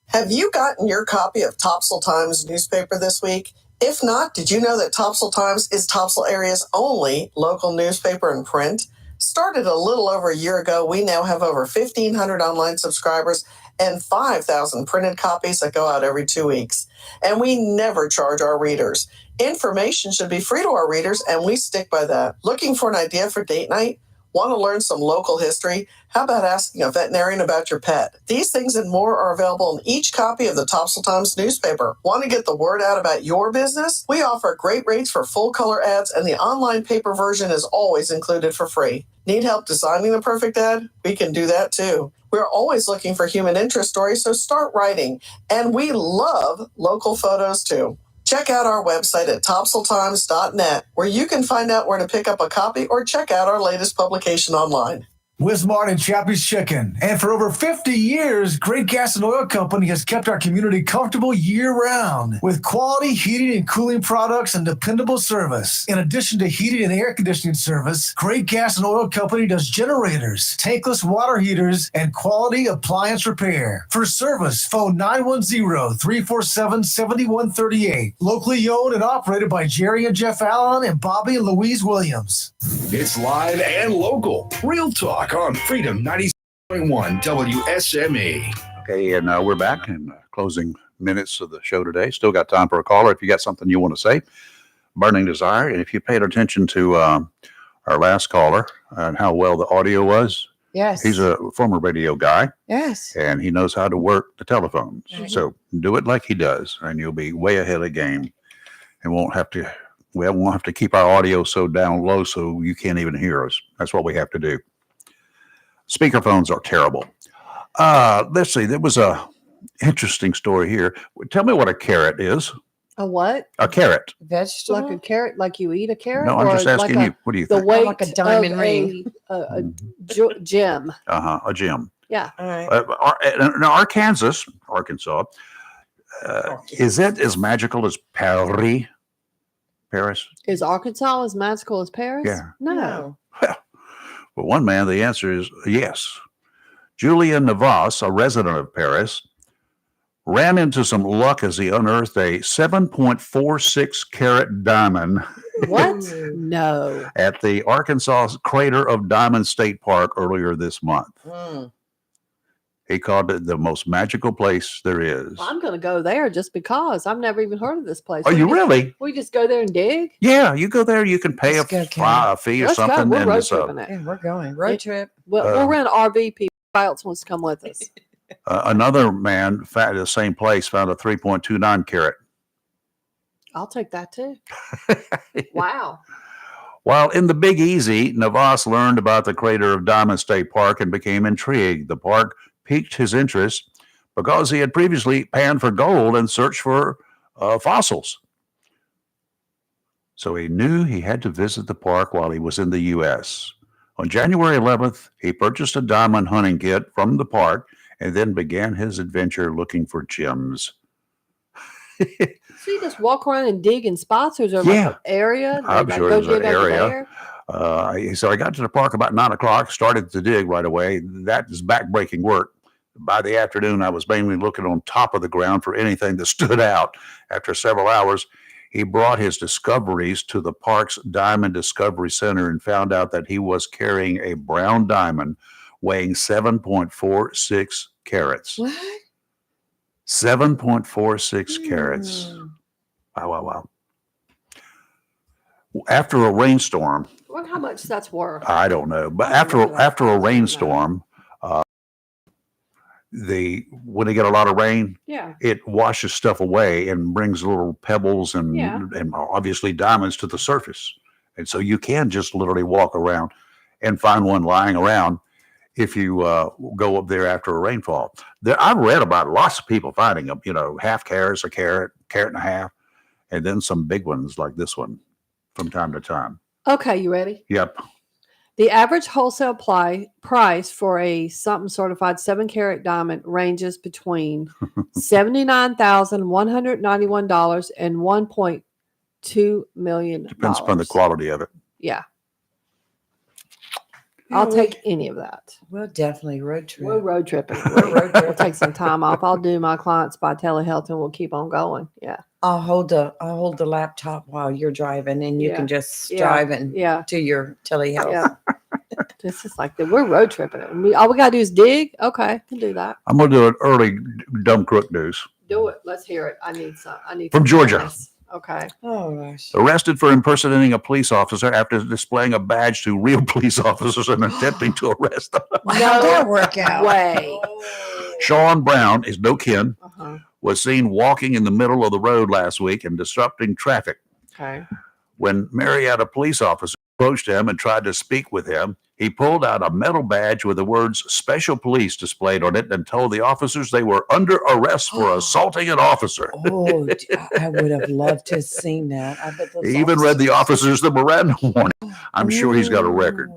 Speaker 21: Have you gotten your copy of Topsail Times newspaper this week? If not, did you know that Topsail Times is Topsail area's only local newspaper in print? Started a little over a year ago, we now have over 1,500 online subscribers and 5,000 printed copies that go out every 2 weeks. And we never charge our readers. Information should be free to our readers, and we stick by that. Looking for an idea for date night? Want to learn some local history? How about asking a veterinarian about your pet? These things and more are available in each copy of the Topsail Times newspaper. Want to get the word out about your business? We offer great rates for full-color ads, and the online paper version is always included for free. Need help designing the perfect ad? We can do that too. We're always looking for human interest stories, so start writing. And we love local photos too. Check out our website at topsailtimes.net, where you can find out where to pick up a copy or check out our latest publication online.
Speaker 12: Wismart and Chappie's Chicken. And for over 50 years, Great Gas and Oil Company has kept our community comfortable year-round with quality heating and cooling products and dependable service. In addition to heating and air conditioning service, Great Gas and Oil Company does generators, tankless water heaters, and quality appliance repair. For service, phone 910-347-7138. Locally owned and operated by Jerry and Jeff Allen and Bobby and Louise Williams.
Speaker 1: It's live and local. Real Talk on Freedom 97.1 WSME.
Speaker 6: Okay, and we're back in closing minutes of the show today. Still got time for a caller if you got something you want to say. Burning desire. And if you paid attention to our last caller and how well the audio was,
Speaker 7: yes,
Speaker 6: he's a former radio guy.
Speaker 7: Yes.
Speaker 6: And he knows how to work the telephones.
Speaker 7: Mhm.
Speaker 6: So do it like he does, and you'll be way ahead of the game. And won't have to keep our audio so down low so you can't even hear us. That's what we have to do. Speakerphones are terrible. Let's see. There was a interesting story here. Tell me what a carrot is.
Speaker 8: A what?
Speaker 6: A carrot.
Speaker 7: Vegetable?
Speaker 8: Like a carrot, like you eat a carrot?
Speaker 6: No, I'm just asking you. What do you
Speaker 8: the
Speaker 6: think?
Speaker 8: weight
Speaker 7: Like a diamond
Speaker 8: of
Speaker 7: ring.
Speaker 8: A gem.
Speaker 6: A gem.
Speaker 8: Yeah.
Speaker 7: All right.
Speaker 6: In Arkansas, is it as magical as Paris? Paris?
Speaker 8: Is Arkansas as magical as Paris?
Speaker 6: Yeah.
Speaker 8: No.
Speaker 6: For one man, the answer is yes. Julia Navas, a resident of Paris, ran into some luck as he unearthed a 7.46 carat diamond
Speaker 8: What? No.
Speaker 6: at the Arkansas Crater of Diamond State Park earlier this month. He called it the most magical place there is.
Speaker 8: I'm going to go there just because I've never even heard of this place.
Speaker 6: Are you really?
Speaker 8: We just go there and dig.
Speaker 6: Yeah, you go there, you can pay a fee or
Speaker 8: Let's go.
Speaker 6: something.
Speaker 8: We're
Speaker 6: and
Speaker 8: road
Speaker 6: it's,
Speaker 8: tripping it.
Speaker 7: Yeah, we're going road trip.
Speaker 8: We'll rent an RV. People, who else wants to come with us?
Speaker 6: another man found the same place found a 3.29 carat.
Speaker 8: I'll take that too. Wow.
Speaker 6: While in the Big Easy, Navas learned about the crater of Diamond State Park and became intrigued. The park piqued his interest because he had previously panned for gold and searched for fossils. So he knew he had to visit the park while he was in the U.S. On January 11th, he purchased a diamond hunting kit from the park and then began his adventure looking for gems.
Speaker 8: So you just walk around and dig in spots, or is there
Speaker 6: Yeah.
Speaker 8: like an area?
Speaker 6: I'm
Speaker 8: Like,
Speaker 6: sure
Speaker 8: go
Speaker 6: there's an
Speaker 8: dig over
Speaker 6: area.
Speaker 8: there?
Speaker 6: So I got to the park about 9 o'clock, started to dig right away. That is backbreaking work. By the afternoon, I was mainly looking on top of the ground for anything that stood out. After several hours, he brought his discoveries to the park's Diamond Discovery Center and found out that he was carrying a brown diamond weighing 7.46 carats.
Speaker 7: What?
Speaker 6: 7.46 carats. Wow. After a rainstorm,
Speaker 8: I wonder how much that's worth.
Speaker 6: I don't know, but after a rainstorm, when they get a lot of rain,
Speaker 8: Yeah.
Speaker 6: it washes stuff away and brings little pebbles and obviously diamonds to the surface. And so you can just literally walk around and find one lying around if you go up there after a rainfall. I've read about lots of people finding them, half carats, a carat and a half, and then some big ones like this one from time to time.
Speaker 8: Okay, you ready?
Speaker 6: Yep.
Speaker 8: The average wholesale price for a something certified 7-carat diamond ranges between $79,191 and $1.2 million.
Speaker 6: Depends upon the quality of it.
Speaker 8: Yeah. I'll take any of that.
Speaker 7: We'll definitely road trip.
Speaker 8: We're road tripping. We'll take some time off. I'll do my clients by telehealth and we'll keep on going. Yeah.
Speaker 7: I'll hold the laptop while you're driving, and you can just drive and do your telehealth.
Speaker 8: Yeah. This is like we're road tripping it. All we gotta do is dig. Okay, can do that.
Speaker 6: I'm going to do an early dumb crook news.
Speaker 8: Do it. Let's hear it. I need some.
Speaker 6: From
Speaker 8: some
Speaker 6: Georgia.
Speaker 8: business. Okay.
Speaker 7: Oh gosh.
Speaker 6: Arrested for impersonating a police officer after displaying a badge to real police officers and attempting to arrest them.
Speaker 7: How'd that work out?
Speaker 8: Way.
Speaker 6: Sean Brown is no kin. Was seen walking in the middle of the road last week and disrupting traffic.
Speaker 8: Okay.
Speaker 6: When Marietta police officer approached him and tried to speak with him, he pulled out a metal badge with the words "Special Police" displayed on it and told the officers they were under arrest for assaulting an officer.
Speaker 7: Oh, I would have loved to have seen that. I bet those
Speaker 6: He even read the officers the Miranda warning. I'm sure he's got a record.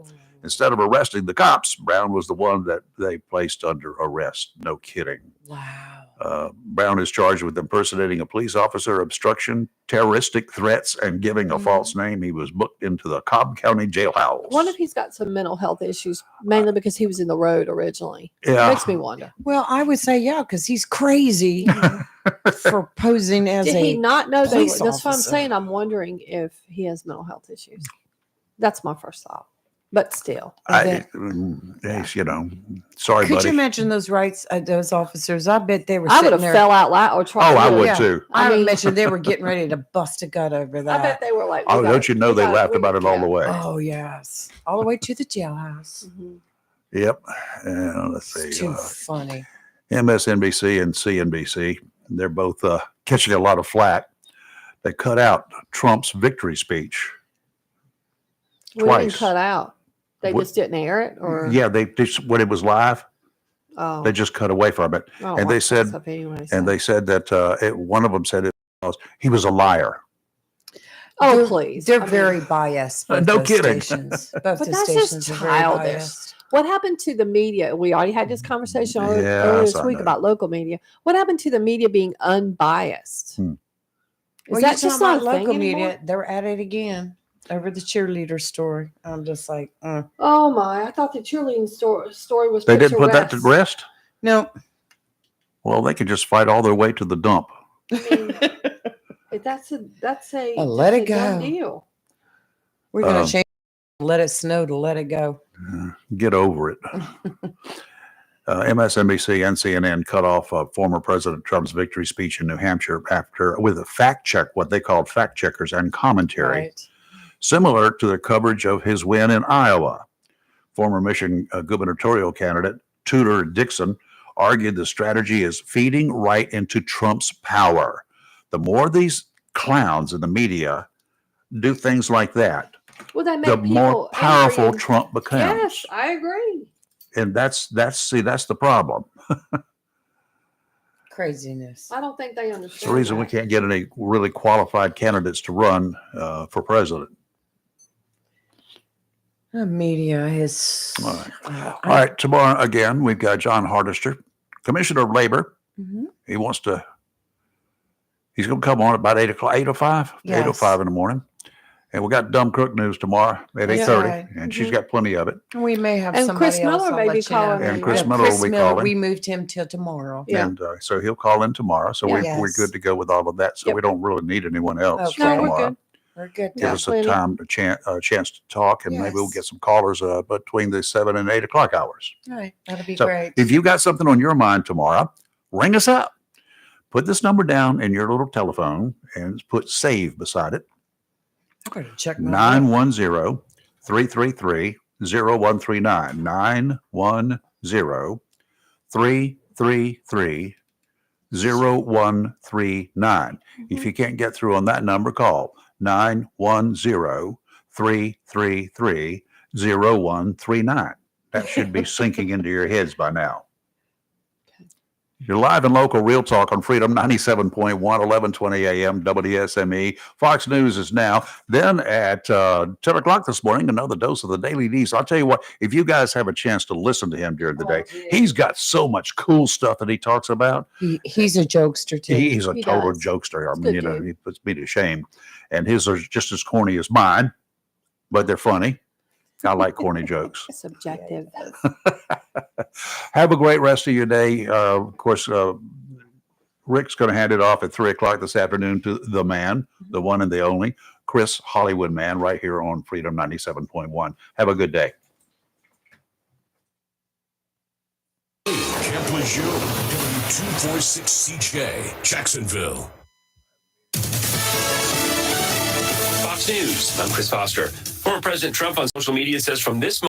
Speaker 6: Instead of arresting the cops, Brown was the one that they placed under arrest. No kidding.
Speaker 7: Wow.
Speaker 6: Brown is charged with impersonating a police officer, obstruction, terroristic threats, and giving a false name. He was booked into the Cobb County jailhouse.
Speaker 8: What if he's got some mental health issues, mainly because he was in the road originally?
Speaker 6: Yeah.
Speaker 8: It makes me wonder.
Speaker 7: Well, I would say because he's crazy for posing as
Speaker 8: Did
Speaker 7: a
Speaker 8: he not know they were?
Speaker 7: police
Speaker 8: That's what I'm
Speaker 7: officer.
Speaker 8: saying. I'm wondering if he has mental health issues. That's my first thought. But still,
Speaker 6: sorry,
Speaker 7: Could
Speaker 6: buddy.
Speaker 7: you imagine those those officers? I bet they were.
Speaker 8: I would
Speaker 7: sitting
Speaker 8: have
Speaker 7: there.
Speaker 8: fell out loud or tried.
Speaker 6: Oh, I
Speaker 8: to-
Speaker 6: would too.
Speaker 7: I would imagine they were getting ready to bust a gut over that.
Speaker 8: I bet they were like,
Speaker 6: Oh, don't you know they laughed about it all the way?
Speaker 7: Oh yes, all the way to the jailhouse.
Speaker 6: Yep. Let's see.
Speaker 7: It's too funny.
Speaker 6: MSNBC and CNBC, they're both catching a lot of flack. They cut out Trump's victory speech.
Speaker 8: We didn't
Speaker 6: Twice.
Speaker 8: cut out. They
Speaker 6: What-
Speaker 8: just didn't air it, or
Speaker 6: Yeah, they just when it was live,
Speaker 8: Oh.
Speaker 6: they just cut away from it,
Speaker 8: Oh,
Speaker 6: and
Speaker 8: wow.
Speaker 6: they said,
Speaker 8: Stuff anyways.
Speaker 6: and they said that one of them said he was a liar.
Speaker 8: Oh,
Speaker 7: They're-
Speaker 8: please.
Speaker 7: They're
Speaker 8: I mean-
Speaker 7: very biased. Both
Speaker 6: No
Speaker 7: those
Speaker 6: kidding.
Speaker 7: Stations. Both
Speaker 8: But
Speaker 7: the
Speaker 8: that's
Speaker 7: stations
Speaker 8: just
Speaker 7: are very
Speaker 8: childish.
Speaker 7: biased.
Speaker 8: What happened to the media? We already had this conversation earlier
Speaker 6: Yes,
Speaker 8: this
Speaker 6: I
Speaker 8: week
Speaker 6: know.
Speaker 8: about local media. What happened to the media being unbiased?
Speaker 6: Hmm.
Speaker 8: Is
Speaker 7: Well,
Speaker 8: that
Speaker 7: you're
Speaker 8: just
Speaker 7: talking
Speaker 8: not a
Speaker 7: about
Speaker 8: thing
Speaker 7: local
Speaker 8: anymore?
Speaker 7: media? They're at it again over the cheerleader story. I'm just like,
Speaker 8: Oh my! I thought the cheerleading story was.
Speaker 6: They
Speaker 8: put
Speaker 6: didn't put that to rest.
Speaker 7: no.
Speaker 6: Well, they could just fight all their way to the dump.
Speaker 8: I mean, that's a
Speaker 7: Let it
Speaker 8: done
Speaker 7: go.
Speaker 8: deal.
Speaker 7: We're going to change. Let it snow to let it go.
Speaker 6: Get over it. MSNBC and CNN cut off former President Trump's victory speech in New Hampshire with a fact check, what they called fact checkers and commentary,
Speaker 7: Right.
Speaker 6: similar to the coverage of his win in Iowa. Former Michigan gubernatorial candidate Tudor Dixon argued the strategy is feeding right into Trump's power. The more these clowns in the media do things like that,
Speaker 8: Well, that
Speaker 6: the
Speaker 8: make
Speaker 6: more
Speaker 8: people
Speaker 6: powerful
Speaker 8: angry.
Speaker 6: Trump becomes.
Speaker 8: Yes, I agree.
Speaker 6: And that's the problem.
Speaker 7: Craziness.
Speaker 8: I don't think they
Speaker 6: It's
Speaker 8: understand.
Speaker 6: the reason we
Speaker 8: that.
Speaker 6: can't get any really qualified candidates to run for president.
Speaker 7: The media is.
Speaker 6: All right. All right. Tomorrow, again, we've got John Hardister, Commissioner of Labor.
Speaker 7: Mhm.
Speaker 6: He's going to come on at about 8 o'clock, 8:05,
Speaker 7: Yes.
Speaker 6: 8:05 in the morning. And we got Dumb Crook News tomorrow at 8:30,
Speaker 7: right.
Speaker 6: and she's got plenty of it.
Speaker 7: We may have
Speaker 8: And
Speaker 7: somebody
Speaker 8: Chris
Speaker 7: else.
Speaker 8: Miller
Speaker 7: I'll
Speaker 8: may
Speaker 7: let
Speaker 8: be
Speaker 7: you know.
Speaker 8: calling
Speaker 6: And
Speaker 8: in.
Speaker 6: Chris
Speaker 7: Yeah,
Speaker 6: Miller will be calling.
Speaker 7: We moved him till tomorrow.
Speaker 8: Yeah.
Speaker 6: And so he'll call in tomorrow. So we're
Speaker 7: Yes.
Speaker 6: good to go with all of that. So
Speaker 8: Yep.
Speaker 6: we don't really need anyone else
Speaker 7: Okay.
Speaker 6: for
Speaker 8: No, we're
Speaker 6: tomorrow.
Speaker 8: good.
Speaker 7: We're good.
Speaker 6: Give
Speaker 8: Yeah,
Speaker 6: us
Speaker 8: plenty.
Speaker 6: a chance to talk, and maybe we'll
Speaker 7: Yes.
Speaker 6: get some callers between the 7 and 8 o'clock hours.
Speaker 7: All right. That'll be
Speaker 6: So
Speaker 7: great.
Speaker 6: if you got something on your mind tomorrow, ring us up. Put this number down in your little telephone and put save beside it.
Speaker 7: I'm going to check my
Speaker 6: 910-333-0139. 910-333-0139. If you can't get through on that number, call 910-333-0139. That should be sinking into your heads by now. You're live and local Real Talk on Freedom 97.1, 1120 AM, WSME. Fox News is now. Then at 10 o'clock this morning, another dose of the Daily Diesel. I'll tell you what, if you guys have a chance to listen to him during the day, he's got so much cool stuff that he talks about.
Speaker 7: He's a jokester too.
Speaker 6: He's a
Speaker 8: He
Speaker 6: total
Speaker 8: does.
Speaker 6: jokester. I
Speaker 8: He's a
Speaker 6: mean,
Speaker 8: good dude.
Speaker 6: he puts me to shame. And his are just as corny as mine, but they're funny. I like corny jokes.
Speaker 8: Subjective.
Speaker 6: Have a great rest of your day. Of course, Rick's going to hand it off at 3 o'clock this afternoon to the man, the one and the only, Chris Hollywood Man, right here on Freedom 97.1. Have a good day.
Speaker 14: Camp Lejeune, W246CJ, Jacksonville.
Speaker 11: Fox News. I'm Chris Foster. Former President Trump on social media says from this